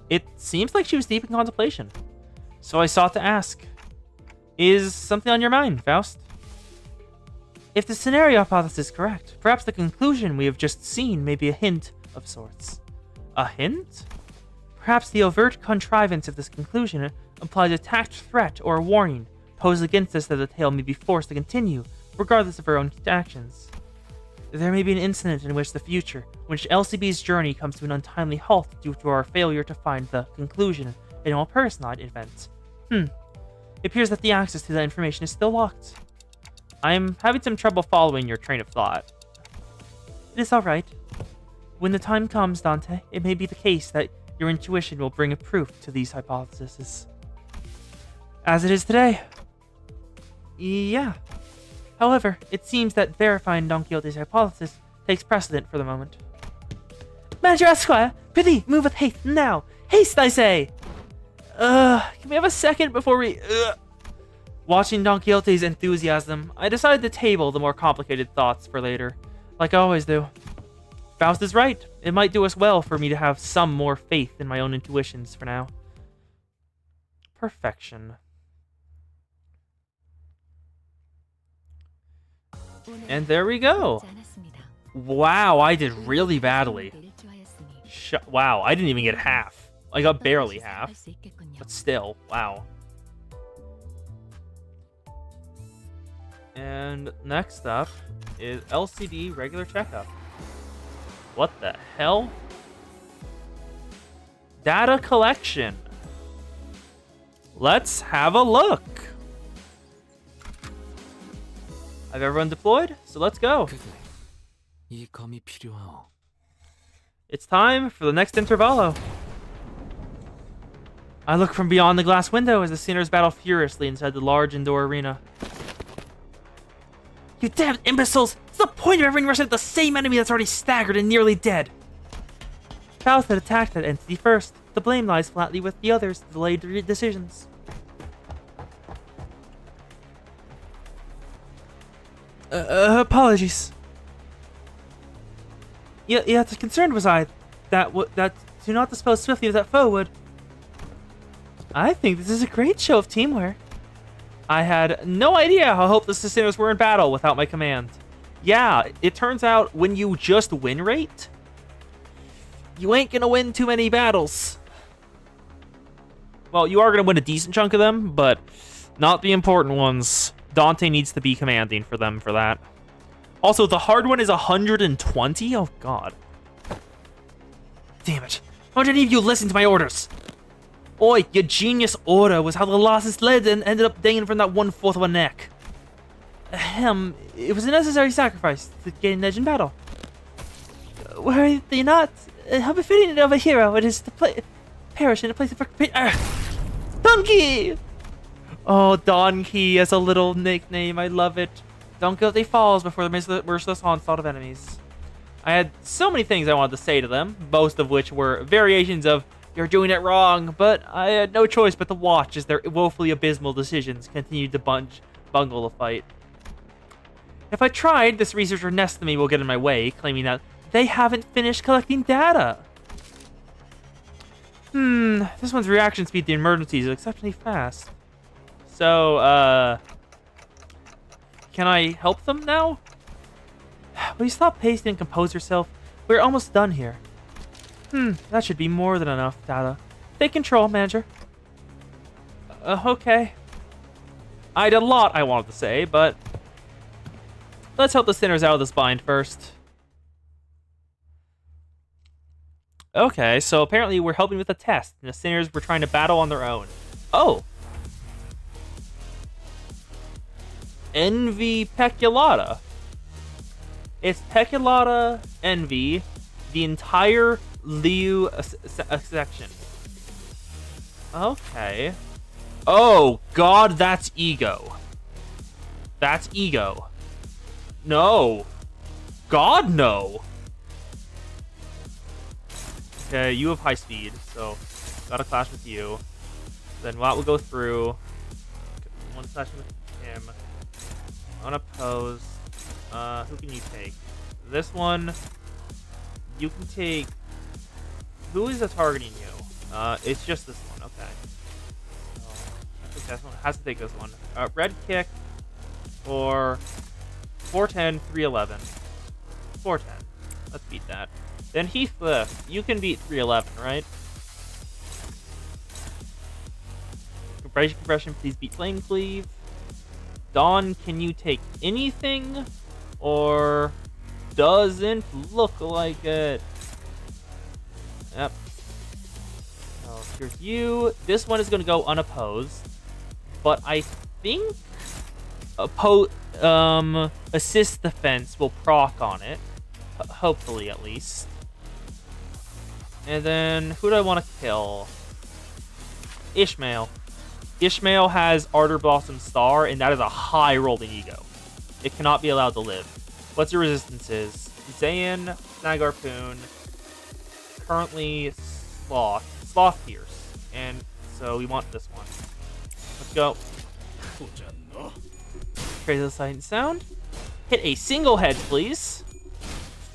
It seems like she was deep in contemplation, so I sought to ask, is something on your mind, Faust? If the scenario hypothesis is correct, perhaps the conclusion we have just seen may be a hint of sorts. A hint? Perhaps the overt contrivance of this conclusion implies a tact threat or a warning posed against us that the tale may be forced to continue, regardless of her own actions. There may be an incident in which LCB's journey comes to an untimely halt due to our failure to find the conclusion in all personalized events. It appears that the access to that information is still locked. I am having some trouble following your train of thought. It is alright. When the time comes, Dante, it may be the case that your intuition will bring a proof to these hypotheses. As it is today. Yeah. However, it seems that verifying Don Quixote's hypothesis takes precedent for the moment. Manager Esquire, prithee, move with haste now! Haste, I say! Can we have a second before we... Watching Don Quixote's enthusiasm, I decided to table the more complicated thoughts for later, like I always do. Faust is right. It might do us well for me to have some more faith in my own intuitions for now. Perfection. And there we go. Wow, I did really badly. Wow, I didn't even get half. I got barely half. But still, wow. And next up is LCD regular checkup. What the hell? Data collection. Let's have a look. Have everyone deployed? So let's go. It's time for the next intervallo. I look from beyond the glass window as the sinners battle furiously inside the large indoor arena. You damned imbeciles! What's the point of having rushed at the same enemy that's already staggered and nearly dead? Faust had attacked that entity first. The blame lies flatly with the others to delay their decisions. Apologies. Yeah, concerned was I that to not dispose swiftly of that foe would. I think this is a great show of teamwork. I had no idea how hopeless the sinners were in battle without my command. Yeah, it turns out when you just win rate, you ain't gonna win too many battles. Well, you are gonna win a decent chunk of them, but not the important ones. Dante needs to be commanding for them for that. Also, the hard one is 120? Oh, God. Damn it. Why don't any of you listen to my orders? Oi, your genius order was how the losses led and ended up dangling from that 1/4 of a neck. It was a necessary sacrifice to gain an edge in battle. Worry thee not. How befitting of a hero it is to perish in a place of... Donkey! Oh, Donkey as a little nickname. I love it. Don Quixote falls before the merciless onslaught of enemies. I had so many things I wanted to say to them, most of which were variations of, "You're doing it wrong," but I had no choice but to watch as their woefully abysmal decisions continued to bungle the fight. If I tried, this researcher next to me will get in my way, claiming that they haven't finished collecting data. This one's reaction speed to emergencies is exceptionally fast. So, can I help them now? Will you stop pacing and compose yourself? We're almost done here. That should be more than enough data. Take control, manager. Okay. I had a lot I wanted to say, but let's help the sinners out of this bind first. Okay, so apparently we're helping with a test, and the sinners were trying to battle on their own. Oh! Envy Peculata. It's Peculata Envy, the entire Liu section. Okay. Oh, God, that's ego. That's ego. No. God, no. Okay, you have high speed, so gotta clash with you. Then Watt will go through. One session with him. Unopposed. Who can you take? This one. You can take. Who is targeting you? It's just this one. Okay. So, I think that one has to take this one. Red kick or 410, 311. 410. Let's beat that. Then Heathcliff, you can beat 311, right? Compression, please beat Flame Cleave. Dawn, can you take anything? Or doesn't look like it. Yep. Oh, here's you. This one is going to go unopposed. But I think assist defense will proc on it. Hopefully, at least. And then, who do I want to kill? Ishmael. Ishmael has Ardor Blossom Star, and that is a high rolling ego. It cannot be allowed to live. What's your resistances? Zayn, Snag Harpoon, currently Sloth Pierce. And so we want this one. Let's go. Crazy sight and sound. Hit a single head, please.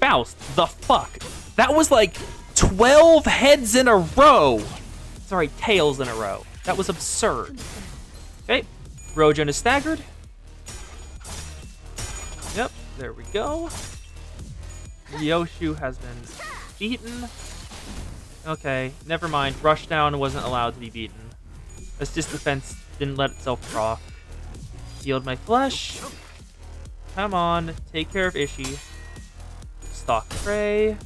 Faust, the fuck? That was like 12 heads in a row. Sorry, tails in a row. That was absurd. Okay, Rojan is staggered. Yep, there we go. Ryoshu has been beaten. Okay, never mind. Rushdown wasn't allowed to be beaten. Assist defense didn't let itself proc. Yield my flesh. Come on, take care of Ishii. Stalk prey.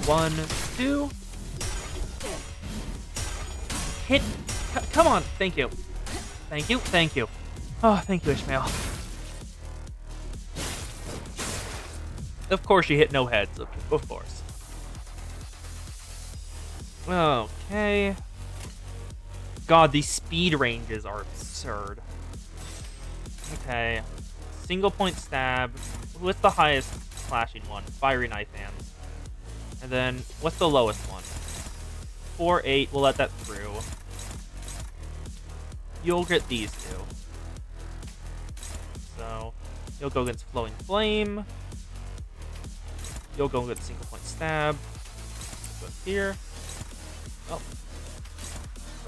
1, 2. Hit. Come on. Thank you. Thank you. Thank you. Oh, thank you, Ishmael. Of course, you hit no heads. Of course. Okay. God, these speed ranges are absurd. Okay. Single point stab. What's the highest slashing one? Fiery knife hands. And then, what's the lowest one? 4-8. We'll let that through. You'll get these two. So, you'll go against Flowing Flame. You'll go against Single Point Stab. Go here. Oh.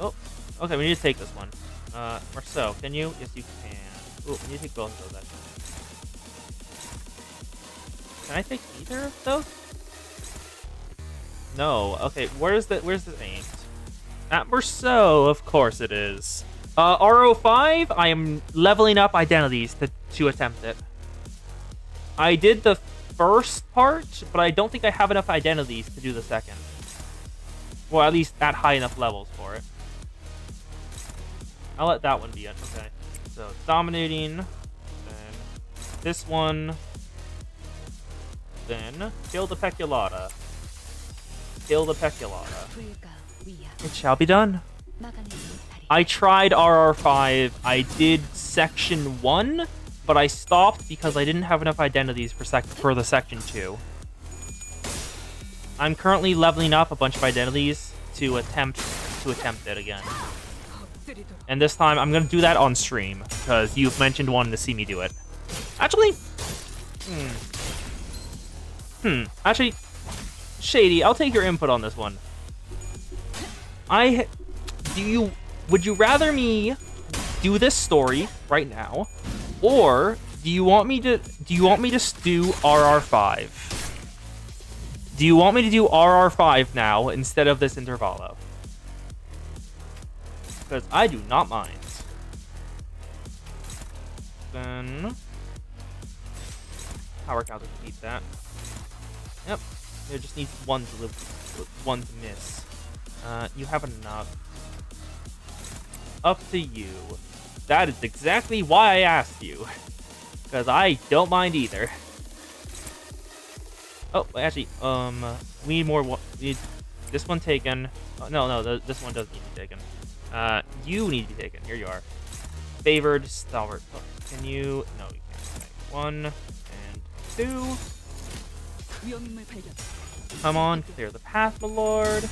Oh. Okay, we need to take this one. Marceau, can you? Yes, you can. Ooh, we need to take both of those, actually. Can I take either of those? No. Okay, where's the aimed? At Marceau, of course it is. RO5, I am leveling up identities to attempt it. I did the first part, but I don't think I have enough identities to do the second. Well, at least at high enough levels for it. I'll let that one be it. Okay. So, dominating. Then this one. Then kill the Peculata. Kill the Peculata. It shall be done. I tried RR5. I did Section 1, but I stopped because I didn't have enough identities for the Section 2. I'm currently leveling up a bunch of identities to attempt it again. And this time, I'm going to do that on stream, because you've mentioned wanting to see me do it. Actually... Actually, Shady, I'll take your input on this one. Would you rather me do this story right now, or do you want me to do RR5? Do you want me to do RR5 now instead of this intervalo? Because I do not mind. Then power counter to beat that. Yep, it just needs one to miss. You have enough. Up to you. That is exactly why I asked you. Because I don't mind either. Oh, actually, we need more. We need this one taken. Oh, no, this one doesn't need to be taken. You need to be taken. Here you are. Favored stalwart. Oh, can you? No, you can't. Okay. 1 and 2. Come on, clear the path, my lord.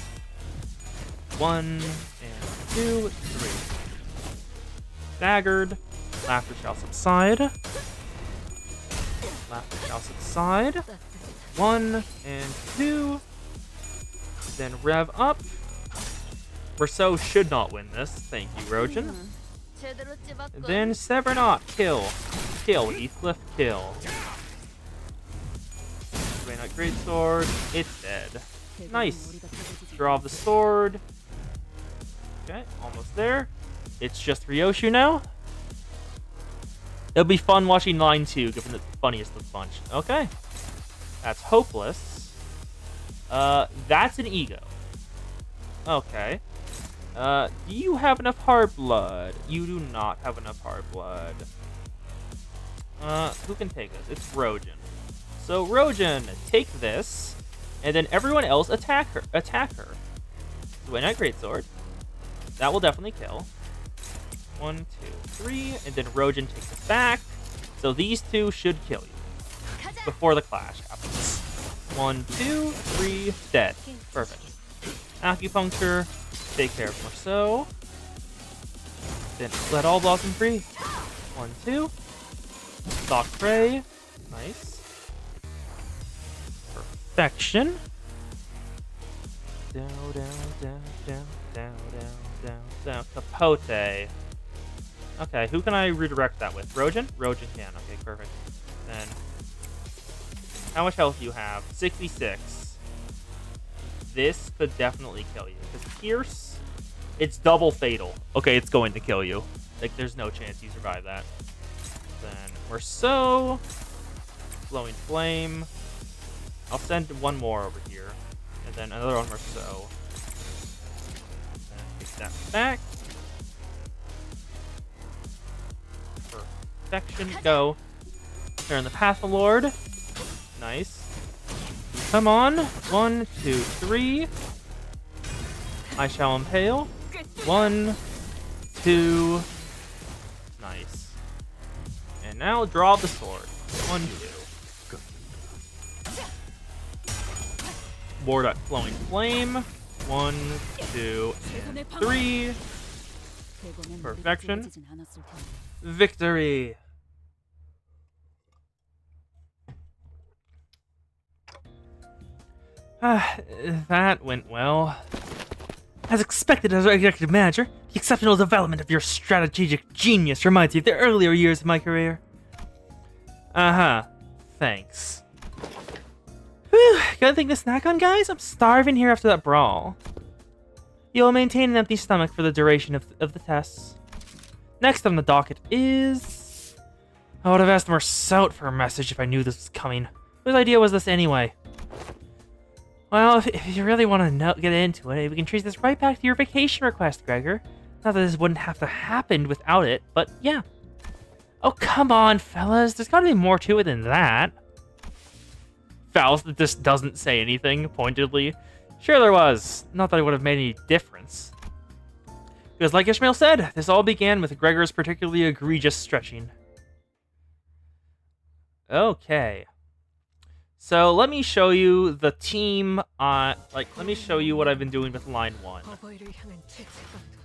1 and 2, 3. Staggered. Laughter shall subside. Laughter shall subside. 1 and 2. Then rev up. Rousseau should not win this. Thank you, Rojan. And then Sever Not. Kill. Kill. Heathcliff. Kill. Not great sword. It's dead. Nice. Draw the sword. Okay, almost there. It's just Ryoshu now. It'll be fun watching line 2, given it's the funniest of the bunch. Okay. That's hopeless. That's an ego. Okay. Do you have enough hard blood? You do not have enough hard blood. Who can take this? It's Rojan. So Rojan, take this, and then everyone else attack her. Swing at greatsword. That will definitely kill. 1, 2, 3, and then Rojan takes it back. So these two should kill you before the clash happens. 1, 2, 3, dead. Perfect. Acupuncture, take care of Marceau. Then let all blossom free. 1, 2. Stalk prey. Nice. Perfection. Down, down, down, down, down, down, down, down. Capote. Okay, who can I redirect that with? Rojan? Rojan can. Okay, perfect. Then, how much health do you have? 66. This could definitely kill you. Because Pierce, it's double fatal. Okay, it's going to kill you. Like, there's no chance you survive that. Then, Marceau. Glowing Flame. I'll send one more over here. And then another one Marceau. Take that back. Perfection. Go. Turn the Path Lord. Nice. Come on. 1, 2, 3. I shall impale. 1, 2. Nice. And now draw the sword. 1, 2. Board at Flowing Flame. 1, 2, and 3. Perfection. Victory. That went well. As expected as executive manager, the exceptional development of your strategic genius reminds me of the earlier years of my career. Uh-huh. Thanks. Whew, got anything to snack on, guys? I'm starving here after that brawl. You'll maintain an empty stomach for the duration of the tests. Next on the docket is... I would have asked Marceau for a message if I knew this was coming. Whose idea was this anyway? Well, if you really want to get into it, we can trace this right back to your vacation request, Gregor. Not that this wouldn't have to happen without it, but yeah. Oh, come on, fellas. There's gotta be more to it than that. Faust just doesn't say anything, pointedly. Sure there was. Not that it would have made any difference. Because like Ishmael said, this all began with Gregor's particularly egregious stretching. Okay. So let me show you the team let me show you what I've been doing with line 1.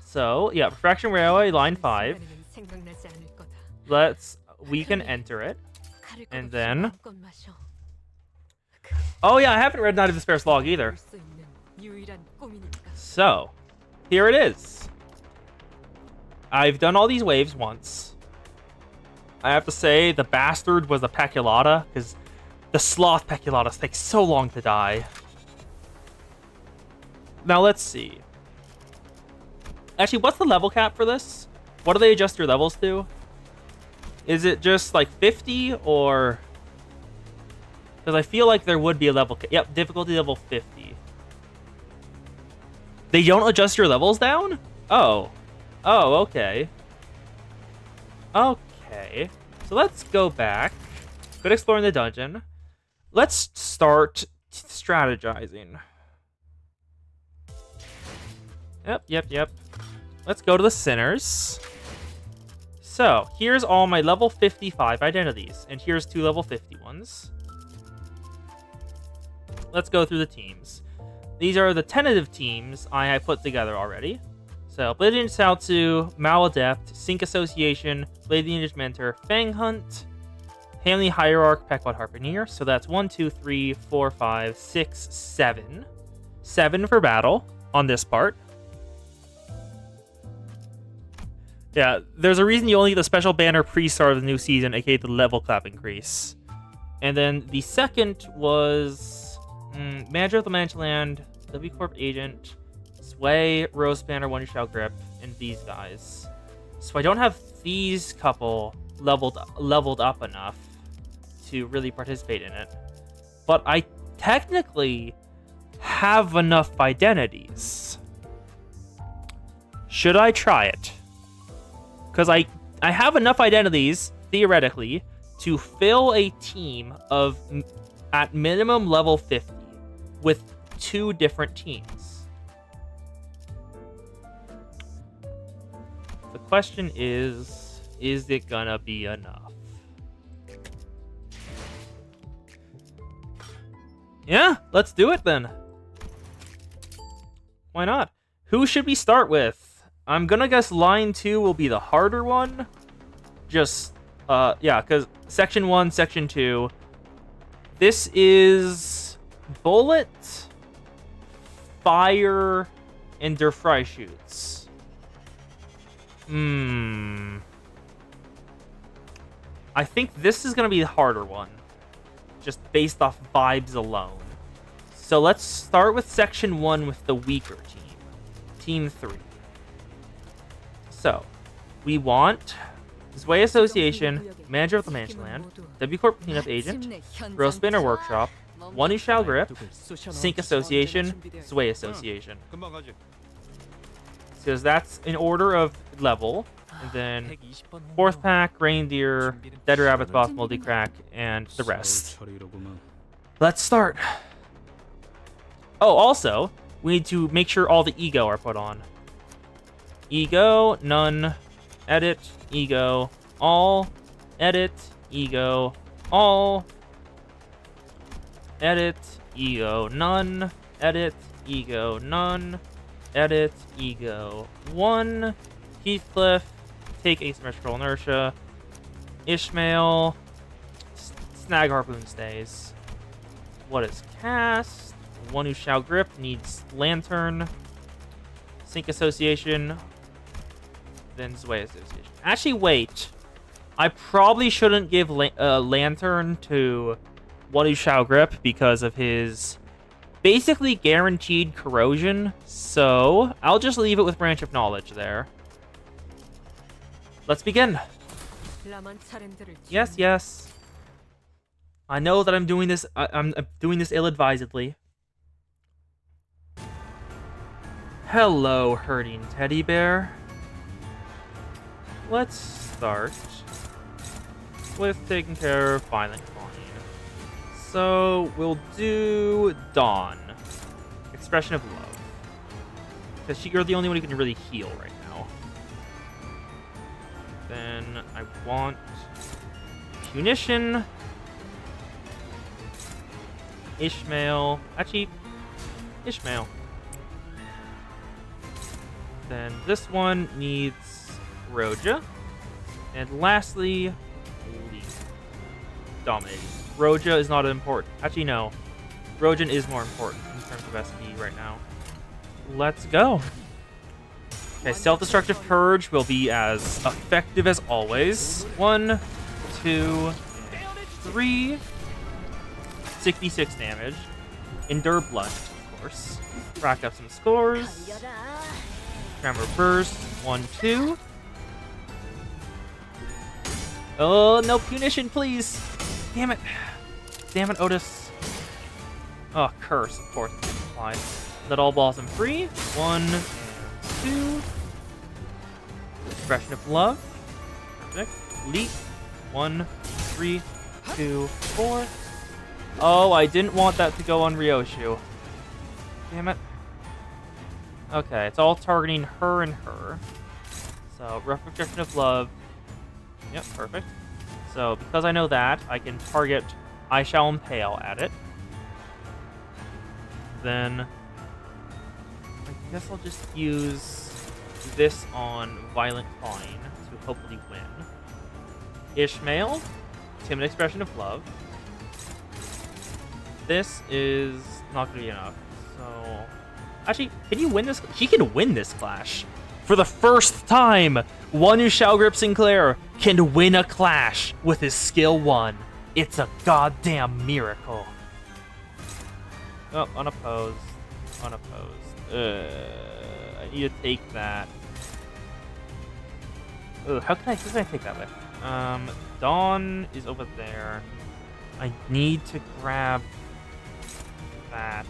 So, yeah, Fraction Railway, line 5. We can enter it. And then... Oh yeah, I haven't read Night of Despair's log either. So, here it is. I've done all these waves once. I have to say, the bastard was a Peculata, because the sloth Peculatas take so long to die. Now let's see. Actually, what's the level cap for this? What do they adjust your levels to? Is it just like 50 or... Because I feel like there would be a level cap. Yep, difficulty level 50. They don't adjust your levels down? Oh. Oh, okay. Okay. So let's go back. Good exploring the dungeon. Let's start strategizing. Yep. Let's go to the Sinners. So, here's all my level 55 identities, and here's 2 level 50 ones. Let's go through the teams. These are the tentative teams I have put together already. So, Blade Lineage Saotsu, Maladept, Sync Association, Blade Lineage Mentor, Fang Hunt, Hanley Hierarch, Pequod Harpooner. So that's 1, 2, 3, 4, 5, 6, 7. 7 for battle on this part. Yeah, there's a reason you only get the special banner pre-start of the new season, aka the level cap increase. And then the second was Manager of the Manchland, W Corp Agent, Sway, Rose Banner, One You Shall Grip, and these guys. So I don't have these couple leveled up enough to really participate in it. But I technically have enough identities. Should I try it? Because I have enough identities, theoretically, to fill a team of, at minimum, level 50 with 2 different teams. The question is it gonna be enough? Yeah, let's do it then. Why not? Who should we start with? I'm gonna guess line 2 will be the harder one. Just, yeah, because section 1, section 2. This is bullet, fire, and der Freischütz. I think this is gonna be the harder one, just based off vibes alone. So let's start with section 1 with the weaker team. Team 3. So, we want Sway Association, Manager of the Manchland, W Corp Cleanup Agent, Rose Banner Workshop, One Who Shall Grip, Sync Association, Sway Association. Because that's in order of level. And then 4th pack, Reindeer, Dead Rabbits, Boss, Multi-Crack, and the rest. Let's start. Oh, also, we need to make sure all the ego are put on. Ego, none, edit, ego, all, edit, ego, all, edit, ego, none, edit, ego, none, edit, ego, 1, Heathcliff, take asymmetrical inertia, Ishmael, snag harpoon stays. What is cast? One Who Shall Grip needs lantern, Sync Association, then Sway Association. Actually, wait. I probably shouldn't give lantern to One Who Shall Grip because of his basically guaranteed corrosion. So I'll just leave it with Branch of Knowledge there. Let's begin. Yes. I know that I'm doing this. I'm doing this ill-advisedly. Hello, hurting teddy bear. Let's start with taking care of Violent Colony. So we'll do Dawn. Expression of Love. Because you're the only one who can really heal right now. Then I want Punition. Ishmael. Actually, Ishmael. Then this one needs Roja. And lastly, Lee. Dominating. Roja is not important. Actually, no. Rojan is more important in terms of SP right now. Let's go. Okay, Self-Destructive Purge will be as effective as always. 1, 2, 3. 66 damage. Endure Blood, of course. Rack up some scores. Tremor Burst. 1, 2. Oh, no Punition, please. Damn it. Damn it, Otis. Oh, Curse, of course, applied. Let all blossom free. 1 and 2. Expression of Love. Perfect. Leap. 1, 3, 2, 4. Oh, I didn't want that to go on Ryoshu. Damn it. Okay, it's all targeting her and her. So, rough Expression of Love. Yep, perfect. So, because I know that, I can target I Shall Impale at it. Then, I guess I'll just use this on Violent Clawing to hopefully win. Ishmael, Timid Expression of Love. This is not going to be enough. So, actually, can you win this? She can win this clash. For the first time, one who shall grip Sinclair can win a clash with his skill 1. It's a goddamn miracle. Oh, unopposed. Unopposed. I need to take that. Ugh, who can I take that with? Dawn is over there. I need to grab that.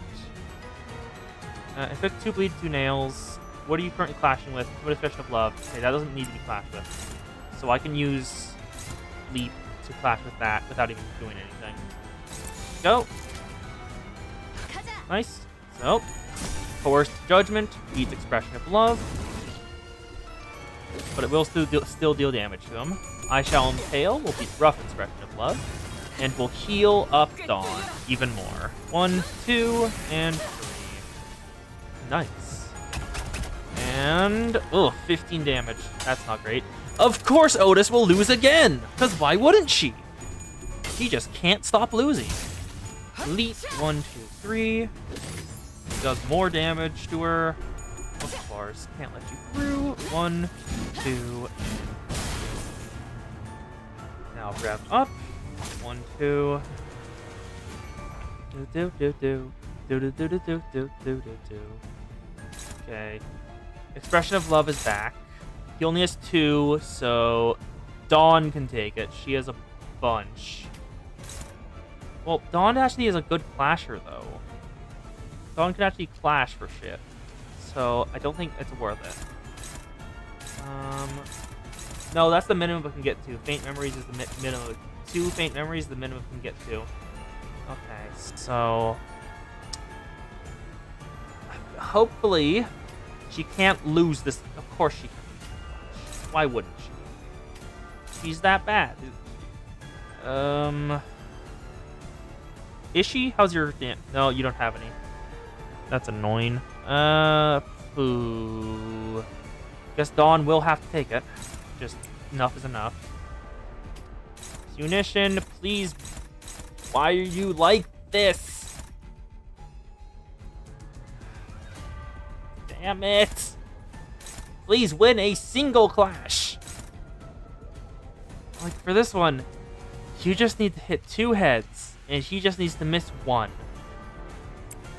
I took 2 bleed, 2 nails. What are you currently clashing with? What Expression of Love? Okay, that doesn't need to be clashed with. So I can use Leap to clash with that without even doing anything. Go! Nice. So, Coerced Judgment beats Expression of Love. But it will still deal damage to him. I Shall Impale will beat Rough Expression of Love. And will heal up Dawn even more. 1, 2, and 3. Nice. And, 15 damage. That's not great. Of course Otis will lose again! Because why wouldn't she? She just can't stop losing. Leap, 1, 2, 3. Does more damage to her. Of course, can't let you through. 1, 2. Now grab up. 1, 2. Do do do do do do do do do do do do. Okay. Expression of Love is back. He only has 2, so Dawn can take it. She has a bunch. Well, Dawn actually is a good clasher, though. Dawn can actually clash for shit. So I don't think it's worth it. No, that's the minimum we can get to. Faint Memories is the minimum. 2 Faint Memories is the minimum we can get to. Okay, so hopefully she can't lose this. Of course she can. Why wouldn't she? She's that bad. Is she? How's your damn? No, you don't have any. That's annoying. Ooh. Guess Dawn will have to take it. Just enough is enough. Munition, please. Why are you like this? Damn it. Please win a single clash. Like for this one, you just need to hit 2 heads, and she just needs to miss 1.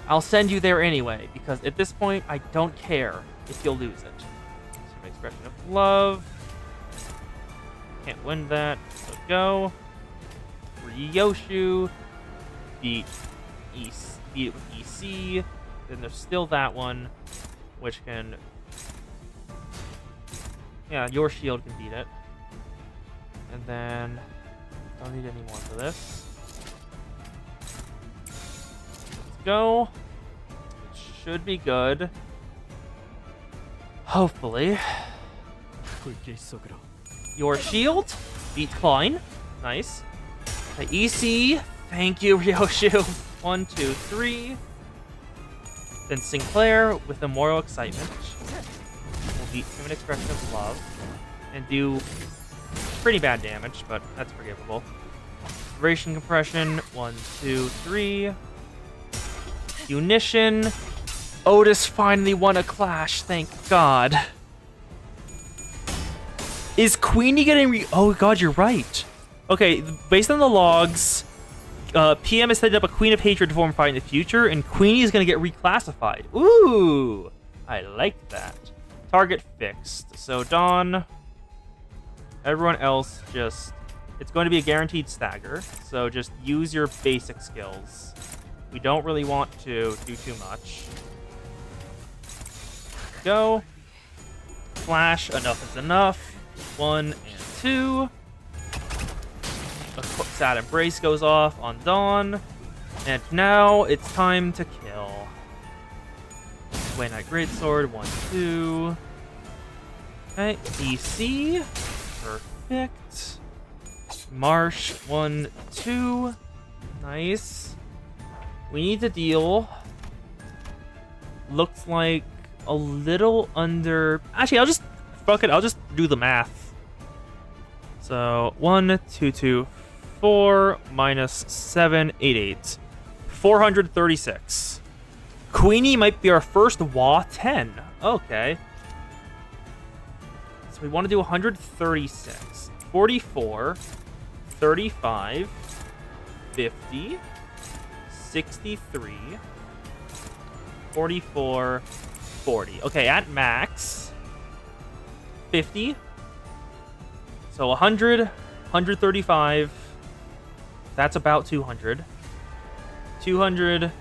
I'll send you there anyway, because at this point, I don't care if you'll lose it. So Expression of Love. Can't win that, so go. Ryoshu. Beat it with EC. Then there's still that one, which can... Yeah, your shield can beat it. And then... Don't need any more for this. Let's go. It should be good. Hopefully. your shield. Beat Klein. Nice. The EC. Thank you, Ryoshu. 1, 2, 3. Then Sinclair with Immortal Excitement. We'll beat him an Expression of Love. And do pretty bad damage, but that's forgivable. Vibration Compression. 1, 2, 3. Unition. Otis finally won a clash, thank God. Is Queenie getting oh God, you're right. Okay, based on the logs, PM has set up a Queen of Hatred form fight in the future, and Queenie is going to get reclassified. Ooh, I like that. Target fixed. So Dawn, everyone else just, it's going to be a guaranteed stagger, so just use your basic skills. We don't really want to do too much. Go. Flash, enough is enough. 1 and 2. A sad embrace goes off on Dawn. And now it's time to kill. Way Knight Greatsword, 1, 2. Okay, EC. Perfect. Marsh, 1, 2. Nice. We need to deal. Looks like a little under. Actually, I'll just fuck it. I'll just do the math. So 1, 2, 2, 4 minus 7, 8, 8. 436. Queenie might be our first WA 10. Okay. So we want to do 136. 44. 35. 50. 63. 44. 40. Okay, at max. 50. So 100. 135. That's about 200. 200.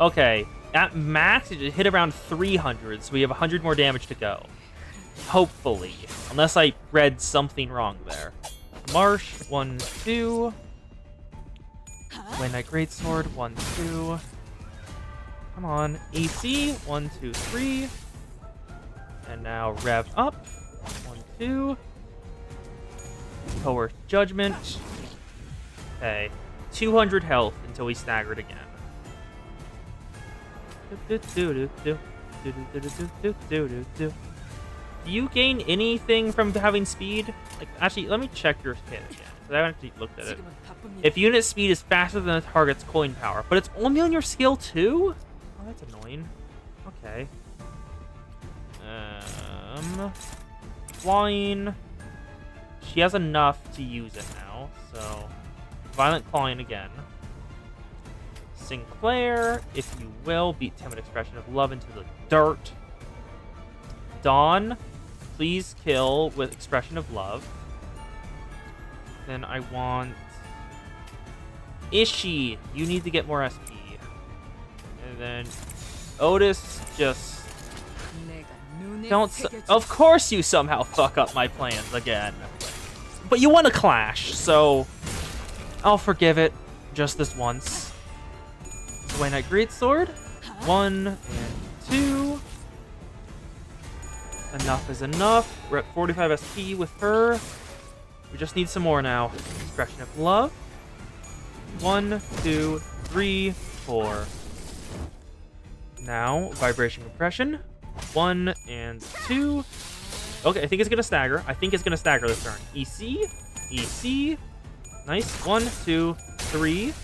Okay, at max, it hit around 300, so we have 100 more damage to go. Hopefully. Unless I read something wrong there. Marsh, 1, 2. Way Knight Greatsword, 1, 2. Come on. AC, 1, 2, 3. And now rev up. 1, 2. Coerced Judgment. Okay. 200 health until we staggered again. Do you gain anything from having speed? Like, actually, let me check your hit again, because I haven't actually looked at it. If unit speed is faster than the target's coin power, but it's only on your skill too? Oh, that's annoying. Okay. Flying. She has enough to use it now, so Violent Clawing again. Sinclair, if you will, beat Timid Expression of Love into the dirt. Dawn, please kill with Expression of Love. Then I want Ishii, you need to get more SP. And then Otis, just don't. Of course, you somehow fuck up my plans again. But you want to clash, so I'll forgive it just this once. Way Knight Greatsword. 1 and 2. Enough is enough. We're at 45 SP with her. We just need some more now. Expression of Love. 1, 2, 3, 4. Now, Vibration Compression. 1 and 2. Okay, I think it's gonna stagger. I think it's gonna stagger this turn. EC. EC. Nice. 1, 2, 3.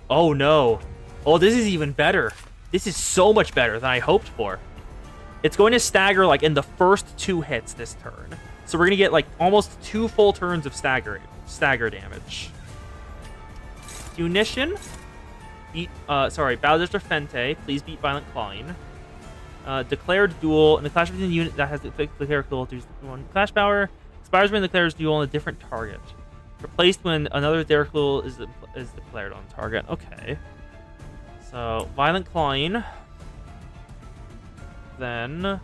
Oh no. Oh, this is even better. This is so much better than I hoped for. It's going to stagger like in the first 2 hits this turn. So we're going to get like almost 2 full turns of stagger damage. Unition. Beat, Bowser's Fente. Please beat Violent Clawing. Declared duel. In the clash between the unit that has declared duel, there's one clash power. Expires when declares duel on a different target. Replaced when another Derek Duel is declared on target. Okay. So, Violent Clawing. Then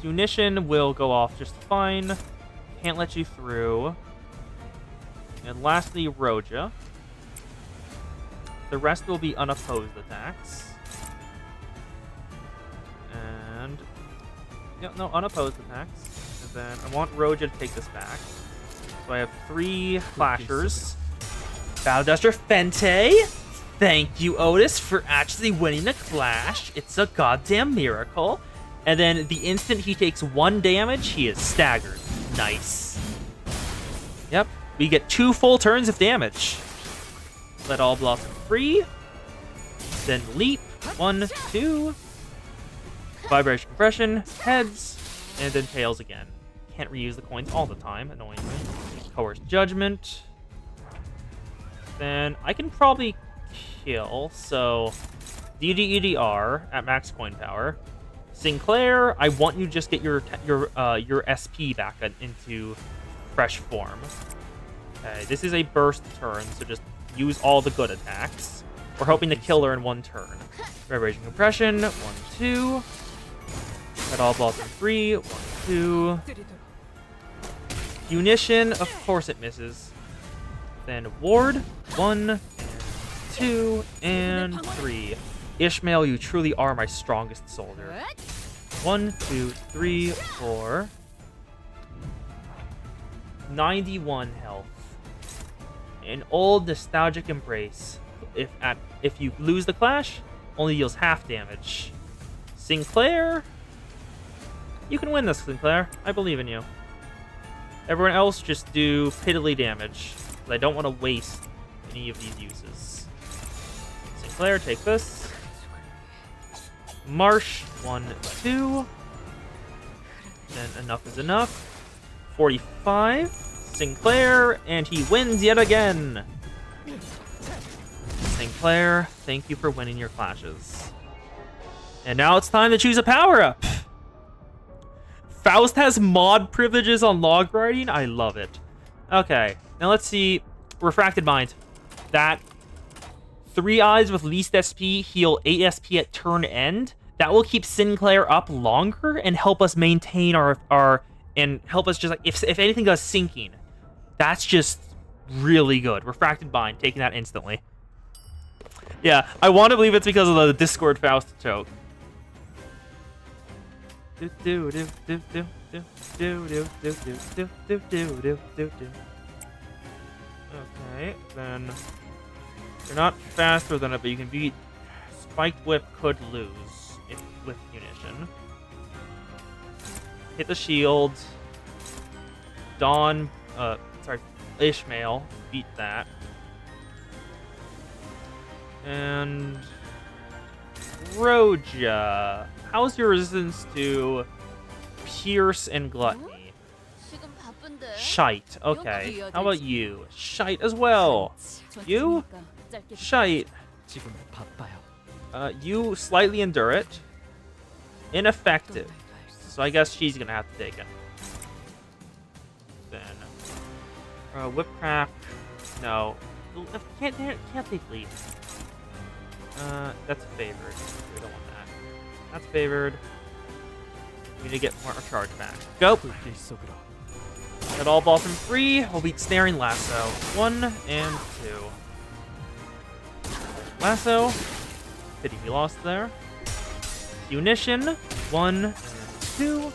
Unition will go off just fine. Can't let you through. And lastly, Roja. The rest will be unopposed attacks. And... yeah, no, unopposed attacks. then I want Roja to take this back. So I have 3 Clashers. Battle Duster Fente. Thank you, Otis, for actually winning the Clash. It's a goddamn miracle. And then the instant he takes 1 damage, he is staggered. Nice. Yep, we get 2 full turns of damage. Let all blossom free. Then leap. 1, 2. Vibration compression. Heads. And then tails again. Can't reuse the coins all the time, annoyingly. Coerced Judgment. Then I can probably kill, so DDEDR at max coin power. Sinclair, I want you to just get your SP back into fresh form. Okay, this is a burst turn, so just use all the good attacks. We're hoping to kill her in 1 turn. Vibration compression, 1, 2. Red all balls in 3, 1, 2. Munition, of course it misses. Then ward, 1, 2, and 3. Ishmael, you truly are my strongest soldier. 1, 2, 3, 4. 91 health. An old nostalgic embrace. If you lose the clash, only deals half damage. Sinclair, you can win this, Sinclair. I believe in you. Everyone else just do piddly damage. I don't want to waste any of these uses. Sinclair, take this. Marsh, 1, 2. Then enough is enough. 45. Sinclair, and he wins yet again. Sinclair, thank you for winning your clashes. And now it's time to choose a power-up. Faust has mod privileges on log writing. I love it. Okay, now let's see. Refracted Mind. That 3 eyes with least SP heal 8 SP at turn end. That will keep Sinclair up longer and help us maintain our and help us just like if anything does sinking. That's just really good. Refracted Mind, taking that instantly. Yeah, I want to believe it's because of the Discord Faust choke. Okay, then you're not faster than it, but you can beat. Spiked Whip could lose with munition. Hit the shield. Dawn, Ishmael, beat that. And Roja, how's your resistance to Pierce and Gluttony? Shite. Okay. How about you? Shite as well. You? Shite. You slightly endure it. Ineffective. So I guess she's gonna have to take it. Then Whipcraft. No. Can't take lead. That's favored. We don't want that. That's favored. We need to get more charge back. Go! Get all balls from 3. We'll beat Snaring Lasso. 1 and 2. Lasso. Pity we lost there. Munition. 1 and 2.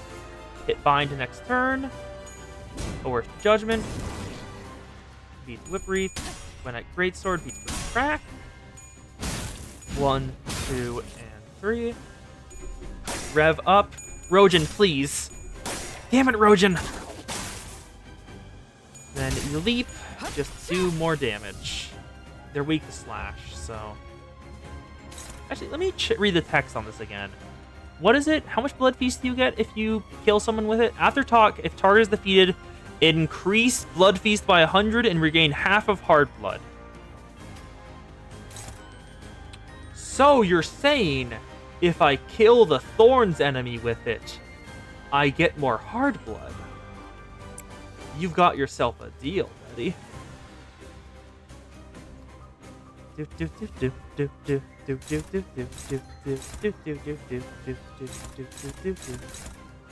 Hit Bind next turn. Coerced Judgment. Beats Whip Wreath. When at Greatsword, beats Whip Crack. 1, 2, and 3. Rev up. Rojan, please. Damn it, Rojan. Then you leap. Just do more damage. They're weak to slash, so... Actually, let me read the text on this again. What is it? How much Blood Feast do you get if you kill someone with it? After talk, if target is defeated, increase Blood Feast by 100 and regain half of Hard Blood. So you're saying if I kill the Thorns enemy with it, I get more Hard Blood? You've got yourself a deal, buddy.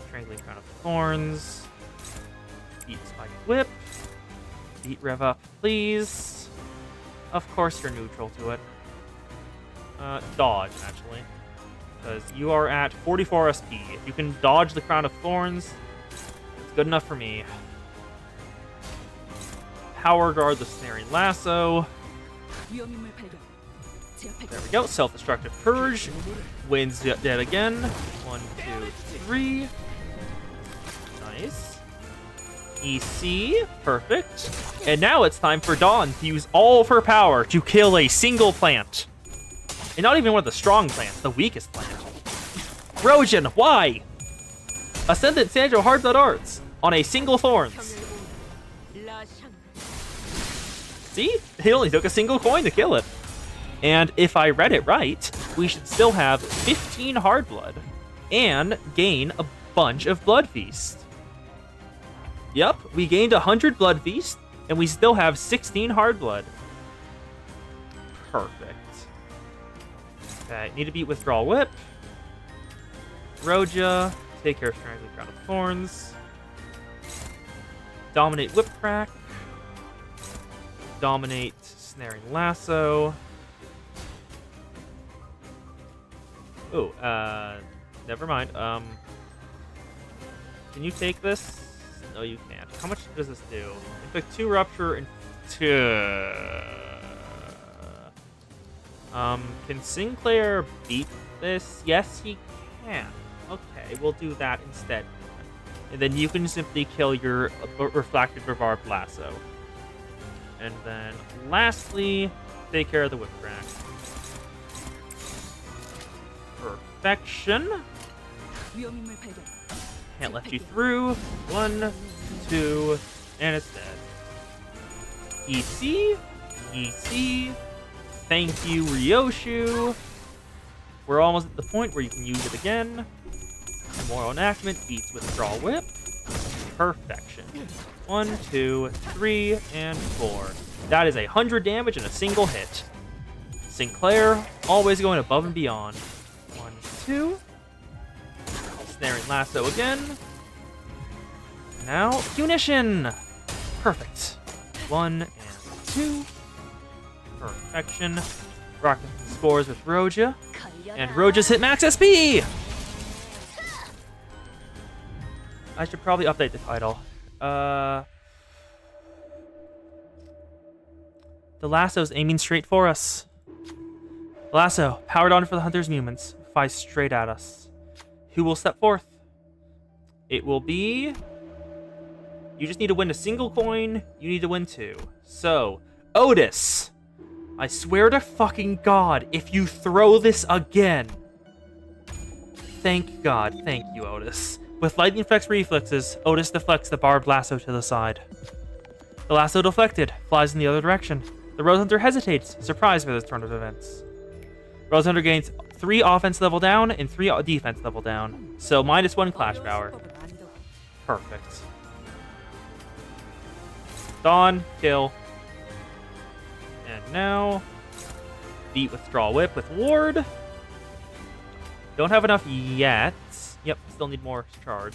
Strangling Crown of Thorns. Beat Spike Whip. Beat Rev Up, please. Of course you're neutral to it. Dodge, actually. Because you are at 44 SP. If you can dodge the Crown of Thorns, It's good enough for me. Power guard the snaring lasso. There we go. Self-destructive purge. Wins dead again. 1, 2, 3. Nice. EC. Perfect. And now it's time for Dawn to use all of her power to kill a single plant. And not even one of the strong plants, the weakest plant. Rojan, why? Ascendant Sandro Hardblood Arts on a single Thorns. See? It only took a single coin to kill it. And if I read it right, we should still have 15 Hardblood and gain a bunch of Blood Feast. Yep, we gained 100 Blood Feast, and we still have 16 Hardblood. Perfect. Okay, need to beat Withdrawal Whip. Roja, take care of Strangling Crown of Thorns. Dominate Whip Crack. Dominate Snaring Lasso. Oh, never mind. Can you take this? No, you can't. How much does this do? Inflict 2 Rupture and 2. Can Sinclair beat this? Yes, he can. Okay, we'll do that instead. And then you can simply kill your Refracted Barbed Lasso. And then, lastly, take care of the Whip Crack. Perfection. Can't let you through. 1, 2, and it's dead. EC. EC. Thank you, Ryoshu. We're almost at the point where you can use it again. Moral Enactment beats Withdrawal Whip. Perfection. 1, 2, 3, and 4. That is 100 damage in a single hit. Sinclair, always going above and beyond. 1, 2. Snaring Lasso again. Now, Punition! Perfect. 1 and 2. Perfection. Rocket scores with Roja. And Roja's hit max SP! I should probably update the title. The lasso's aiming straight for us. The lasso, powered on for the hunter's movements, flies straight at us. Who will step forth? It will be... You just need to win a single coin. You need to win 2. So, Otis, I swear to fucking God, if you throw this again... Thank God. Thank you, Otis. With lightning flex reflexes, Otis deflects the barbed lasso to the side. The lasso deflected, flies in the other direction. The Rose Hunter hesitates, surprised by this turn of events. Rose Hunter gains 3 offense level down and 3 defense level down. So -1 clash power. Perfect. Dawn, kill. And now, beat Withdrawal Whip with Ward. Don't have enough yet. Yep, still need more charge.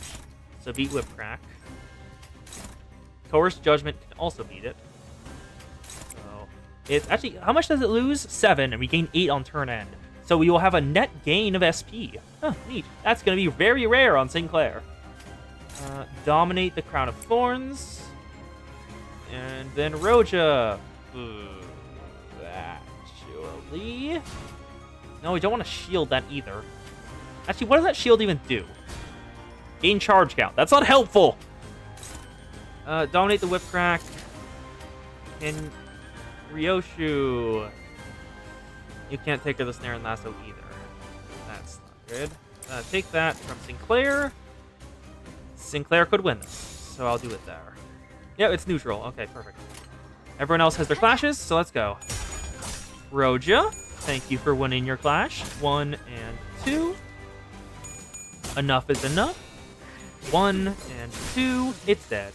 So beat Whip Crack. Coerced Judgment can also beat it. So it's actually, how much does it lose? 7, and we gain 8 on turn end. So we will have a net gain of SP. Huh, neat. That's going to be very rare on Sinclair. Dominate the Crown of Thorns. And then Roja. Actually... No, we don't want to shield that either. Actually, what does that shield even do? Gain charge count. That's not helpful! Dominate the Whip Crack. And Ryoshu. You can't take her the Snare and Lasso either. That's not good. Take that from Sinclair. Sinclair could win this, so I'll do it there. Yeah, it's neutral. Okay, perfect. Everyone else has their clashes, so let's go. Roja, thank you for winning your clash. 1 and 2. Enough is enough. 1 and 2. It's dead.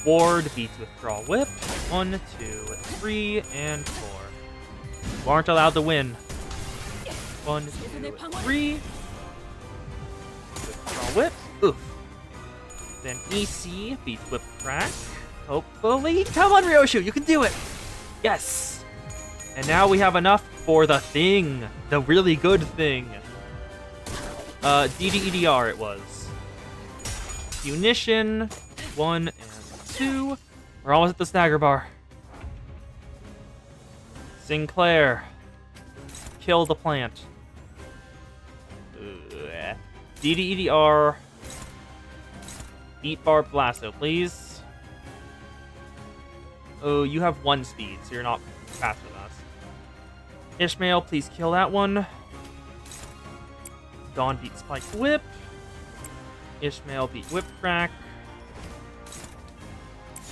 Ward beats Withdrawal Whip. 1, 2, 3, and 4. You aren't allowed to win. 1, 2, 3. Withdrawal Whip. Oof. Then EC beats Whip Crack. Hopefully. Come on, Ryoshu. You can do it. Yes. And now we have enough for the thing. The really good thing. DDEDR it was. Munition. 1 and 2. We're almost at the stagger bar. Sinclair. Kill the plant. DDEDR. Beat Barb Blasto, please. Oh, you have 1 speed, so you're not faster than us. Ishmael, please kill that one. Dawn beat Spike Whip. Ishmael beat Whip Crack.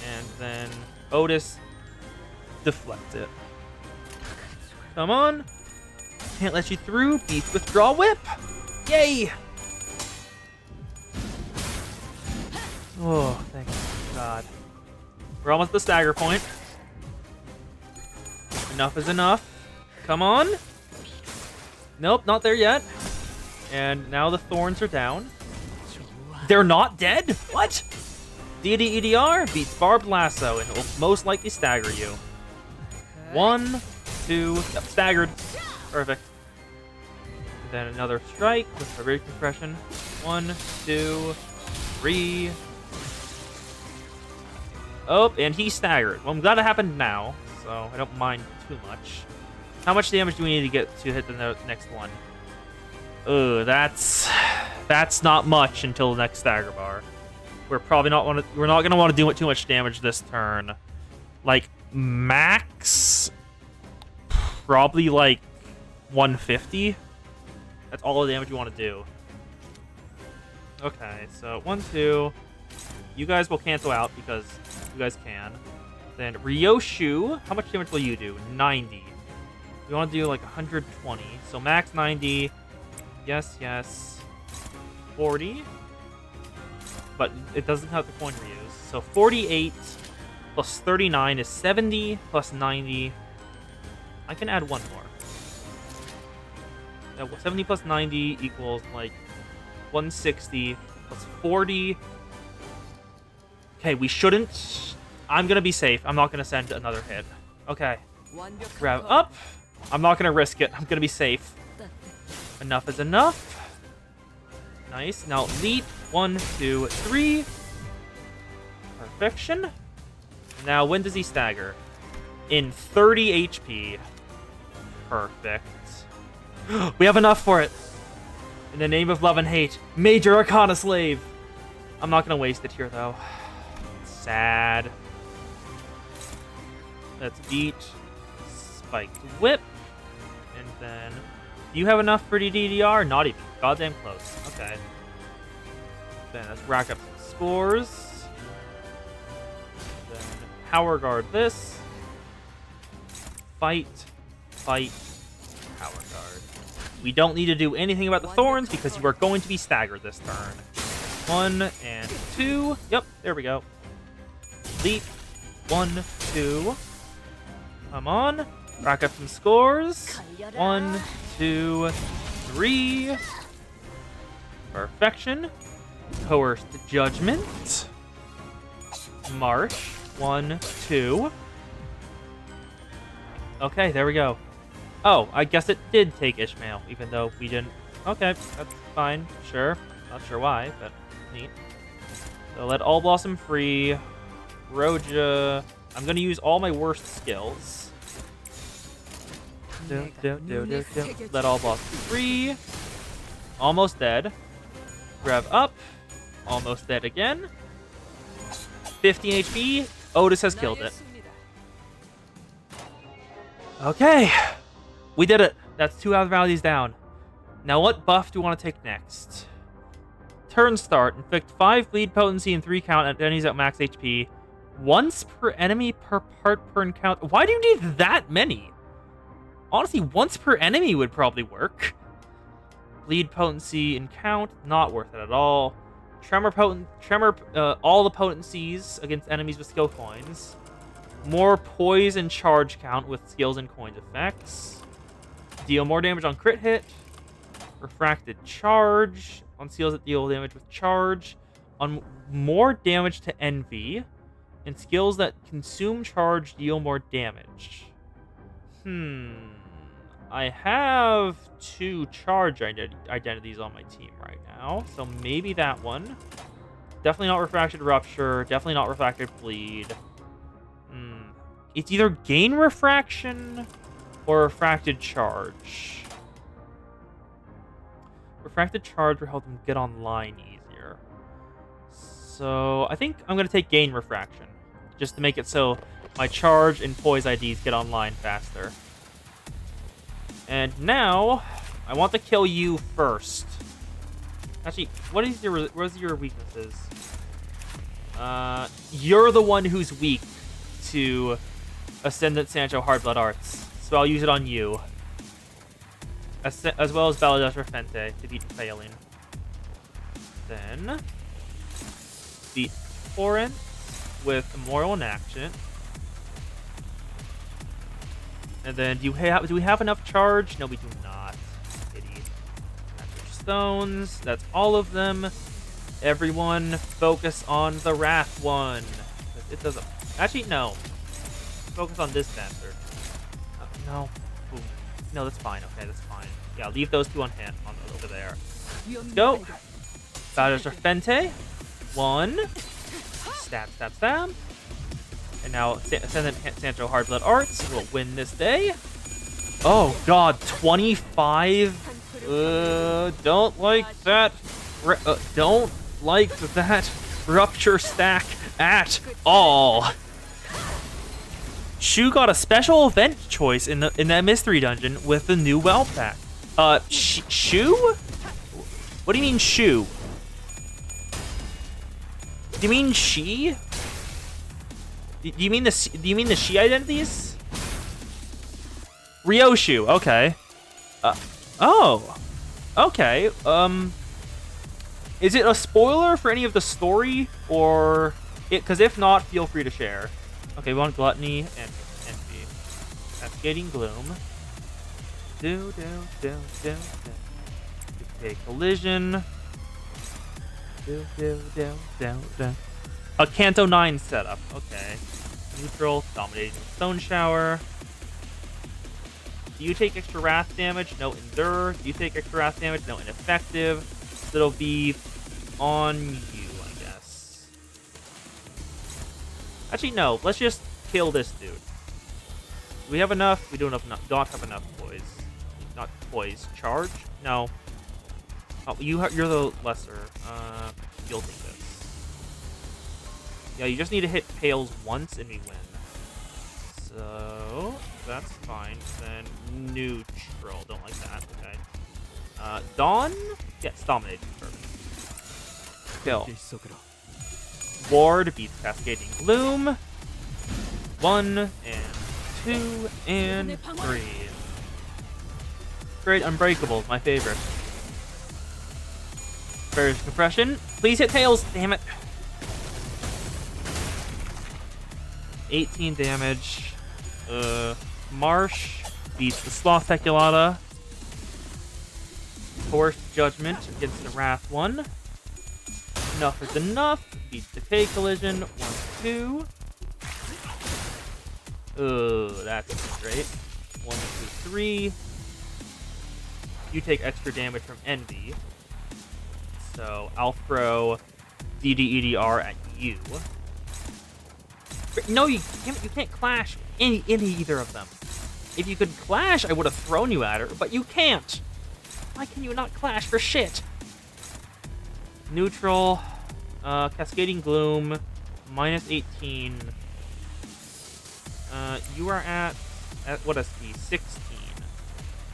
And then Otis deflect it. Come on. Can't let you through. Beat Withdraw Whip. Yay! Oh, thank God. We're almost at the stagger point. Enough is enough. Come on. Nope, not there yet. And now the thorns are down. They're not dead? What? Deity EDR beats Barbed Lasso and will most likely stagger you. 1, 2, yep, staggered. Perfect. And then another strike with Fabric Compression. 1, 2, 3. Oh, and he staggered. Well, I'm glad it happened now, so I don't mind too much. How much damage do we need to get to hit the next one? That's not much until the next stagger bar. We're not gonna want to do too much damage this turn. Like max, probably like 150. That's all the damage you want to do. Okay, so 1, 2. You guys will cancel out because you guys can. Then Ryoshu, how much damage will you do? 90. We want to do like 120. So max 90. Yes, yes. 40. But it doesn't have the coin reuse. So 48 plus 39 is 70 plus 90. I can add one more. 70 plus 90 equals like 160 plus 40. Okay, we shouldn't. I'm gonna be safe. I'm not gonna send another hit. Okay. Rev up. I'm not gonna risk it. I'm gonna be safe. Enough is enough. Nice. Now leap. 1, 2, 3. Perfection. Now when does he stagger? In 30 HP. Perfect. We have enough for it. In the name of love and hate, Major Arcana Slave. I'm not gonna waste it here though. Sad. Let's beat Spiked Whip. And then... Do you have enough for DDR? Not even. Goddamn close. Okay. Then let's rack up some scores. Then Power Guard this. Fight. Fight. Power Guard. We don't need to do anything about the thorns because you are going to be staggered this turn. 1 and 2. Yep, there we go. Leap. 1, 2. Come on. Rack up some scores. 1, 2, 3. Perfection. Coerced Judgment. March. 1, 2. Okay, there we go. Oh, I guess it did take Ishmael, even though we didn't. Okay, that's fine. Sure. Not sure why, but neat. So let All Blossom free. Roja. I'm gonna use all my worst skills. Let All Blossom free. Almost dead. Rev up. Almost dead again. 15 HP. Otis has killed it. Okay. We did it. That's 2 abnormalities down. Now what buff do we want to take next? Turn start. Inflict 5 bleed potency and 3 count at enemies at max HP. Once per enemy per part per encounter. Why do you need that many? Honestly, once per enemy would probably work. Bleed potency and count. Not worth it at all. Tremor all the potencies against enemies with skill coins. More poise and charge count with skills and coins effects. Deal more damage on crit hit. Refracted charge on skills that deal damage with charge. On more damage to envy. And skills that consume charge deal more damage. I have 2 charge identities on my team right now. So maybe that one. Definitely not Refracted Rupture. Definitely not Refracted Bleed. It's either Gain Refraction or Refracted Charge. Refracted Charge will help them get online easier. So I think I'm going to take Gain Refraction. Just to make it so my Charge and Poise IDs get online faster. And now, I want to kill you first. Actually, what is your weaknesses? You're the one who's weak to Ascendant Sancho Hardblood Arts, so I'll use it on you. As well as Baladestra Fente to beat Failing. Then, beat Torrent with Immoral in action. And then, do we have enough charge? No, we do not. Pity. Magic Stones. That's all of them. Everyone, focus on the Wrath one. It doesn't. Actually, no. Focus on this bastard. No. Ooh. No, that's fine. Okay, that's fine. Yeah, leave those two on hand over there. Let's go. Baladestra Fente. 1. Stab, stab, stab. And now Ascendant Sancho Hardblood Arts will win this day. Oh god, 25? Don't like that. Don't like that rupture stack at all. Shu got a special event choice in that mystery dungeon with the new well pack. Shu? What do you mean Shu? Do you mean she? Do you mean the she identities? Ryoshu, okay. Oh. Okay. Is it a spoiler for any of the story, or because if not, feel free to share. Okay, we want Gluttony and Envy. Cascading Gloom. Do. Okay, Collision. Do. A Canto 9 setup. Okay. Neutral, Dominating Stone Shower. Do you take extra Wrath damage? No, Endure. Do you take extra Wrath damage? No, Ineffective. So it'll be on you, I guess. Actually, no. Let's just kill this dude. Do we have enough? We don't have enough poise. Not poise. Charge? No. Oh, you're the lesser. You'll take this. Yeah, you just need to hit Pales once and we win. So, that's fine. Then, neutral. Don't like that. Okay. Dawn? Yes, Dominating. Perfect. Kill. Ward beats Cascading Gloom. 1, and 2, and 3. Great Unbreakable, my favorite. Barriers Compression. Please hit Tails, damn it. 18 damage. Marsh beats the Sloth Peculata. Forced Judgment against the Wrath one. Enough is enough. Beats Decay Collision. 1, 2. That's great. 1, 2, 3. You take extra damage from Envy. So I'll throw DDEDR at you. No, you can't clash any either of them. If you could clash, I would have thrown you at her, but you can't. Why can you not clash for shit? Neutral, Cascading Gloom, -18. You are at what SP? 16.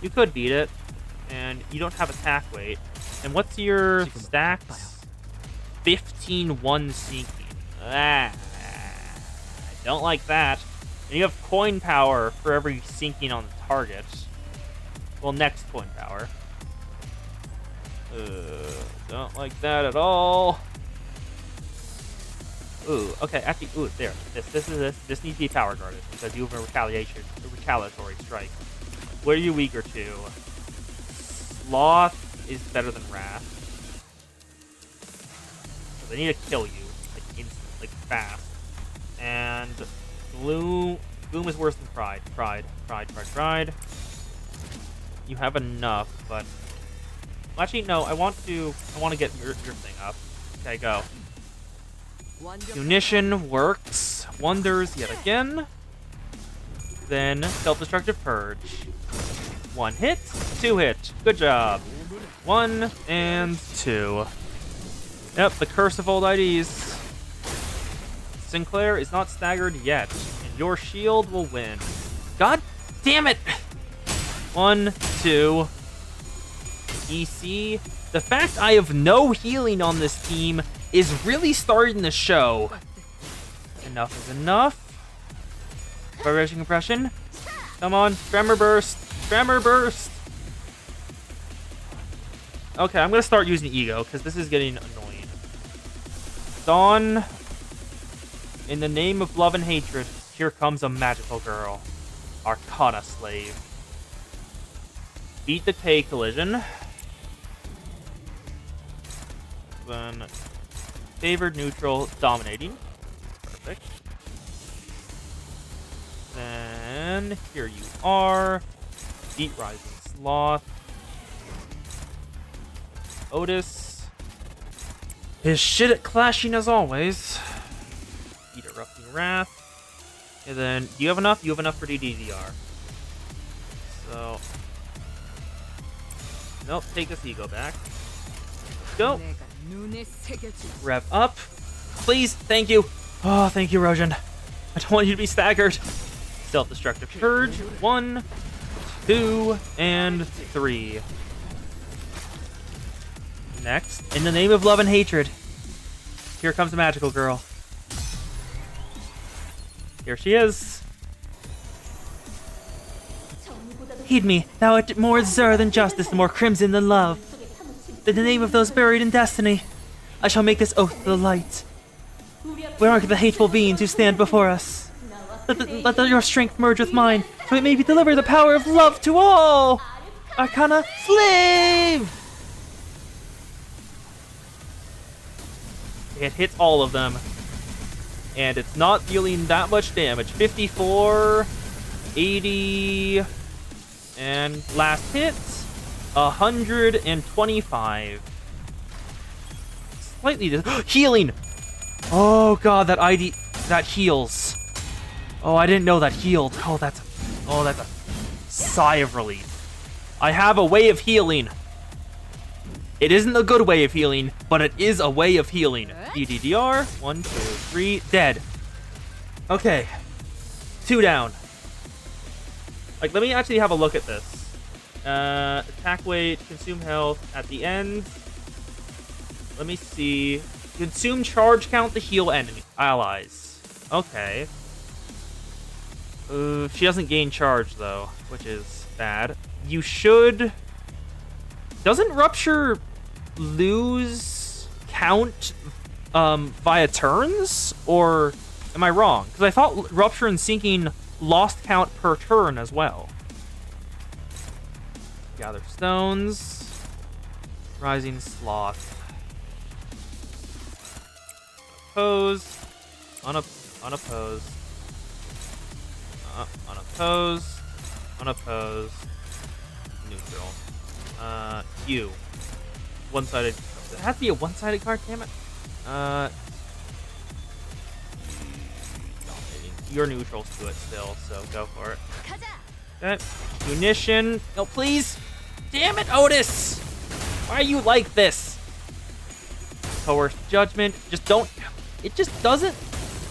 You could beat it, and you don't have attack weight. And what's your stacks? 15, 1 sinking. I don't like that. And you have coin power for every sinking on the target. Well, next coin power. Don't like that at all. Ooh, okay, actually, there. This needs to be power guarded because you have a retaliatory strike. What are you weaker to? Sloth is better than Wrath. So they need to kill you, like instantly, like fast. And Gloom is worse than Pride. Pride. You have enough, but actually no. I want to get your thing up. Okay, go. Munition works wonders yet again. Then self-destructive purge. 1 hit, 2 hit. Good job. 1 and 2. Yep, the curse of old IDs. Sinclair is not staggered yet, and your shield will win. God damn it! 1, 2. EC. The fact I have no healing on this team is really starting to show. Enough is enough. Vibration compression. Come on, tremor burst. Tremor burst. Okay, I'm gonna start using ego because this is getting annoying. Dawn. In the name of love and hatred, here comes a magical girl. Arcana slave. Beat the K collision. Then favored neutral dominating. Perfect. Then here you are. Beat rising sloth. Otis. His shit at clashing as always. Beat erupting wrath. And then do you have enough? You have enough for DDR. So nope, take this ego back. Go. Rev up. Please, thank you. Oh, thank you, Rojin. I don't want you to be staggered. Self-destructive purge. 1, 2, and 3. Next, in the name of love and hatred, here comes the magical girl. Here she is. Heed me, thou art more azure than justice, and more crimson than love. In the name of those buried in destiny, I shall make this oath to the light. Where are the hateful beings who stand before us? Let your strength merge with mine, so it may deliver the power of love to all! Arcana Slave! It hits all of them. And it's not dealing that much damage. 54, 80, and last hit, 125. Slightly healing. Oh god, that ID that heals. Oh, I didn't know that healed. Oh, that's a sigh of relief. I have a way of healing. It isn't a good way of healing, but it is a way of healing. DDR, 1, 2, 3, dead. Okay, 2 down. Like, let me actually have a look at this. Attack weight, consume health at the end. Let me see. Consume charge count to heal enemy allies. Okay. She doesn't gain charge though, which is bad. You should. Doesn't Rupture lose count via turns? Or am I wrong? Because I thought Rupture and Sinking lost count per turn as well. Gather stones. Rising Sloth. Oppose. Unopposed. Unopposed. Unopposed. Neutral. You. One-sided. It has to be a one-sided card, damn it. You're neutrals to it still, so go for it. Okay. Munition. No, please. Damn it, Otis. Why are you like this? Coerced Judgment. Just don't. It just doesn't.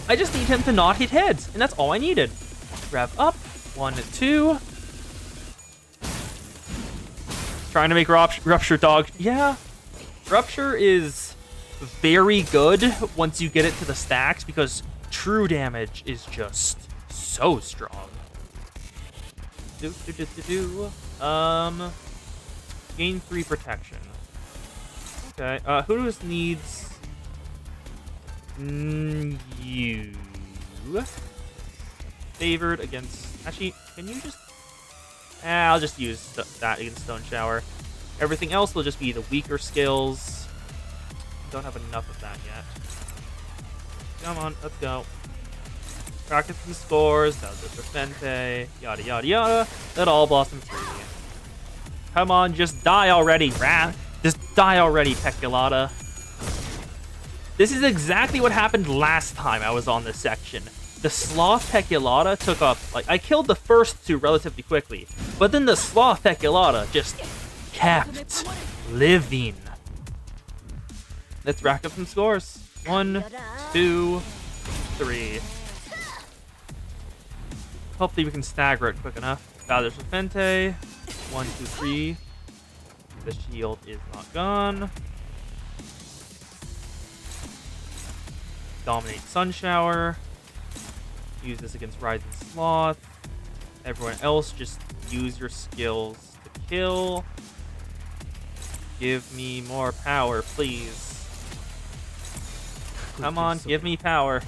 I just need him to not hit heads, and that's all I needed. Rev up. 1, 2. Trying to make Rupture dog. Yeah. Rupture is very good once you get it to the stacks because true damage is just so strong. Gain 3 protection. Okay. Who needs you? Favored against. Actually, can you just? I'll just use that against Stone Shower. Everything else will just be the weaker skills. Don't have enough of that yet. Come on, let's go. Practice some scores, does the Defente, yada yada yada. Let all blossom free. Come on, just die already, rat. Just die already, Peculata. This is exactly what happened last time I was on this section. The Sloth Peculata took up, like, I killed the first two relatively quickly, but then the Sloth Peculata just kept living. Let's rack up some scores. 1, 2, 3. Hopefully we can stagger it quick enough. Valor Serpente. 1, 2, 3. The shield is not gone. Dominate Sun Shower. Use this against Rising Sloth. Everyone else, just use your skills to kill. Give me more power, please. Come on, give me power.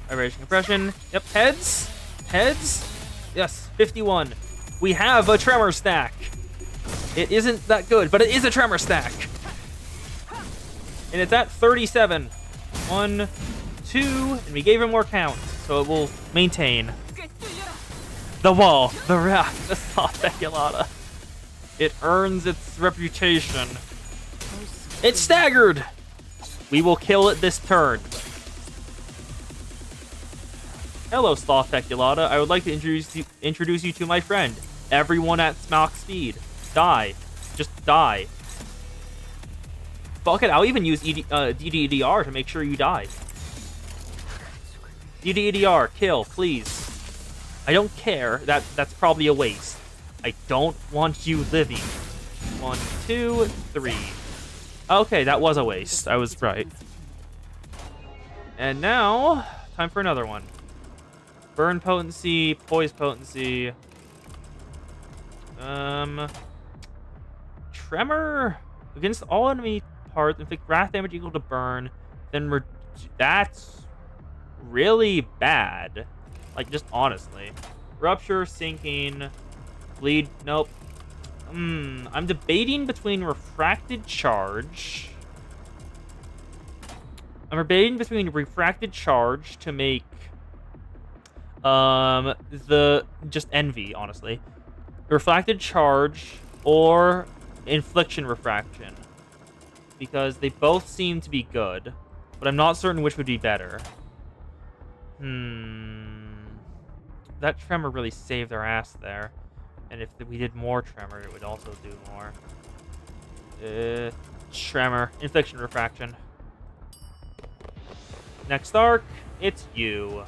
Vibration Compression. Yep, heads. Heads. Yes, 51. We have a Tremor stack. It isn't that good, but it is a Tremor stack. And it's at 37. 1, 2, and we gave him more count, so it will maintain. The wall, the rack, the Sloth Peculata. It earns its reputation. It's staggered! We will kill it this turn. Hello, Sloth Peculata. I would like to introduce you to my friend. Everyone at Mach speed. Die. Just die. Fuck it, I'll even use DDDR to make sure you die. DDDR, kill, please. I don't care. That's probably a waste. I don't want you living. 1, 2, 3. Okay, that was a waste. I was right. And now, time for another one. Burn potency, poise potency. Tremor against all enemy parts. Inflict wrath damage equal to burn. Then that's really bad. Like, just honestly. Rupture, sinking, bleed. Nope. I'm debating between refracted charge. I'm debating between refracted charge to make just envy, honestly. Refracted charge or infliction refraction. Because they both seem to be good, but I'm not certain which would be better. That tremor really saved our ass there. And if we did more tremor, it would also do more. Tremor. Infliction refraction. Next arc, it's you.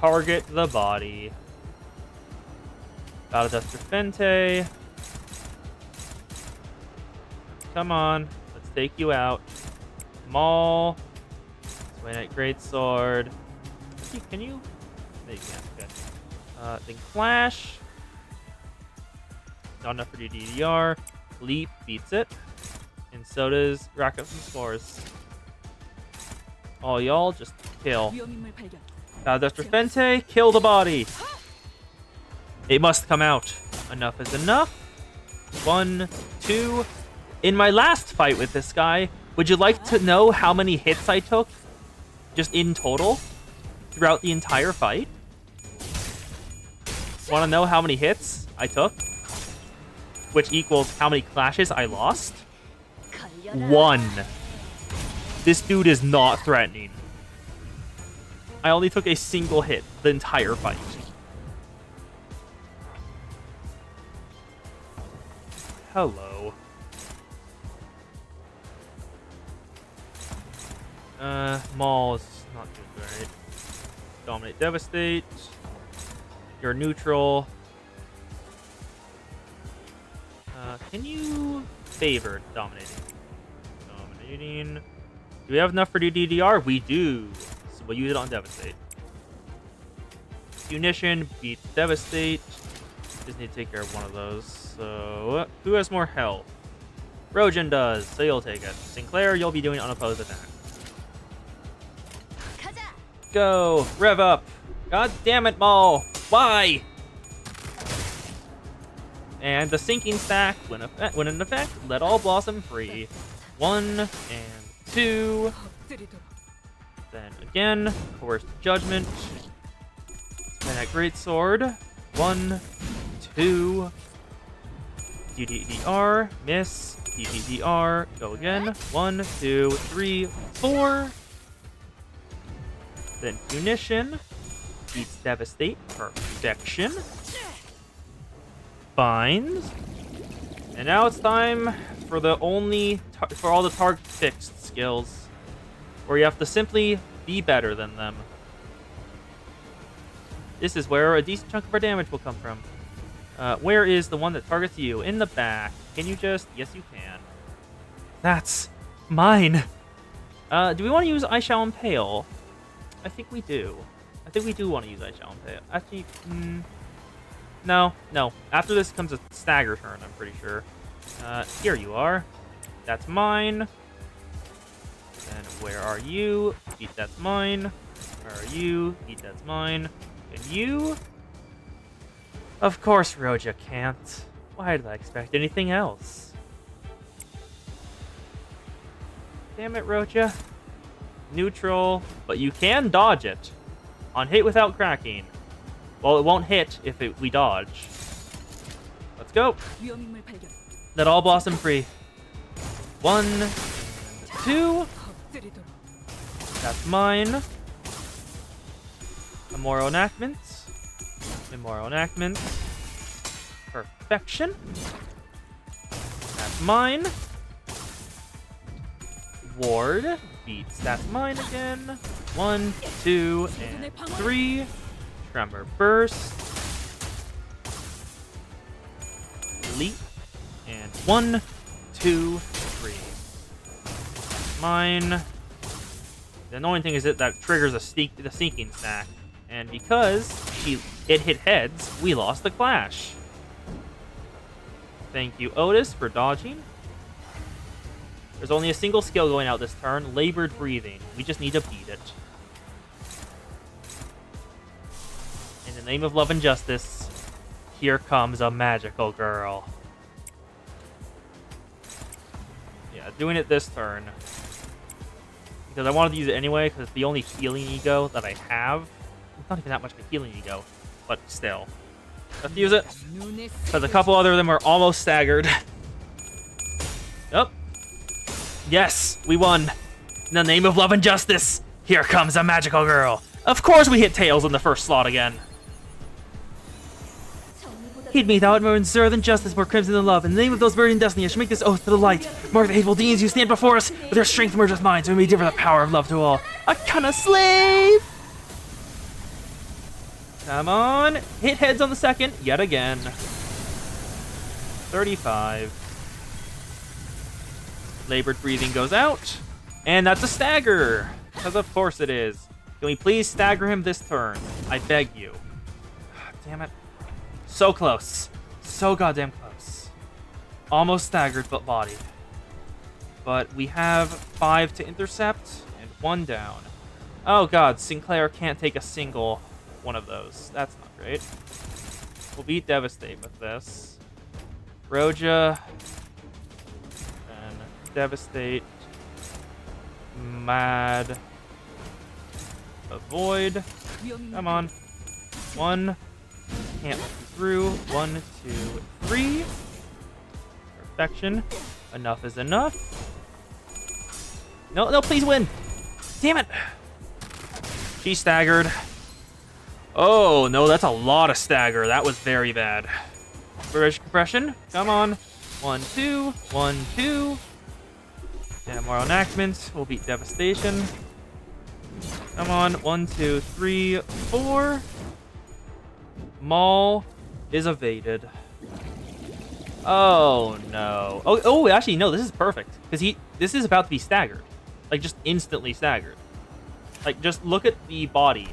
Target the body. Battle Duster Fente. Come on. Let's take you out. Maul. Swing at Greatsword. Can you? No, you can't. Okay. Then Clash. Not enough for DDR. Leap beats it. And so does rack up some scores. All y'all just kill. Duster Fente, kill the body. It must come out. Enough is enough. 1, 2. In my last fight with this guy, would you like to know how many hits I took? Just in total? Throughout the entire fight? Want to know how many hits I took? Which equals how many clashes I lost? 1. This dude is not threatening. I only took a single hit the entire fight. Hello. Maul is not doing great. Dominate, Devastate. You're neutral. Can you favor dominating? Dominating. Do we have enough for DDR? We do. So we'll use it on Devastate. Munition beats Devastate. Just need to take care of one of those. So, who has more health? Rojan does, so you'll take it. Sinclair, you'll be doing unopposed attack. Go! Rev up! God damn it, Maul! Why? And the sinking stack, when in effect, let all blossom free. 1 and 2. Then again, coerced judgment. Then that greatsword. 1, 2. DDR, miss. DDDR. Go again. 1, 2, 3, 4. Then Punition. Beats Devastate. Perfection. Binds. And now it's time for for all the target fixed skills, where you have to simply be better than them. This is where a decent chunk of our damage will come from. Where is the one that targets you? In the back. Can you just... Yes, you can. That's mine. Do we want to use I Shall Impale? I think we do. I think we do want to use I Shall Impale. Actually, no. After this comes a stagger turn, I'm pretty sure. Here you are. That's mine. And where are you? Eat, that's mine. Where are you? Eat, that's mine. And you? Of course Roja can't. Why did I expect anything else? Damn it, Roja. Neutral, but you can dodge it. On hit without cracking. Well, it won't hit if we dodge. Let's go. Let all blossom free. 1, 2. That's mine. Immoral enactments. Immoral enactments. Perfection. That's mine. Ward beats. That's mine again. 1, 2, and 3. Tremor burst. Leap. And 1, 2, 3. Mine. The annoying thing is that triggers the sinking stack. And because it hit heads, we lost the clash. Thank you, Otis, for dodging. There's only a single skill going out this turn, Labored Breathing. We just need to beat it. In the name of love and justice, here comes a magical girl. Yeah, doing it this turn. Because I wanted to use it anyway, because it's the only healing ego that I have. It's not even that much of a healing ego, but still. Let's use it. Because a couple other of them are almost staggered. Yep. Yes, we won. In the name of love and justice, here comes a magical girl. Of course we hit Tails in the first slot again. Heed me, thou art more sir than justice, more crimson than love. In the name of those burning destiny, I shall make this oath to the light. Mark the hateful deeds who stand before us, with their strength merge with mine, so we may differ the power of love to all. A kind of slave! Come on. Hit heads on the second, yet again. 35. Labored breathing goes out. And that's a stagger. Because of course it is. Can we please stagger him this turn? I beg you. Damn it. So close. So goddamn close. Almost staggered, but bodied. But we have 5 to intercept and 1 down. Oh god, Sinclair can't take a single one of those. That's not great. We'll beat Devastate with this. Roja. And Devastate. Mad. Avoid. Come on. 1. Can't let you through. 1, 2, 3. Perfection. Enough is enough. No, please win. Damn it. She staggered. Oh, no, that's a lot of stagger. That was very bad. British compression. Come on. 1, 2. 1, 2. And more enactments. We'll beat Devastation. Come on. 1, 2, 3, 4. Maul is evaded. Oh, no. Oh, actually, no, this is perfect. Because this is about to be staggered. Like, just instantly staggered. Like, just look at the body.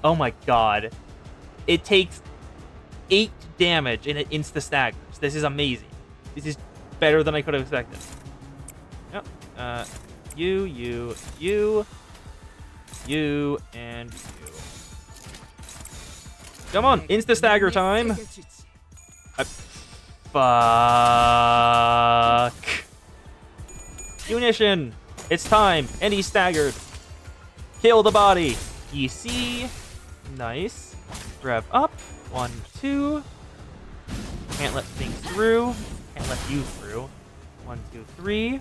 Oh my god. It takes 8 damage and it insta-staggers. This is amazing. This is better than I could have expected. Yep. You, and you. Come on, insta-stagger time. Fuck. Munition. It's time. And he's staggered. Kill the body. You see. Nice. Rev up. 1, 2. Can't let things through. Can't let you through. 1, 2, 3.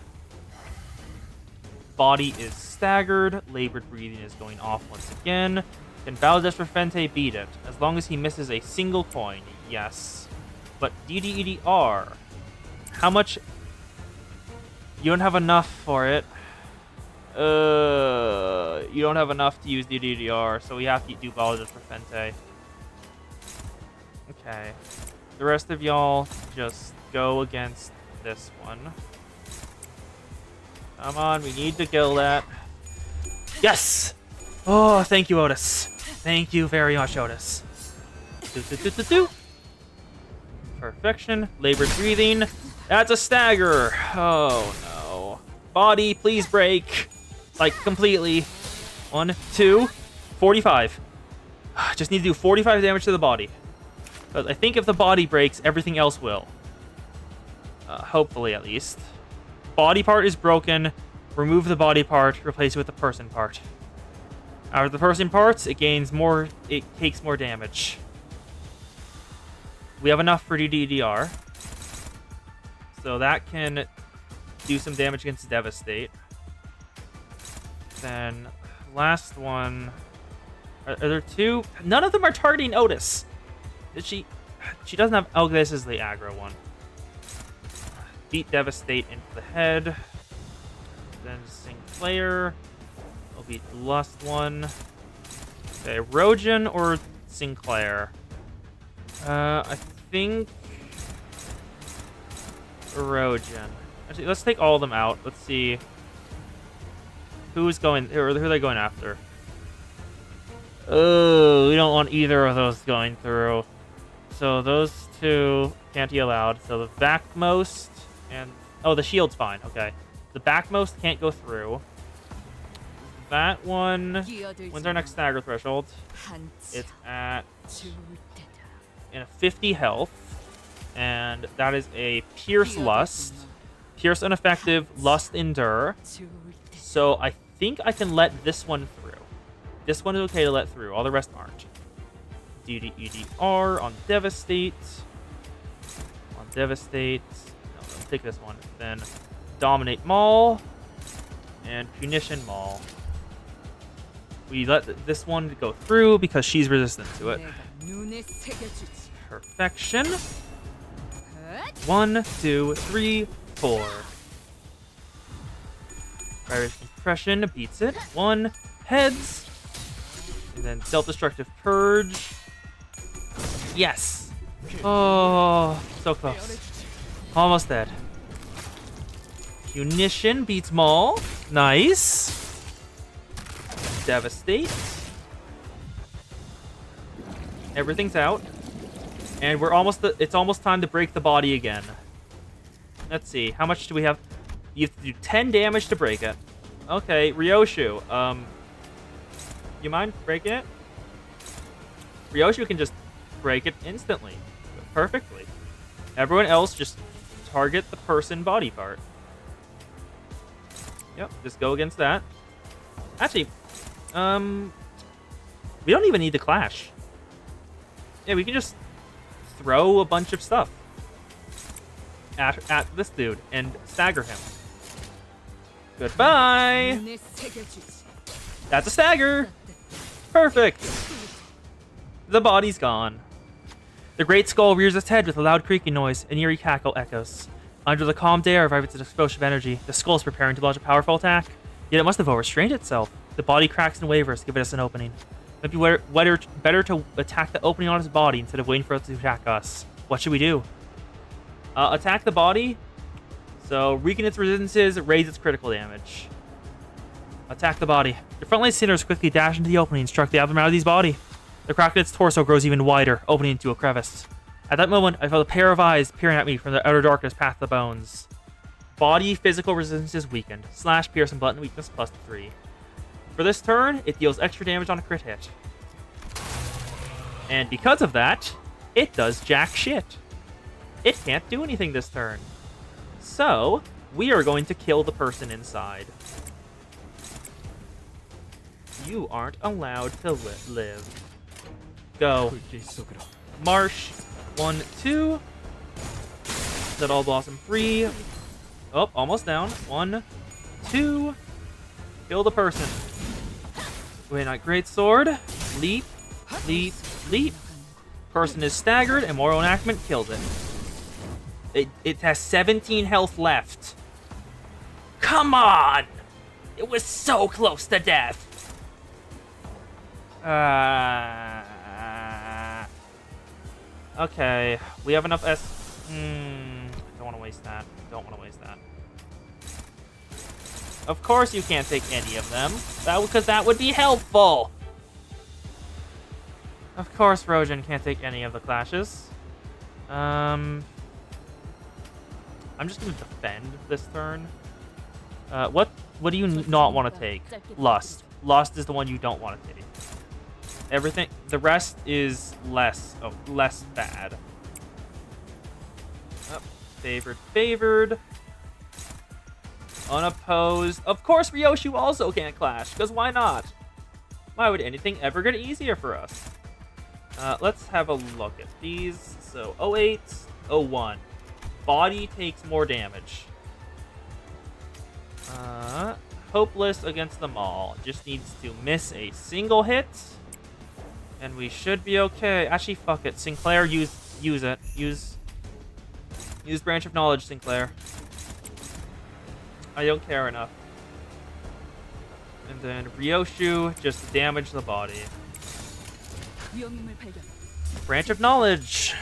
Body is staggered. Labored breathing is going off once again. Can Valdez Fente beat it? As long as he misses a single coin, yes. But DDEDR, how much? You don't have enough for it. You don't have enough to use DDEDR, so we have to do Valdez Fente. Okay. The rest of y'all just go against this one. Come on, we need to kill that. Yes! Oh, thank you, Otis. Thank you very much, Otis. Perfection. Labored breathing. That's a stagger. Oh, no. Body, please break. Like, completely. 1, 2, 45. Just need to do 45 damage to the body. But I think if the body breaks, everything else will. Hopefully, at least. Body part is broken. Remove the body part. Replace it with the person part. Out of the person parts, it gains more. It takes more damage. We have enough for DDDR, so that can do some damage against Devastate. Then last one. Are there two? None of them are targeting Otis. Did she? She doesn't have. Oh, this is the aggro one. Beat Devastate into the head. Then Sinclair. I'll beat the last one. Okay, Rojan or Sinclair? I think Rojan. Actually, let's take all of them out. Let's see who's going, or who are they going after. Oh, we don't want either of those going through. So those two can't be allowed. So the backmost and the shield's fine. Okay, the backmost can't go through. That one. When's our next stagger threshold? It's at in a 50 health, and that is a Pierce Lust. Pierce ineffective, Lust endure. So I think I can let this one through. This one is okay to let through. All the rest aren't. DDEDR on Devastate. On Devastate. No, let's take this one. Then Dominate Maul and Punition Maul. We let this one go through because she's resistant to it. Perfection. 1, 2, 3, 4. Virus Compression beats it. 1. Heads. And then Self-Destructive Purge. Yes. Oh, so close. Almost dead. Punition beats Maul. Nice. Devastate. Everything's out. And we're almost it's almost time to break the body again. Let's see. How much do we have? You have to do 10 damage to break it. Okay, Ryoshu. You mind breaking it? Ryoshu can just break it instantly. Perfectly. Everyone else just target the person body part. Yep, just go against that. Actually, we don't even need to clash. Yeah, we can just throw a bunch of stuff at this dude and stagger him. Goodbye! That's a stagger! Perfect! The body's gone. The great skull rears its head with a loud creaking noise. An eerie cackle echoes. Under the calm air vibrates an explosion of energy. The skull is preparing to launch a powerful attack. Yet it must have overstrained itself. The body cracks and wavers, giving us an opening. It might be better to attack the opening on its body instead of waiting for it to attack us. What should we do? Attack the body. So, weaken its resistances, raise its critical damage. Attack the body. The frontline sinners quickly dash into the opening and struck the abnormality's body. The crack in its torso grows even wider, opening into a crevice. At that moment, I felt a pair of eyes peering at me from the outer darkness past the bones. Body physical resistance is weakened. Slash, pierce, and blunt weakness +3. For this turn, it deals extra damage on a crit hit. And because of that, it does jack shit. It can't do anything this turn. So, we are going to kill the person inside. You aren't allowed to live. Go. Marsh. 1, 2. Let all blossom free. Oh, almost down. 1, 2. Kill the person. Wait, not great sword. Leap, leap, leap. Person is staggered, and moral enactment kills it. It has 17 health left. Come on! It was so close to death. Okay, we have enough don't want to waste that. Don't want to waste that. Of course you can't take any of them. Because that would be helpful. Of course Rojin can't take any of the clashes. I'm just going to defend this turn. What do you not want to take? Lust. Lust is the one you don't want to take. Everything, the rest is less bad. Oh, favored. Unopposed. Of course Ryoshu also can't clash, because why not? Why would anything ever get easier for us? Let's have a look at these. So 08, 01. Body takes more damage. Hopeless against them all. Just needs to miss a single hit. And we should be okay. Actually, fuck it. Sinclair, use it. Use Branch of Knowledge, Sinclair. I don't care enough. And then Ryoshu, just damage the body. Branch of Knowledge.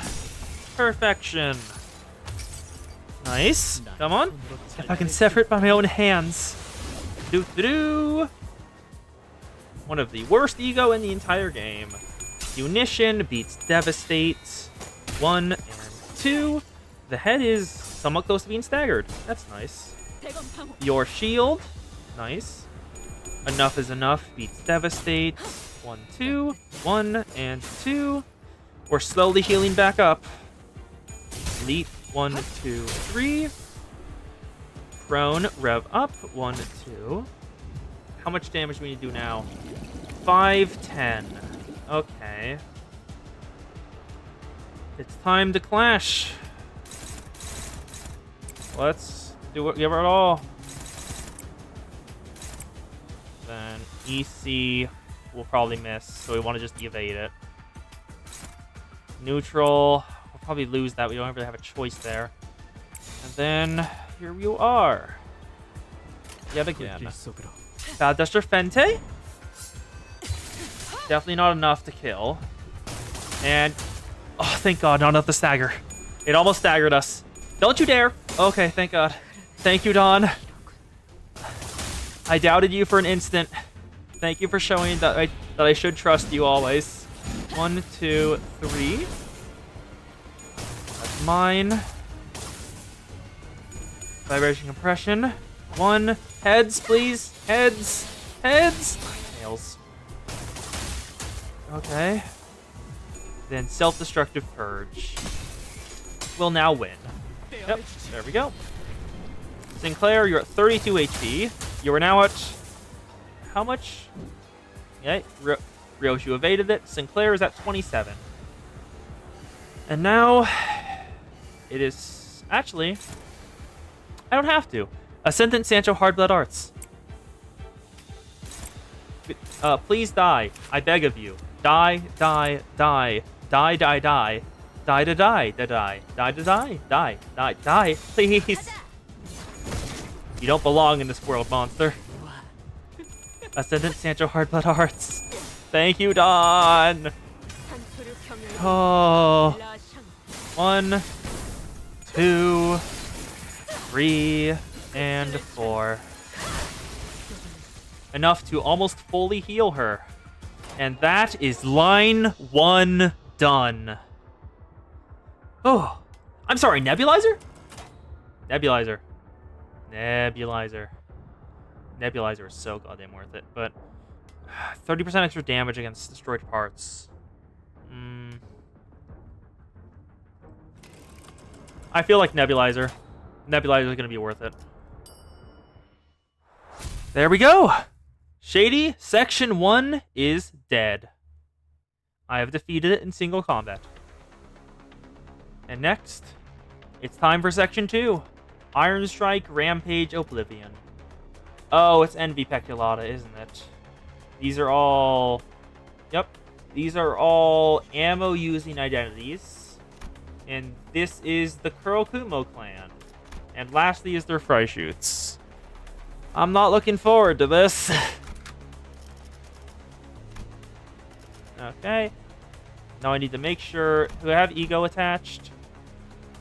Perfection. Nice. Come on. If I can sever it by my own hands. Doo-doo-doo. One of the worst ego in the entire game. Munition beats Devastate. 1 and 2. The head is somewhat close to being staggered. That's nice. Your shield. Nice. Enough is enough beats Devastate. 1, 2. 1 and 2. We're slowly healing back up. Leap. 1, 2, 3. Prone. Rev up. 1, 2. How much damage do we need to do now? 5, 10. Okay. It's time to clash. Let's do it. Give it all. Then EC will probably miss, so we want to just evade it. Neutral. We'll probably lose that. We don't really have a choice there. And then here you are. Yet again. Bad Duster Fente. Definitely not enough to kill. And, oh, thank God, not enough to stagger. It almost staggered us. Don't you dare. Okay, thank God. Thank you, Dawn. I doubted you for an instant. Thank you for showing that I should trust you always. 1, 2, 3. That's mine. Vibration compression. 1. Heads, please. Heads. Heads. Tails. Okay. Then self-destructive purge. We'll now win. Yep, there we go. Sinclair, you're at 32 HP. You are now at... How much? Okay, Ryoshu evaded it. Sinclair is at 27. And now... It is... Actually... I don't have to. Ascendant Sancho Hardblood Arts. Please die. I beg of you. Die, die, die. Die, die, die. Die to die, to die. Die to die. Die, die, die. Please. You don't belong in this world, monster. Ascendant Sancho Hardblood Arts. Thank you, Dawn. Oh. 1, 2, 3, and 4. Enough to almost fully heal her. And that is line 1 done. Oh, I'm sorry, Nebulizer? Nebulizer. Nebulizer. Nebulizer is so goddamn worth it, but 30% extra damage against destroyed parts. I feel like Nebulizer. Nebulizer is going to be worth it. There we go. Shady Section 1 is dead. I have defeated it in single combat. And next, it's time for Section 2. Iron Strike, Rampage, Oblivion. Oh, it's Envy Peculata, isn't it? These are all... Yep. These are all ammo-using identities. And this is the Kurokumo clan. And lastly is their Freischütz. I'm not looking forward to this. Okay. Now I need to make sure... Do I have Ego attached?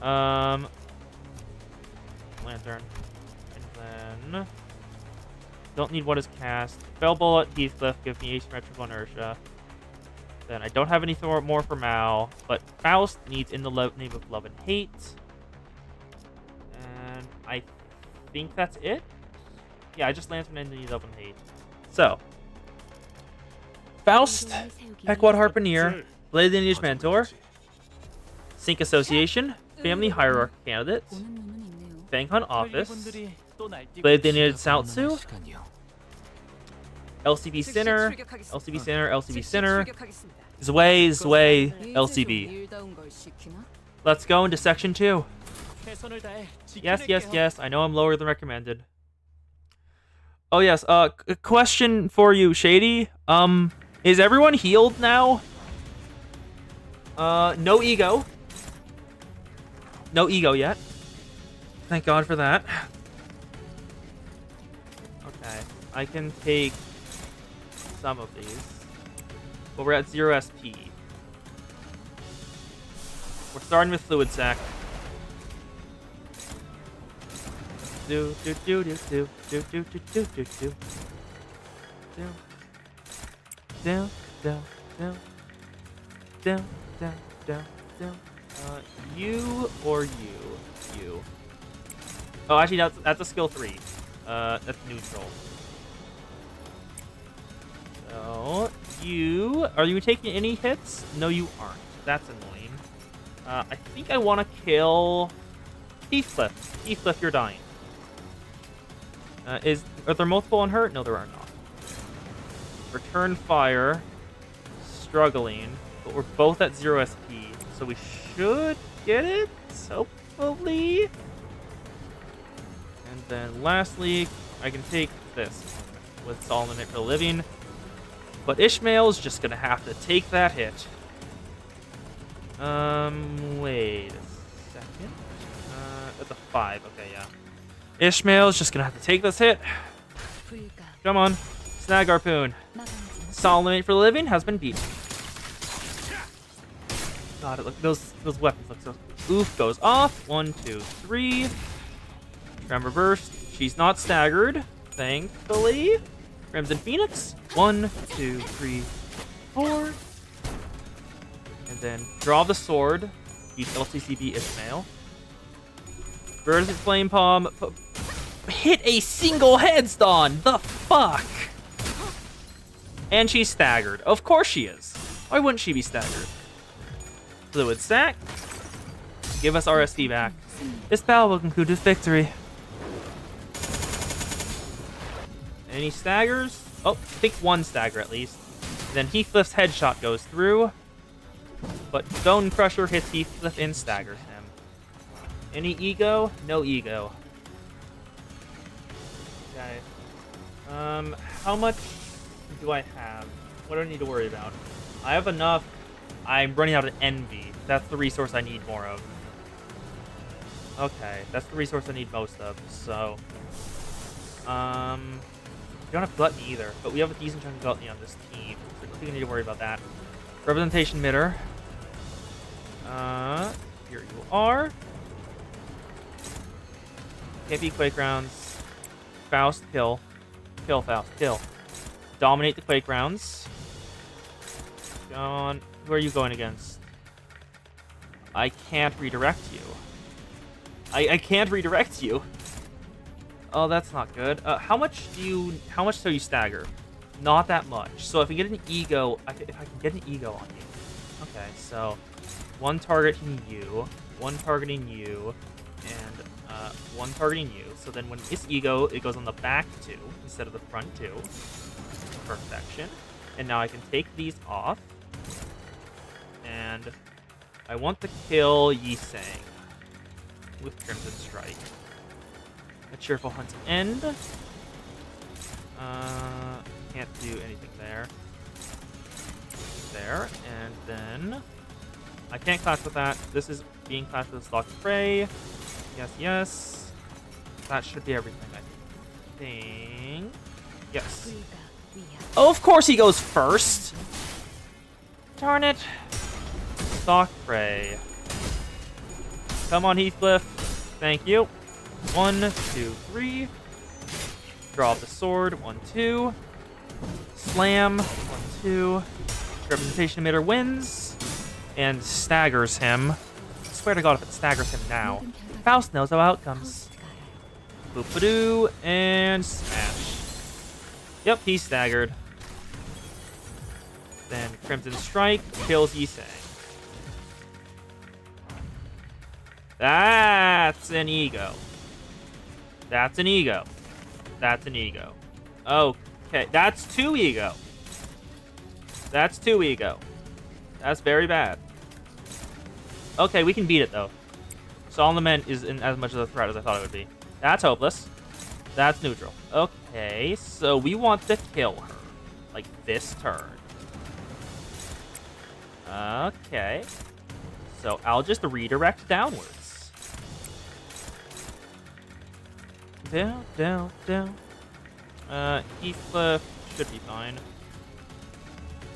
Lantern. And then... Don't need what is cast. Fell Bullet, Heathcliff, give me asymmetrical inertia. Then I don't have any more for Mao, but Faust needs In the Name of Love and Hate. And I think that's it? Yeah, I just Lantern In the Name of Love and Hate. So, Faust, Pequod Harpooner, Blade Lineage Mentor, Sync Association, Family Hierarchy Candidate, Fang Hunt Office, Blade Lineage Saotsu, LCB Sinner, LCB Sinner, LCB Sinner, Zwei, LCB. Let's go into section 2. Yes, I know I'm lower than recommended. Oh yes, question for you, Shady. Is everyone healed now? No ego. No ego yet. Thank God for that. Okay, I can take some of these. But we're at 0 SP. We're starting with Fluid Sac. Do do do do do do do do do do do down down down down down down down. You or you. Oh, actually, that's a skill 3. That's neutral. So, are you taking any hits? No, you aren't. That's annoying. I think I want to kill Heathcliff. Heathcliff, you're dying. Are there multiple on her? No, there are not. Return fire. Struggling. But we're both at 0 SP. So we should get it, hopefully. And then lastly, I can take this with Solomon for the living. But Ishmael's just gonna have to take that hit. Wait a second. That's a 5. Okay, yeah. Ishmael's just gonna have to take this hit. Come on. Snag Harpoon. Solomon for the living has been beaten. God, those weapons look so... Oof goes off. 1, 2, 3. Tremor Burst. She's not staggered, thankfully. Crimson Phoenix. 1, 2, 3, 4. And then draw the sword. Use LCCB Ishmael. Verdant Flame Palm. Hit a single headstone. The fuck? And she's staggered. Of course she is. Why wouldn't she be staggered? Fluid Sac. Give us RSD back. This battle will conclude with victory. Any staggers? Oh, I think one stagger at least. Then Heathcliff's headshot goes through. But Bone Crusher hits Heathcliff and staggers him. Any ego? No ego. Okay. How much do I have? What do I need to worry about? I have enough. I'm running out of envy. That's the resource I need more of. Okay, that's the resource I need most of. So, we don't have gluttony either, but we have a decent chunk of gluttony on this team. So I don't think I need to worry about that. Representation Mitter. Here you are. KP Quake rounds. Faust, kill. Kill, Faust, kill. Dominate the Quake rounds. Go on. Who are you going against? I can't redirect you. I can't redirect you. Oh, that's not good. How much do you stagger? Not that much. So if I get an ego, if I can get an ego on you. Okay, so one targeting you, one targeting you, and one targeting you. So then when it's ego, it goes on the back 2 instead of the front 2. Perfection. And now I can take these off. And I want to kill Yi Sang with Crimson Strike. A cheerful hunt's end. Can't do anything there. There, and then I can't clash with that. This is being clashed with a stalk of prey. Yes, yes. That should be everything, I think. Yes. Oh, of course he goes first. Darn it. Stalk prey. Come on, Heathcliff. Thank you. 1, 2, 3. Draw the sword. 1, 2. Slam. 1, 2. Representation emitter wins and staggers him. I swear to God, if it staggers him now. Faust knows how outcomes. Boop-a-doo, and smash. Yep, he's staggered. Then Crimson Strike kills Yiseng. That's an ego. That's an ego. That's an ego. Okay, that's 2 ego. That's 2 ego. That's very bad. Okay, we can beat it, though. Solomon isn't as much of a threat as I thought it would be. That's hopeless. That's neutral. Okay, so we want to kill her. Like, this turn. Okay. So I'll just redirect downwards. Down, down, down. Heathcliff should be fine.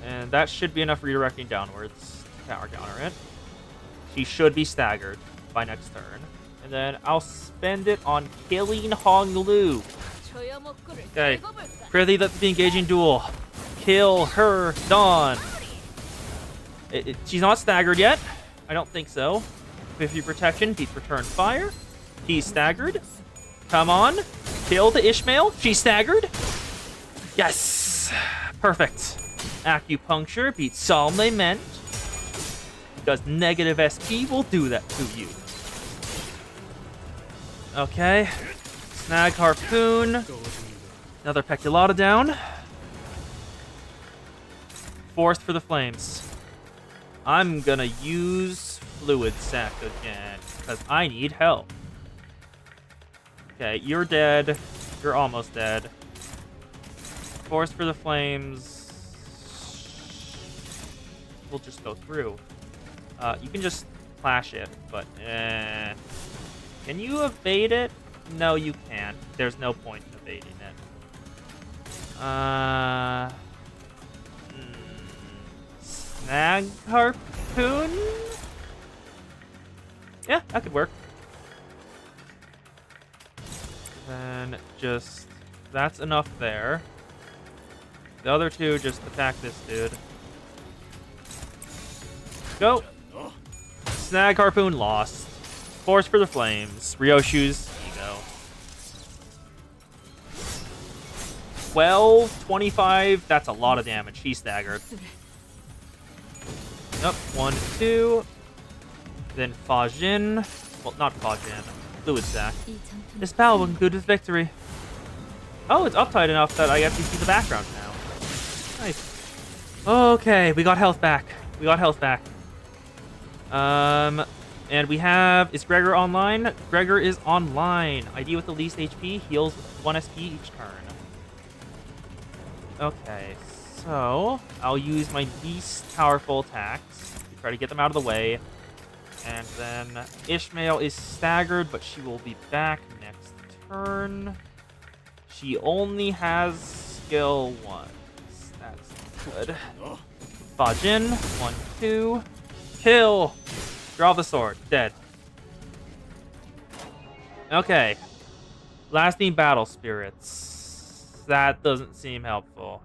And that should be enough redirecting downwards to power counter it. She should be staggered by next turn. And then I'll spend it on killing Hong Lu. Okay. Prithee, let's be engaging duel. Kill her, done. She's not staggered yet. I don't think so. 50 protection, beats return fire. He's staggered. Come on. Kill the Ishmael. She's staggered. Yes. Perfect. Acupuncture beats Solemn Lament. Because negative SP will do that to you. Okay. Snag Harpoon. Another Peculata down. Forced for the flames. I'm gonna use Fluid Sac again. Because I need help. Okay, you're dead. You're almost dead. Forced for the flames. We'll just go through. You can just flash it, but can you evade it? No, you can't. There's no point in evading it. Snag Harpoon? Yeah, that could work. Then just... that's enough there. The other two just attack this dude. Go! Snag Harpoon lost. Force for the flames. Ryoshu's ego. 12, 25. That's a lot of damage. He's staggered. Yep, 1, 2. Then Fajin. Well, not Fajin. Fluid Sac. This battle will conclude with victory. Oh, it's uptight enough that I actually see the background now. Nice. Okay, we got health back. We got health back. And we have... is Gregor online? Gregor is online. ID with the least HP heals 1 SP each turn. Okay, so I'll use my least powerful attacks to try to get them out of the way. And then Ishmael is staggered, but she will be back next turn. She only has skill 1. That's good. Fajin, 1, 2. Kill! Draw the sword. Dead. Okay. Lasting battle spirits. That doesn't seem helpful.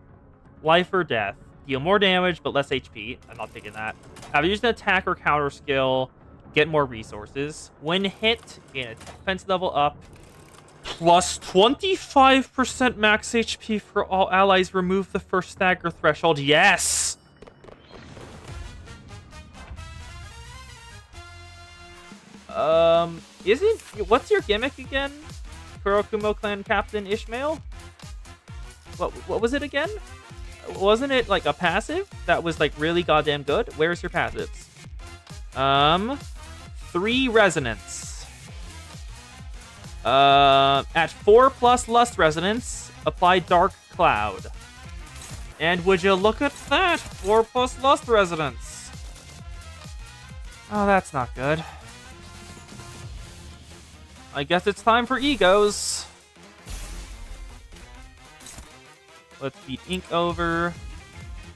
Life or death. Deal more damage, but less HP. I'm not taking that. Have used an attack or counter skill. Get more resources. When hit, gain a defense level up. Plus 25% max HP for all allies. Remove the first stagger threshold. Yes! What's your gimmick again? Kurokumo clan captain Ishmael? What was it again? Wasn't it like a passive that was like really goddamn good? Where's your passives? 3 resonance. At 4+ lust resonance, apply dark cloud. And would you look at that? 4+ lust resonance. Oh, that's not good. I guess it's time for egos. Let's beat ink over,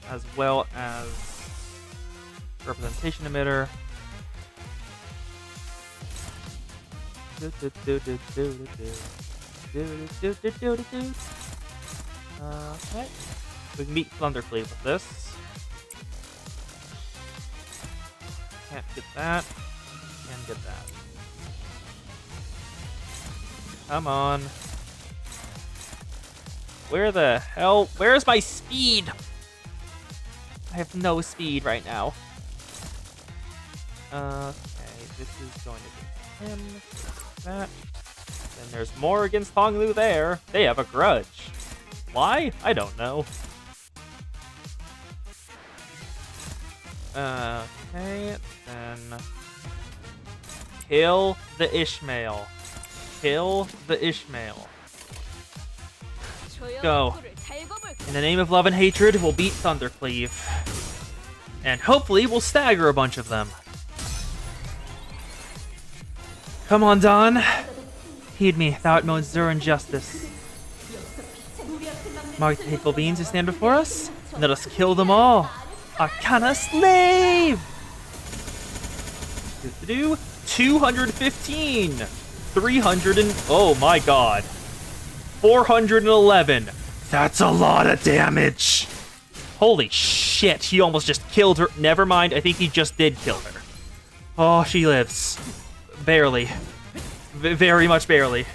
as well as representation emitter. Okay. We can beat Thundercleave with this. Can't get that. Can get that. Come on. Where the hell? Where's my speed? I have no speed right now. Okay, this is going to be him. That. Then there's more against Honglu there. They have a grudge. Why? I don't know. Okay, then kill the Ishmael. Kill the Ishmael. Go. In the name of love and hatred, we'll beat Thundercleave. And hopefully we'll stagger a bunch of them. Come on, Don. Heed me, thou art most Zuran justice. Mark the hateful beings who stand before us, and let us kill them all. Arcana slave! 215! 300 and... oh my god. 411. That's a lot of damage. Holy shit, he almost just killed her. Never mind, I think he just did kill her. Oh, she lives. Barely. Very much barely.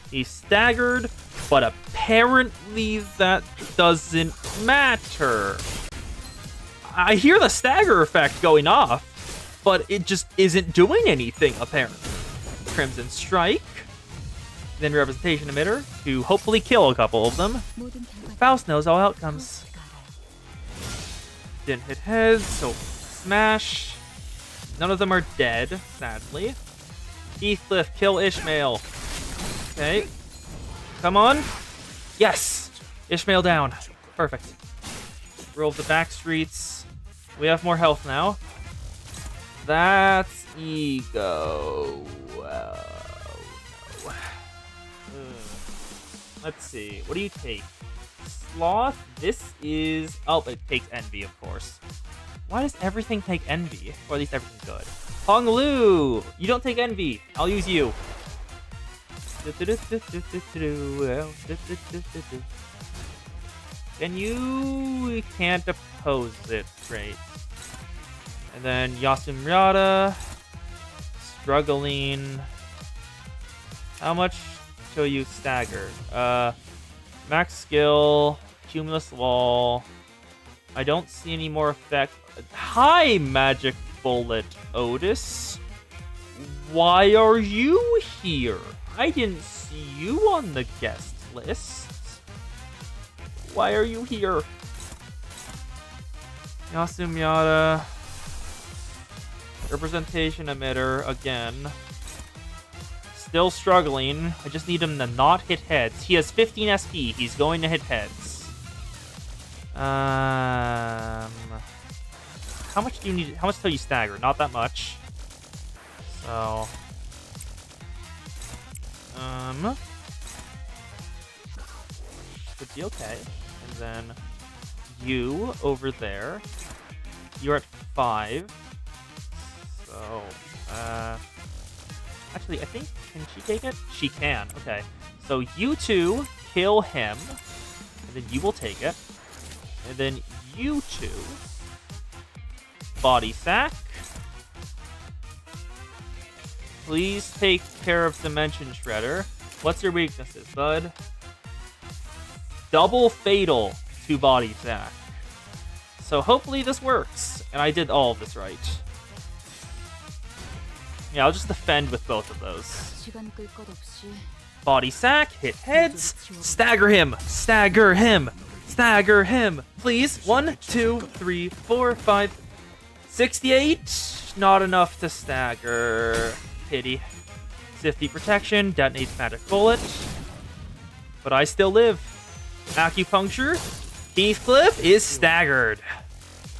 He's staggered, but apparently that doesn't matter. I hear the stagger effect going off, but it just isn't doing anything, apparently. Crimson Strike. Then Representation Emitter to hopefully kill a couple of them. Faust knows all outcomes. Didn't hit heads, so smash. None of them are dead, sadly. Heathcliff, kill Ishmael. Okay. Come on. Yes! Ishmael down. Perfect. Roll the back streets. We have more health now. That's ego. No. Let's see. What do you take? Sloth. This is... oh, it takes envy, of course. Why does everything take envy? Or at least everything good. Hong Lu! You don't take envy. I'll use you. And you can't oppose it. Great. And then Yasumyara. Struggling. How much till you stagger? Max skill. Cumulus wall. I don't see any more effect. Hi, Magic Bullet Otis. Why are you here? I didn't see you on the guest list. Why are you here? Yasumyara. Representation Emitter again. Still struggling. I just need him to not hit heads. He has 15 SP. He's going to hit heads. How much do you need? How much till you stagger? Not that much. So, should be okay. And then you over there. You're at 5. So, actually, I think, can she take it? She can. Okay. So you two kill him, and then you will take it. And then you two body sack. Please take care of Dimension Shredder. What's your weaknesses, bud? Double fatal to body sack. So hopefully this works. And I did all of this right. Yeah, I'll just defend with both of those. Body sack, hit heads, stagger him, stagger him, stagger him. Please. 1, 2, 3, 4, 5, 68. Not enough to stagger. Pity. 50 protection, detonates magic bullet. But I still live. Acupuncture. Heathcliff is staggered.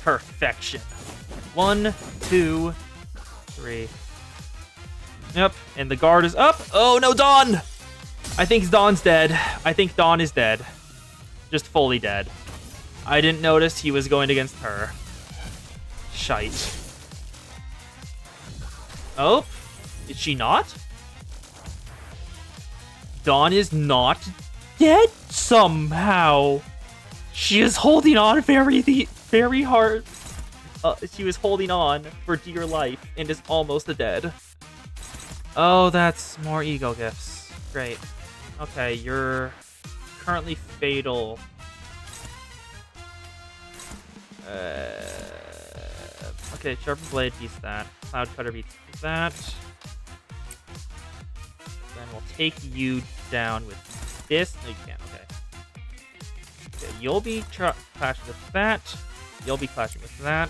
Perfection. 1, 2, 3. Yep, and the guard is up. Oh no, Dawn! I think Dawn's dead. I think Dawn is dead. Just fully dead. I didn't notice he was going against her. Shite. Oh, is she not? Dawn is not dead somehow. She is holding on very hard. She was holding on for dear life and is almost dead. Oh, that's more ego gifts. Great. Okay, you're currently fatal. Okay, Sharpened Blade beats that. Cloud Cutter beats that. Then we'll take you down with this. No, you can't. Okay. Okay, you'll be clashing with that. You'll be clashing with that.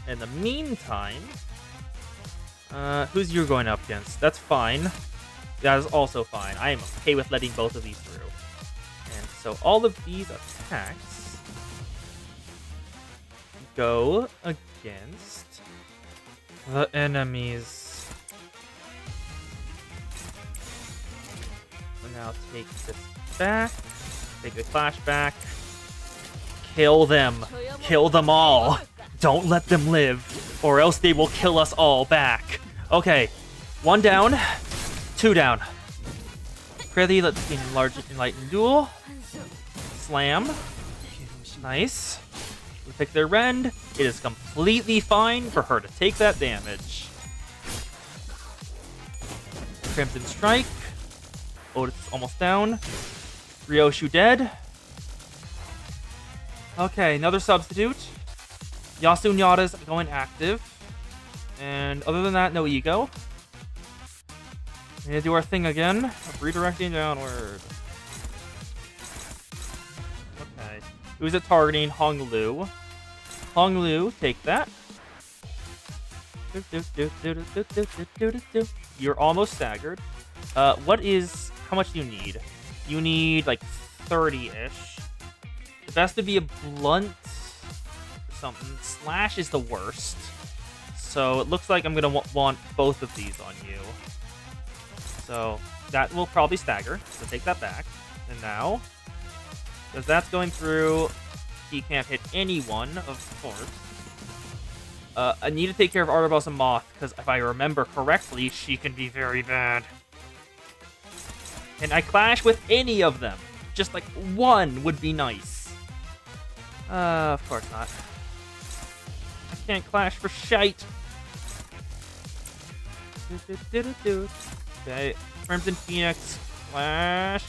In the meantime, who's you going up against? That's fine. That is also fine. I am okay with letting both of these through. And so all of these attacks go against the enemies. We'll now take this back. Take the flash back. Kill them. Kill them all. Don't let them live, or else they will kill us all back. Okay, 1 down, 2 down. Prithee, let's see enlightened duel. Slam. Nice. We pick their rend. It is completely fine for her to take that damage. Crimson Strike. Otis is almost down. Ryoshu dead. Okay, another substitute. Yasunyada's going active. And other than that, no ego. We're gonna do our thing again. Redirecting downward. Okay. Who's it targeting? Honglu. Honglu, take that. You're almost staggered. How much do you need? You need like 30-ish. The best would be a blunt or something. Slash is the worst. So it looks like I'm gonna want both of these on you. So that will probably stagger. So take that back. And now, because that's going through, he can't hit anyone, of course. I need to take care of Arterbos and Moth, because if I remember correctly, she can be very bad. And I clash with any of them. Just like one would be nice. Of course not. I can't clash for shite. Okay, Crimson Phoenix, clash.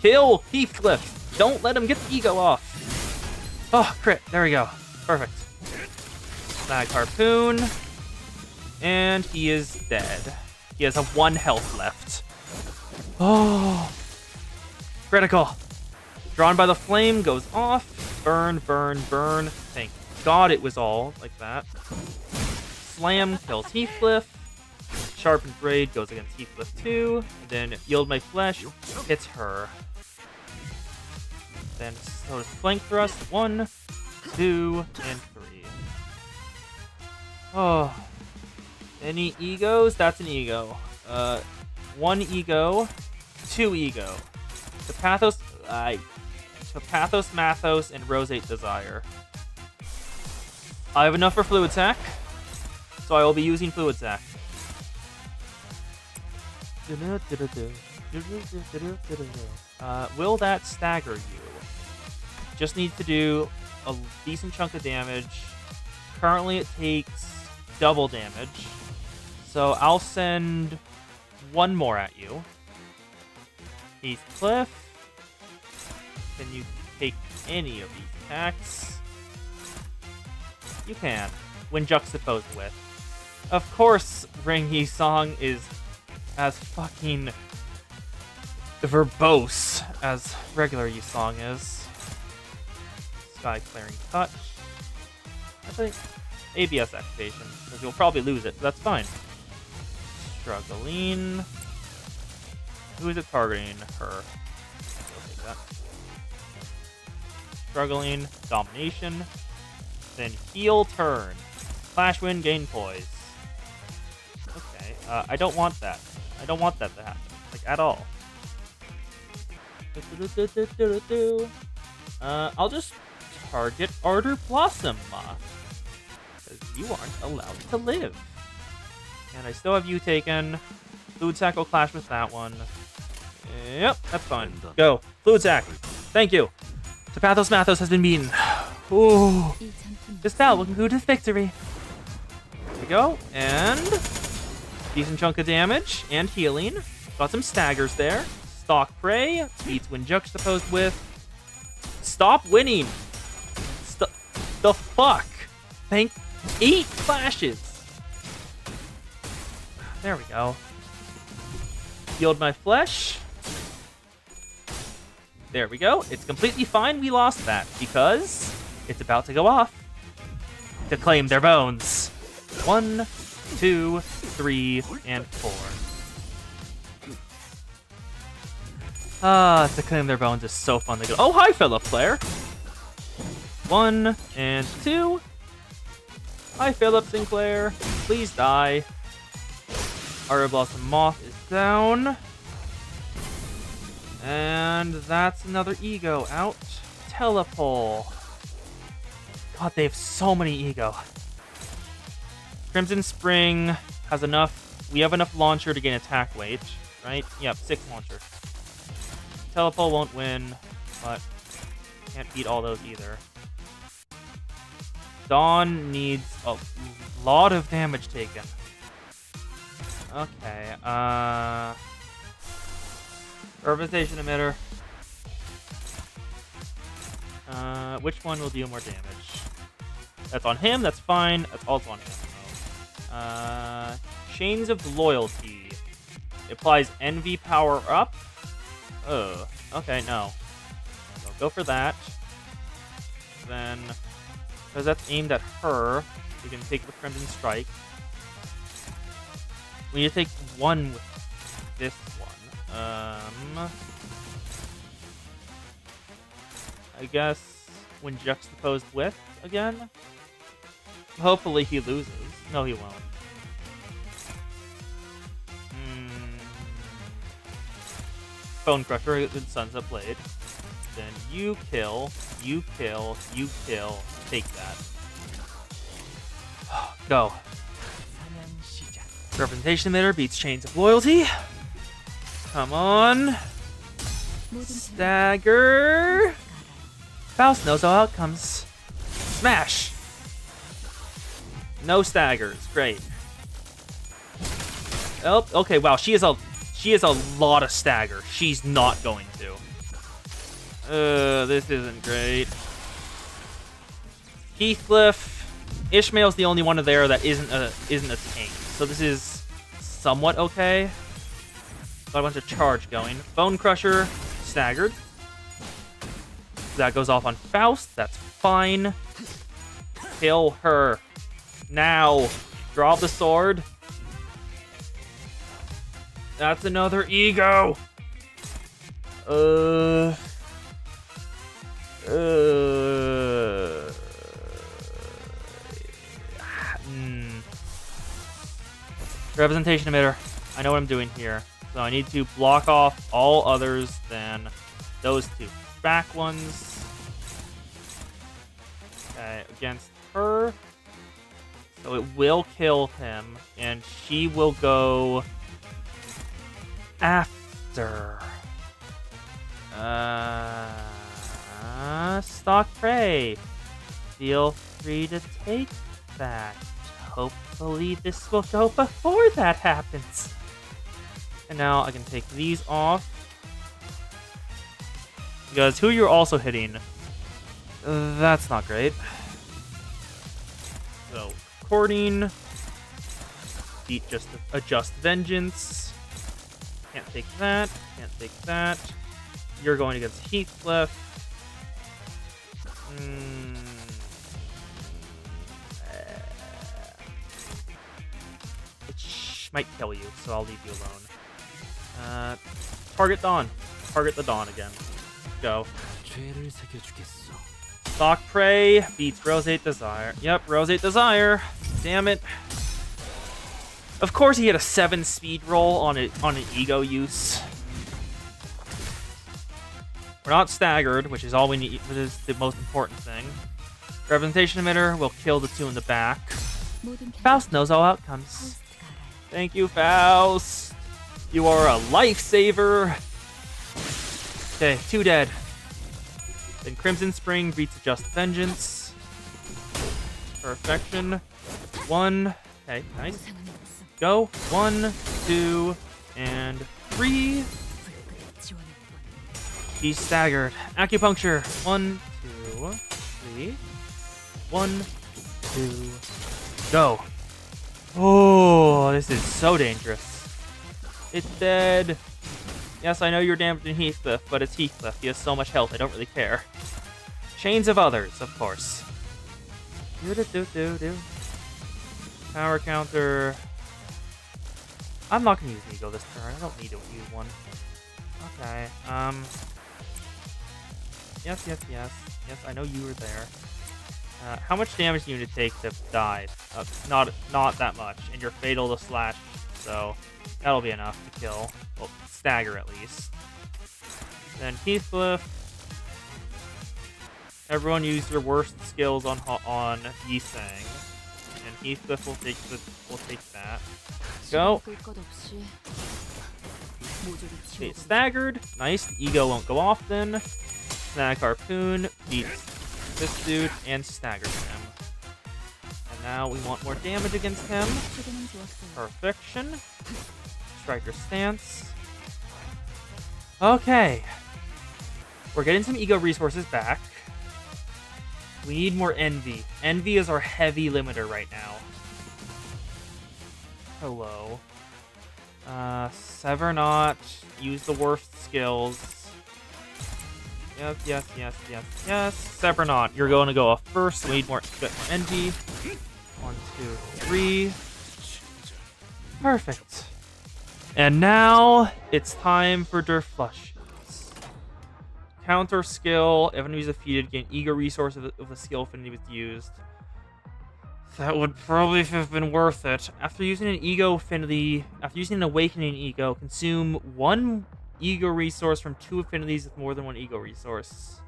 Kill Heathcliff. Don't let him get the ego off. Oh, crit. There we go. Perfect. Snag Harpoon. And he is dead. He has 1 health left. Oh. Critical. Drawn by the flame goes off. Burn, burn, burn. Thank God it was all like that. Slam kills Heathcliff. Sharpened Blade goes against Heathcliff too. Then Yield My Flesh hits her. Then so does Flank Thrust. 1, 2, and 3. Oh. Any egos? That's an ego. 1 ego. 2 ego. The Pathos, Mathos, and Roseate Desire. I have enough for Fluid Sac, so I will be using Fluid Sac. Will that stagger you? Just needs to do a decent chunk of damage. Currently it takes double damage, so I'll send 1 more at you. Heathcliff. Can you take any of these attacks? You can, when juxtaposed with. Of course, Ring Yi Song is as fucking verbose as regular Yi Song is. Sky Clearing Touch. I think ABS activation, because you'll probably lose it, but that's fine. Struggling. Who is it targeting? Her. I'll take that. Struggling. Domination. Then heel turn. Flash wind, gain poise. Okay. I don't want that. I don't want that to happen. Like, at all. I'll just target Ardor Blossom. Because you aren't allowed to live. And I still have you taken. Fluid Sack will clash with that one. Yep, that's fine. Go. Fluid Sack. Thank you. Tapathos Mathos has been beaten. Ooh. This battle will conclude with victory. There we go. And decent chunk of damage and healing. Got some staggers there. Stalk Prey. Beats when juxtaposed with. Stop winning. The fuck? Thank 8 flashes. There we go. Healed my flesh. There we go. It's completely fine we lost that because it's about to go off to claim their bones. 1, 2, 3, and 4. To claim their bones is so fun to go. Oh, hi, fellow player. 1 and 2. Hi, Philip Sinclair. Please die. Ardor Blossom Moth is down. And that's another ego out. Telepole. God, they have so many ego. Crimson Spring has enough. We have enough launcher to gain attack weight, right? Yep, 6 launcher. Telepole won't win, but can't beat all those either. Dawn needs a lot of damage taken. Okay, Urbanization Emitter. Which one will deal more damage? That's on him, that's fine. That's also on him. Chains of Loyalty. It applies Envy power up. Oh, okay, no. So go for that. Then, because that's aimed at her, we can take the Crimson Strike. We need to take one with this one. I guess when juxtaposed with again. Hopefully he loses. No, he won't. Bone Crusher with Sunset Blade. Then you kill, you kill, you kill. Take that. Go. Representation Emitter beats Chains of Loyalty. Come on. Stagger. Faust knows all outcomes. Smash. No staggers. Great. Oh, okay. Wow, she has a lot of stagger. She's not going to. This isn't great. Heathcliff. Ishmael's the only one there that isn't a tank. So this is somewhat okay. Got a bunch of charge going. Bone Crusher, staggered. That goes off on Faust. That's fine. Kill her. Now. Draw the sword. That's another ego. Representation Emitter. I know what I'm doing here. So I need to block off all others than those two back ones. Okay, against her. So it will kill him, and she will go after. Stalk Prey. Feel free to take that. Hopefully this will go before that happens. And now I can take these off. Because who you're also hitting, that's not great. So, Courting. Beat just Adjust Vengeance. Can't take that. Can't take that. You're going against Heathcliff. might kill you, so I'll leave you alone. Target Dawn. Target the Dawn again. Go. Stalk Prey beats Roseate Desire. Yep, Roseate Desire. Damn it. Of course he had a 7 speed roll on an ego use. We're not staggered, which is all we need, which is the most important thing. Representation emitter will kill the 2 in the back. Faust knows all outcomes. Thank you, Faust. You are a lifesaver. Okay, 2 dead. Then Crimson Spring beats Just Vengeance. Perfection. 1. Okay, nice. Go. 1, 2, and 3. He's staggered. Acupuncture. 1, 2, 3. 1, 2. Go. Oh, this is so dangerous. It's dead. Yes, I know you're damaging Heathcliff, but it's Heathcliff. He has so much health, I don't really care. Chains of Others, of course. Do. Power counter. I'm not gonna use Ego this turn. I don't need to use one. Okay. Yes. Yes, I know you were there. How much damage do you need to take to die? Not that much, and you're fatal to slash, so that'll be enough to kill. Well, stagger at least. Then Heathcliff. Everyone use your worst skills on Yi-Sang, and Heathcliff will take that. Go. Okay, staggered. Nice. The ego won't go off then. Snag Harpoon beats this dude and staggers him. And now we want more damage against him. Perfection. Striker Stance. Okay. We're getting some ego resources back. We need more Envy. Envy is our heavy limiter right now. Hello. Sever Not. Use the worst skills. Yes. Sever Not. You're going to go off first. We need more Envy. 1, 2, 3. Perfect. And now it's time for Der Flush. Counter skill. If enemy is defeated, gain ego resource if the skill affinity was used. That would probably have been worth it. After using an ego affinity, after using an awakening ego, consume 1 ego resource from 2 affinities with more than 1 ego resource.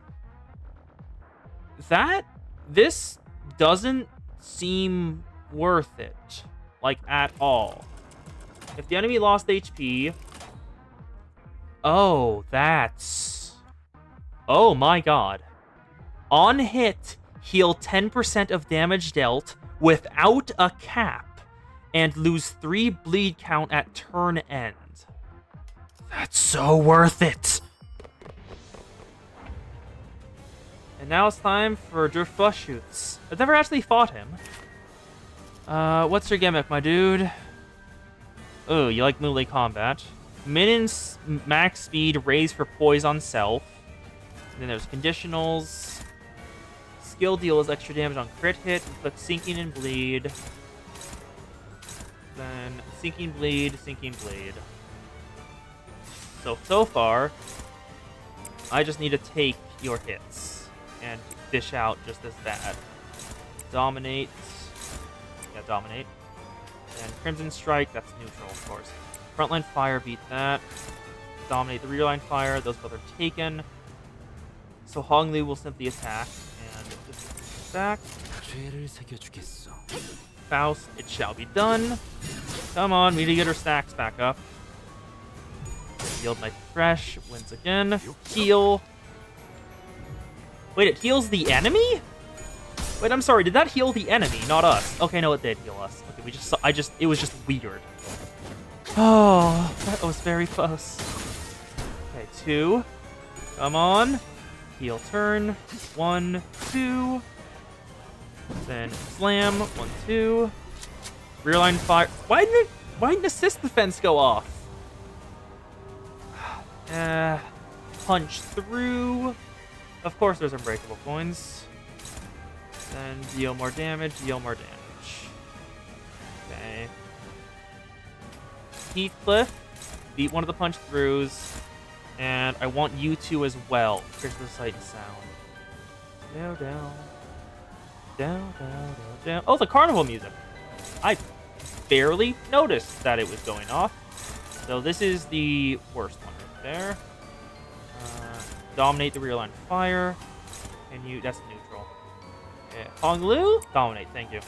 This doesn't seem worth it, like at all. If the enemy lost HP, oh my god. On hit, heal 10% of damage dealt without a cap, and lose 3 bleed count at turn end. That's so worth it! And now it's time for Der Flushshoots. I've never actually fought him. What's your gimmick, my dude? Oh, you like melee combat. Minions max speed raised for poise on self. And then there's conditionals. Skill deals extra damage on crit hit. Inflict sinking and bleed. Then sinking bleed. So far, I just need to take your hits and dish out just as bad. Dominate. Yeah, dominate. And Crimson Strike, that's neutral, of course. Frontline Fire, beat that. Dominate the rear line fire, those both are taken. So Hongli will simply attack, and just back. Faust, it shall be done. Come on, we need to get our stacks back up. Yield my fresh, wins again. Heal. Wait, it heals the enemy? Wait, I'm sorry, did that heal the enemy, not us? Okay, no, it did heal us. Okay, it was just weird. Oh, that was very close. Okay, 2. Come on. Heal turn. 1, 2. Then slam. 1, 2. Rear line fire. Why didn't assist defense go off? Punch through. Of course, there's unbreakable coins. Then deal more damage. Okay. Heathcliff, beat one of the punch-throughs, and I want you to as well. Here's the sight and sound. Down, down. Down, down, down, down. Oh, the carnival music. I barely noticed that it was going off. So this is the worst one right there. Dominate the rear line of fire. And you, that's neutral. Okay. Hong Lu, dominate, thank you.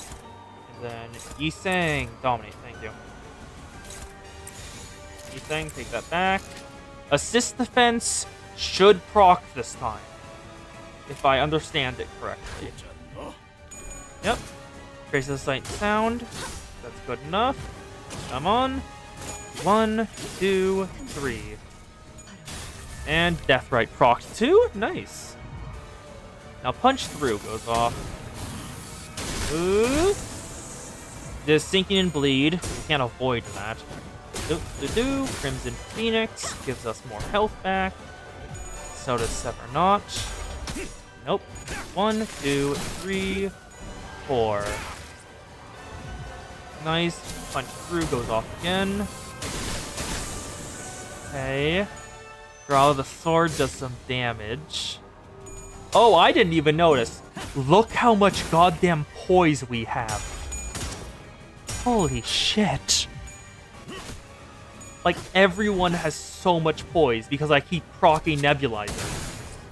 And then Yi Sang, dominate, thank you. Yi Sang, take that back. Assist defense should proc this time, if I understand it correctly. Yep. Trace of sight and sound. That's good enough. Come on. 1, 2, 3. And Deathrite proc 2. Nice. Now punch through goes off. Ooh. This sinking and bleed. We can't avoid that. Crimson Phoenix gives us more health back. So does Sever Notch. Nope. 1, 2, 3, 4. Nice. Punch through goes off again. Okay. Draw the sword does some damage. Oh, I didn't even notice. Look how much goddamn poise we have. Holy shit. Like, everyone has so much poise because I keep proccing Nebulizer.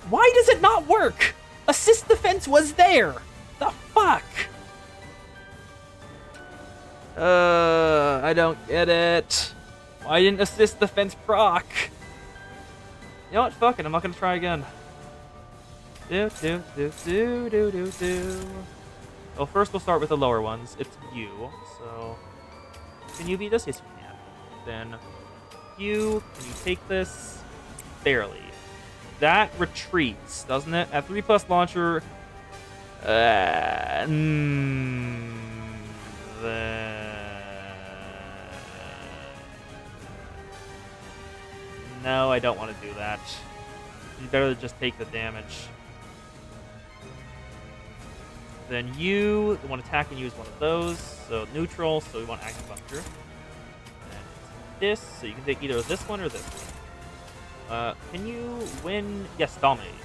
Why does it not work? Assist defense was there. The fuck? I don't get it. Why didn't assist defense proc? You know what? Fuck it. I'm not gonna try again. Well, first we'll start with the lower ones. It's you. So, can you beat this? Yes, you can. Then, you. Can you take this? Barely. That retreats, doesn't it? At 3+ launcher. No, I don't want to do that. You better just take the damage. Then you, the one attacking you is one of those, so neutral, so we want acupuncture. And this, so you can take either this one or this one. Can you win? Yes, dominating.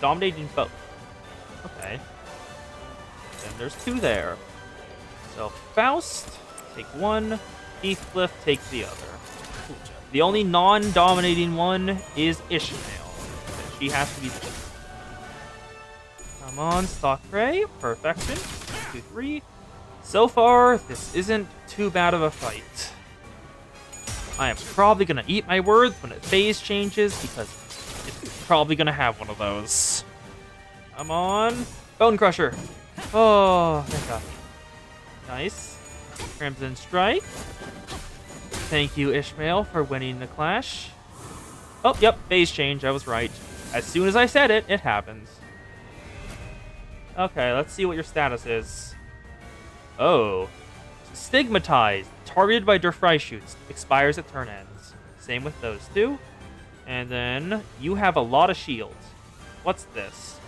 Dominating both. Okay. Then there's 2 there. So Faust, take 1. Heathcliff takes the other. The only non-dominating one is Ishmael. And she has to be the Come on, Stock Prey. Perfection. 1, 2, 3. So far, this isn't too bad of a fight. I am probably going to eat my words when it phase changes because it's probably going to have one of those. Come on. Bone Crusher. Oh, thank God. Nice. Crimson Strike. Thank you, Ishmael, for winning the clash. Oh, yep, phase change. I was right. As soon as I said it, it happens. Okay, let's see what your status is. Oh. Stigmatized. Targeted by Durfry shoots. Expires at turn ends. Same with those 2. And then you have a lot of shields. What's this?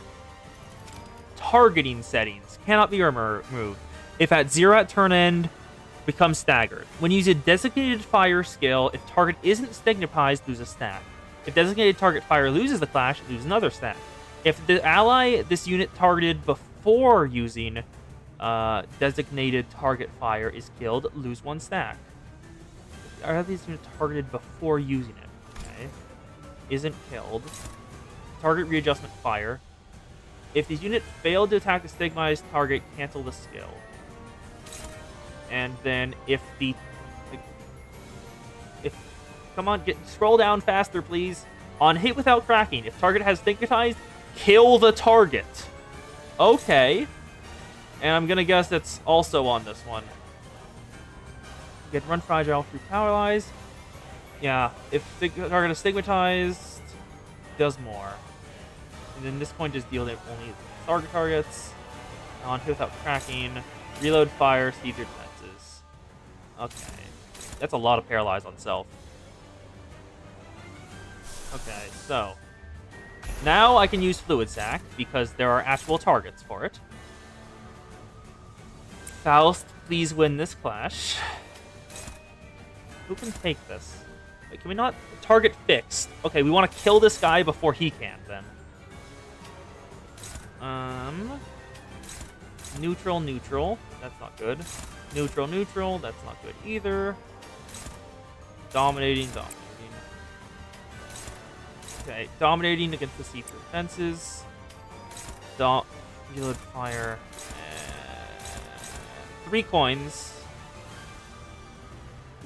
Targeting settings. Cannot be removed. If at 0 at turn end, become staggered. When you use a designated fire skill, if target isn't stigmatized, lose a stack. If designated target fire loses the clash, lose another stack. If the ally this unit targeted before using designated target fire is killed, lose 1 stack. Are these units targeted before using it? Okay. Isn't killed. Target readjustment fire. If these units fail to attack the stigmatized target, cancel the skill. And then if come on, scroll down faster, please. On hit without cracking, if target has stigmatized, kill the target. Okay. And I'm gonna guess that's also on this one. Get run fragile through paralyze. Yeah, if target is stigmatized, does more. And then this point just deal it only targets. On hit without cracking, reload fire, see your defenses. Okay. That's a lot of paralyze on self. Okay, so now I can use Fluid Sac because there are actual targets for it. Faust, please win this clash. Who can take this? Wait, can we not? Target fixed. Okay, we want to kill this guy before he can, then. Neutral, neutral. That's not good. Neutral, neutral. That's not good either. Dominating, dominating. Okay, dominating against the see-through fences. Reload fire. 3 coins.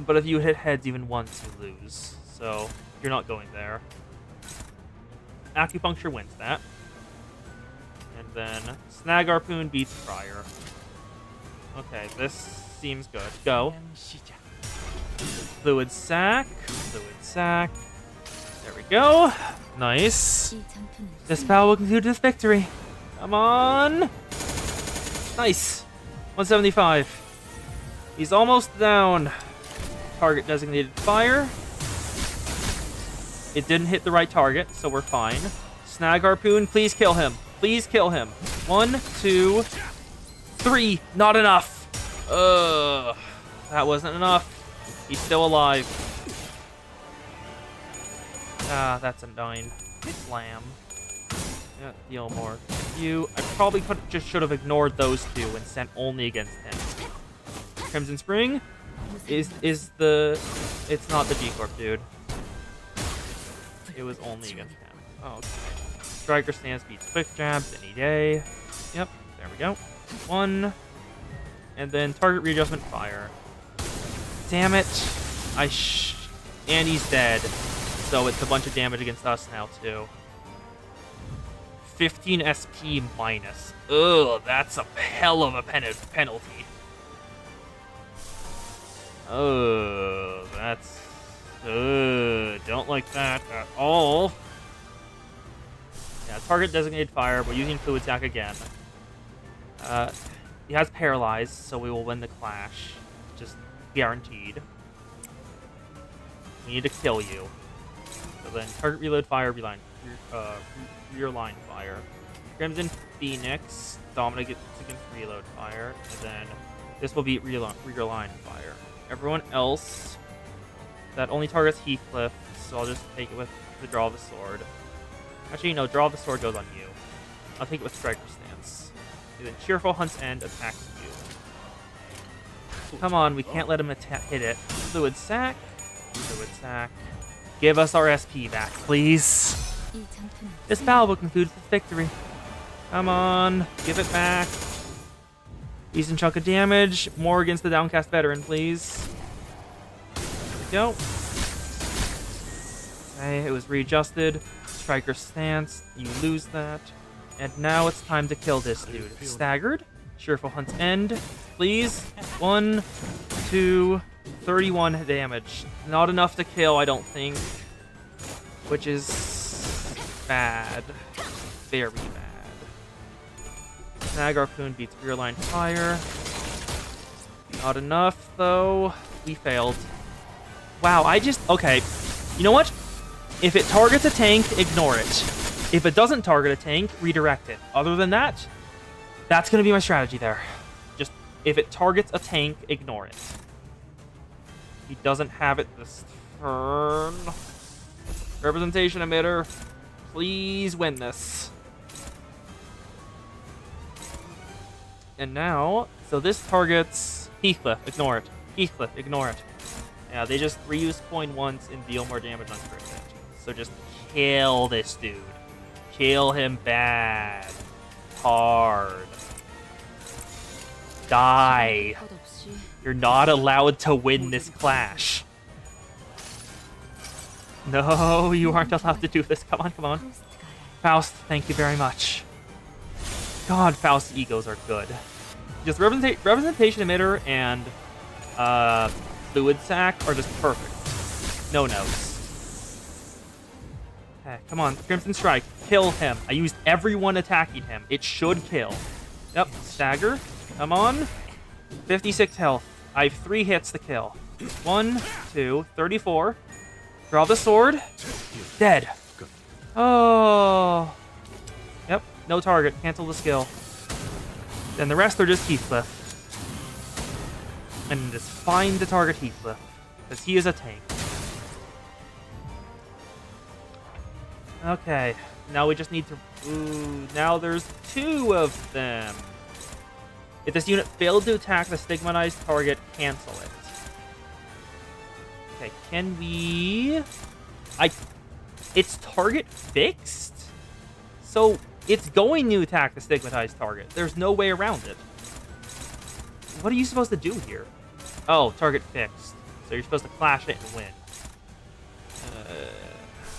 But if you hit heads even once, you lose. So, you're not going there. Acupuncture wins that. And then, Snag Harpoon beats Friar. Okay, this seems good. Go. Fluid Sac. Fluid Sac. There we go. Nice. This battle will conclude this victory. Come on. Nice. 175. He's almost down. Target designated fire. It didn't hit the right target, so we're fine. Snag Harpoon, please kill him. Please kill him. 1, 2, 3. Not enough. Ugh. That wasn't enough. He's still alive. Ah, that's a 9. Slam. Yeah, deal more. You. I probably just should have ignored those 2 and sent only against him. Crimson Spring is the. It's not the G-Corp, dude. It was only against him. Oh, okay. Striker stance beats quick jabs any day. Yep, there we go. 1. And then target readjustment fire. Damn it. And he's dead. So it's a bunch of damage against us now, too. 15 SP minus. Ugh, that's a hell of a penalty. Oh, that's... don't like that at all. Yeah, target designated fire. We're using Fluid Sac again. He has Paralyzed, so we will win the clash. Just guaranteed. We need to kill you. So then target reload fire, rear line fire. Crimson Phoenix, Dominic gets against reload fire, and then this will be rear line fire. Everyone else, that only targets Heathcliff, so I'll just take it with the draw of the sword. Actually, no, draw of the sword goes on you. I'll take it with striker stance. And then Cheerful Hunt's End attacks you. Come on, we can't let him hit it. Fluid Sac. Fluid Sac. Give us our SP back, please. This battle will conclude with victory. Come on, give it back. Decent chunk of damage. More against the Downcast Veteran, please. There we go. Okay, it was readjusted. Striker stance. You lose that. And now it's time to kill this dude. Staggered. Cheerful Hunt's End. Please. 1, 2, 31 damage. Not enough to kill, I don't think. Which is bad. Very bad. Snag Harpoon beats rear line fire. Not enough, though. We failed. Wow, okay. You know what? If it targets a tank, ignore it. If it doesn't target a tank, redirect it. Other than that, that's going to be my strategy there. Just, if it targets a tank, ignore it. He doesn't have it this turn. Representation emitter, please win this. And now, so this targets Heathcliff, ignore it. Heathcliff, ignore it. Yeah, they just reuse coin once and deal more damage on crit hit. So just kill this dude. Kill him bad. Hard. Die. You're not allowed to win this clash. No, you aren't allowed to do this. Come on, come on. Faust, thank you very much. God, Faust's egos are good. Just representation emitter and fluid sac are just perfect. No notes. Okay, come on, Crimson Strike. Kill him. I used everyone attacking him. It should kill. Yep, stagger. Come on. 56 health. I have 3 hits to kill. 1, 2, 34. Draw the sword. Dead. Oh. Yep, no target. Cancel the skill. Then the rest are just Heathcliff. And just find the target Heathcliff. because he is a tank. Okay, now we just need to... Ooh, now there's 2 of them. If this unit failed to attack the stigmatized target, cancel it. Okay, can we... It's target fixed? So it's going to attack the stigmatized target. There's no way around it. What are you supposed to do here? Oh, target fixed. So you're supposed to clash it and win.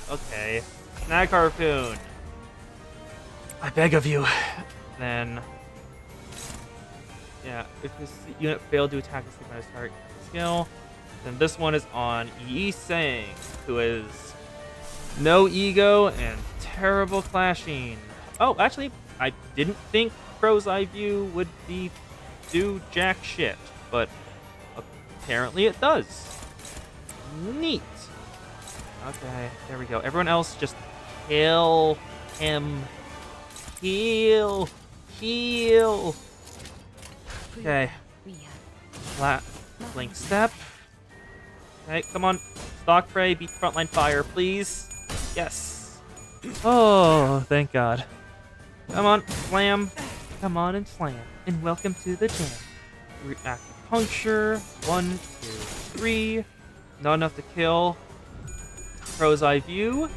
Okay. Snag Harpoon. I beg of you. Then... Yeah, if this unit failed to attack the stigmatized target skill, then this one is on Yi Sang, who is no ego and terrible clashing. Oh, actually, I didn't think Crow's Eye View would do jack shit, but apparently it does. Neat. Okay, there we go. Everyone else just kill him. Heal. Heal. Okay. Link step. Okay, come on. Stock Prey, beat frontline fire, please. Yes. Oh, thank God. Come on, slam. Come on and slam. And welcome to the jam. Acupuncture. 1, 2, 3. Not enough to kill. Crow's Eye View.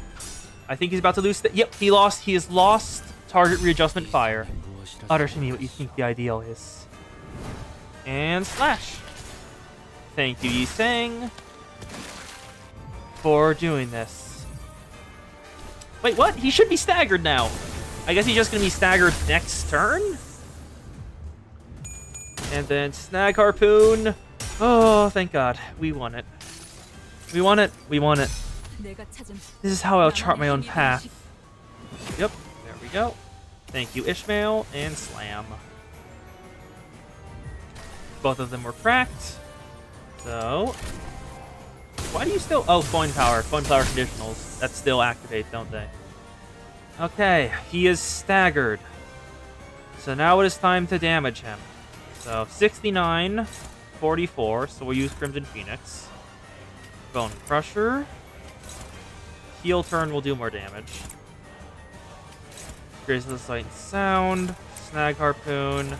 I think he's about to lose. Yep, he lost. He has lost target readjustment fire. Utter to me what you think the ideal is. And slash. Thank you, Yi Sang, for doing this. Wait, what? He should be staggered now. I guess he's just going to be staggered next turn? And then Snag Harpoon. Oh, thank God. We won it. We won it. We won it. This is how I'll chart my own path. Yep, there we go. Thank you, Ishmael, and Slam. Both of them were cracked. So, why do you still... Oh, coin power. Coin power conditionals. That still activate, don't they? Okay, he is staggered. So now it is time to damage him. So, 69, 44. So we'll use Crimson Phoenix. Bone Crusher. Heal turn will do more damage. Graceless Sight and Sound. Snag Harpoon.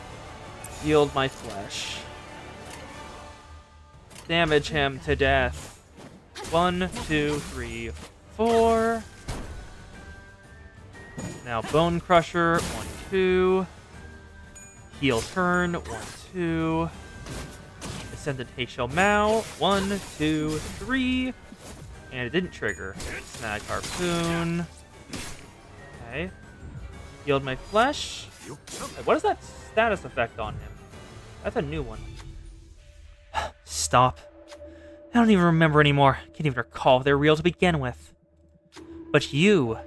Yield my flesh. Damage him to death. 1, 2, 3, 4. Now Bone Crusher. 1, 2. Heal turn. 1, 2. Ascendant Heisho Mao. 1, 2, 3. And it didn't trigger. Snag Harpoon. Okay. Healed my flesh. What is that status effect on him? That's a new one. Stop. I don't even remember anymore. Can't even recall if they're real to begin with. But you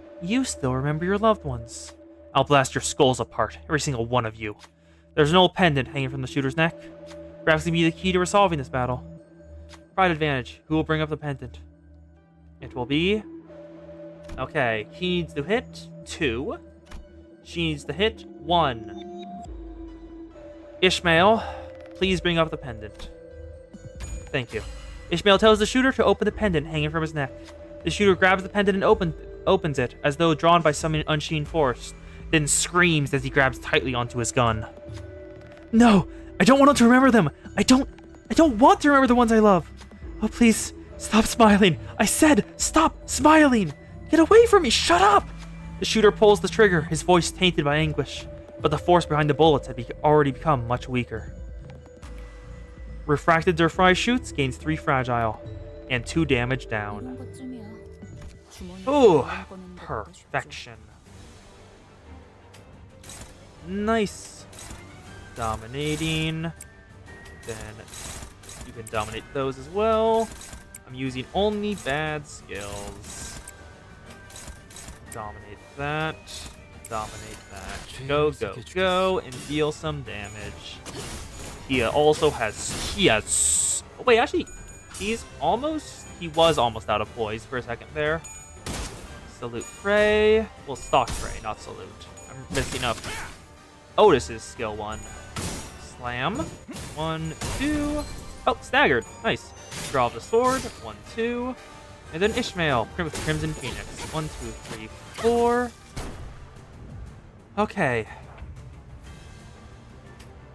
still remember your loved ones. I'll blast your skulls apart, every single one of you. There's an old pendant hanging from the shooter's neck. Perhaps it'll be the key to resolving this battle. Pride advantage. Who will bring up the pendant? It will be... Okay, he needs to hit 2. She needs to hit 1. Ishmael, please bring up the pendant. Thank you. Ishmael tells the shooter to open the pendant hanging from his neck. The shooter grabs the pendant and opens it, as though drawn by some unseen force, then screams as he grabs tightly onto his gun. No! I don't want to remember them! I don't want to remember the ones I love! Oh, please, stop smiling! I said, stop smiling! Get away from me! Shut up! The shooter pulls the trigger, his voice tainted by anguish, but the force behind the bullets had already become much weaker. Refracted Durfry shoots, gains 3 fragile, and 2 damage down. Ooh, perfection. Nice. Dominating. Then you can dominate those as well. I'm using only bad skills. Dominate that. Dominate that. Go, go, go, and deal some damage. He also has... Wait, actually, he was almost out of poise for a second there. Salute Prey. Well, Stalk Prey, not Salute. I'm messing up Otis's skill 1. Slam. 1, 2. Oh, staggered. Nice. Draw the sword. 1, 2. And then Ishmael with Crimson Phoenix. 1, 2, 3, 4. Okay.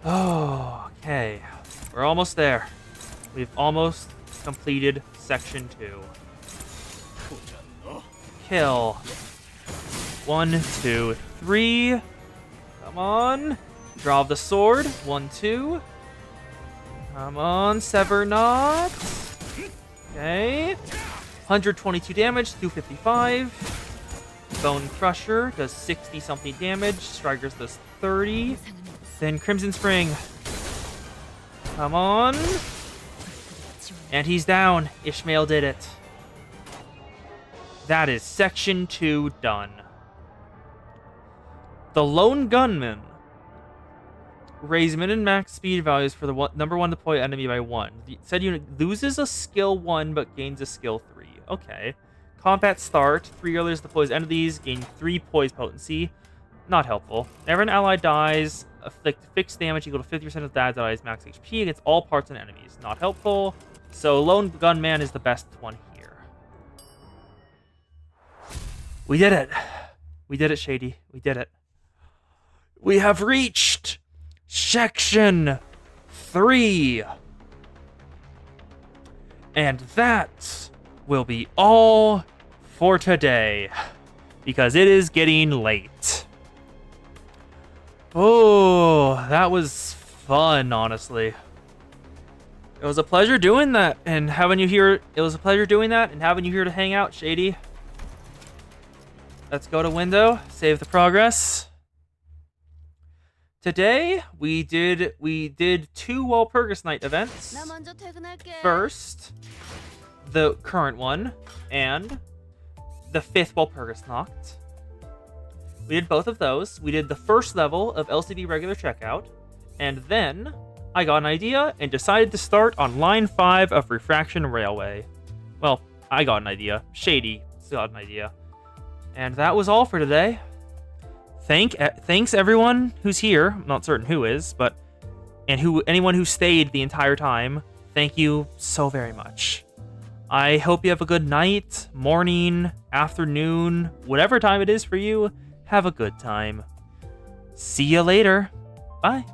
Oh, okay. We're almost there. We've almost completed section 2. Kill. 1, 2, 3. Come on. Draw the sword. 1, 2. Come on, sever not. Okay. 122 damage, 255. Bone Crusher does 60 something damage. Strikers does 30. Then Crimson Spring. Come on. And he's down. Ishmael did it. That is section 2 done. The Lone Gunman. Raise min and max speed values for the number 1 deploy enemy by 1. The said unit loses a skill 1 but gains a skill 3. Okay. Combat start. 3 earlier deploys enemies, gain 3 poise potency. Not helpful. Whenever an ally dies, afflict fixed damage equal to 50% of that ally's max HP against all parts and enemies. Not helpful. So Lone Gunman is the best one here. We did it. We did it, Shady. We did it. We have reached section 3. And that will be all for today, because it is getting late. Oh, that was fun, honestly. It was a pleasure doing that and having you here. It was a pleasure doing that and having you here to hang out, Shady. Let's go to window, save the progress. Today we did 2 Walpurgis Night events. First, the current one, and the 5th Walpurgis Nacht. We did both of those. We did the first level of LCB regular checkout, and then I got an idea and decided to start on line 5 of Refraction Railway. Well, I got an idea. Shady got an idea. And that was all for today. Thanks everyone who's here. I'm not certain who is, but anyone who stayed the entire time. Thank you so very much. I hope you have a good night, morning, afternoon, whatever time it is for you. Have a good time. See you later. Bye.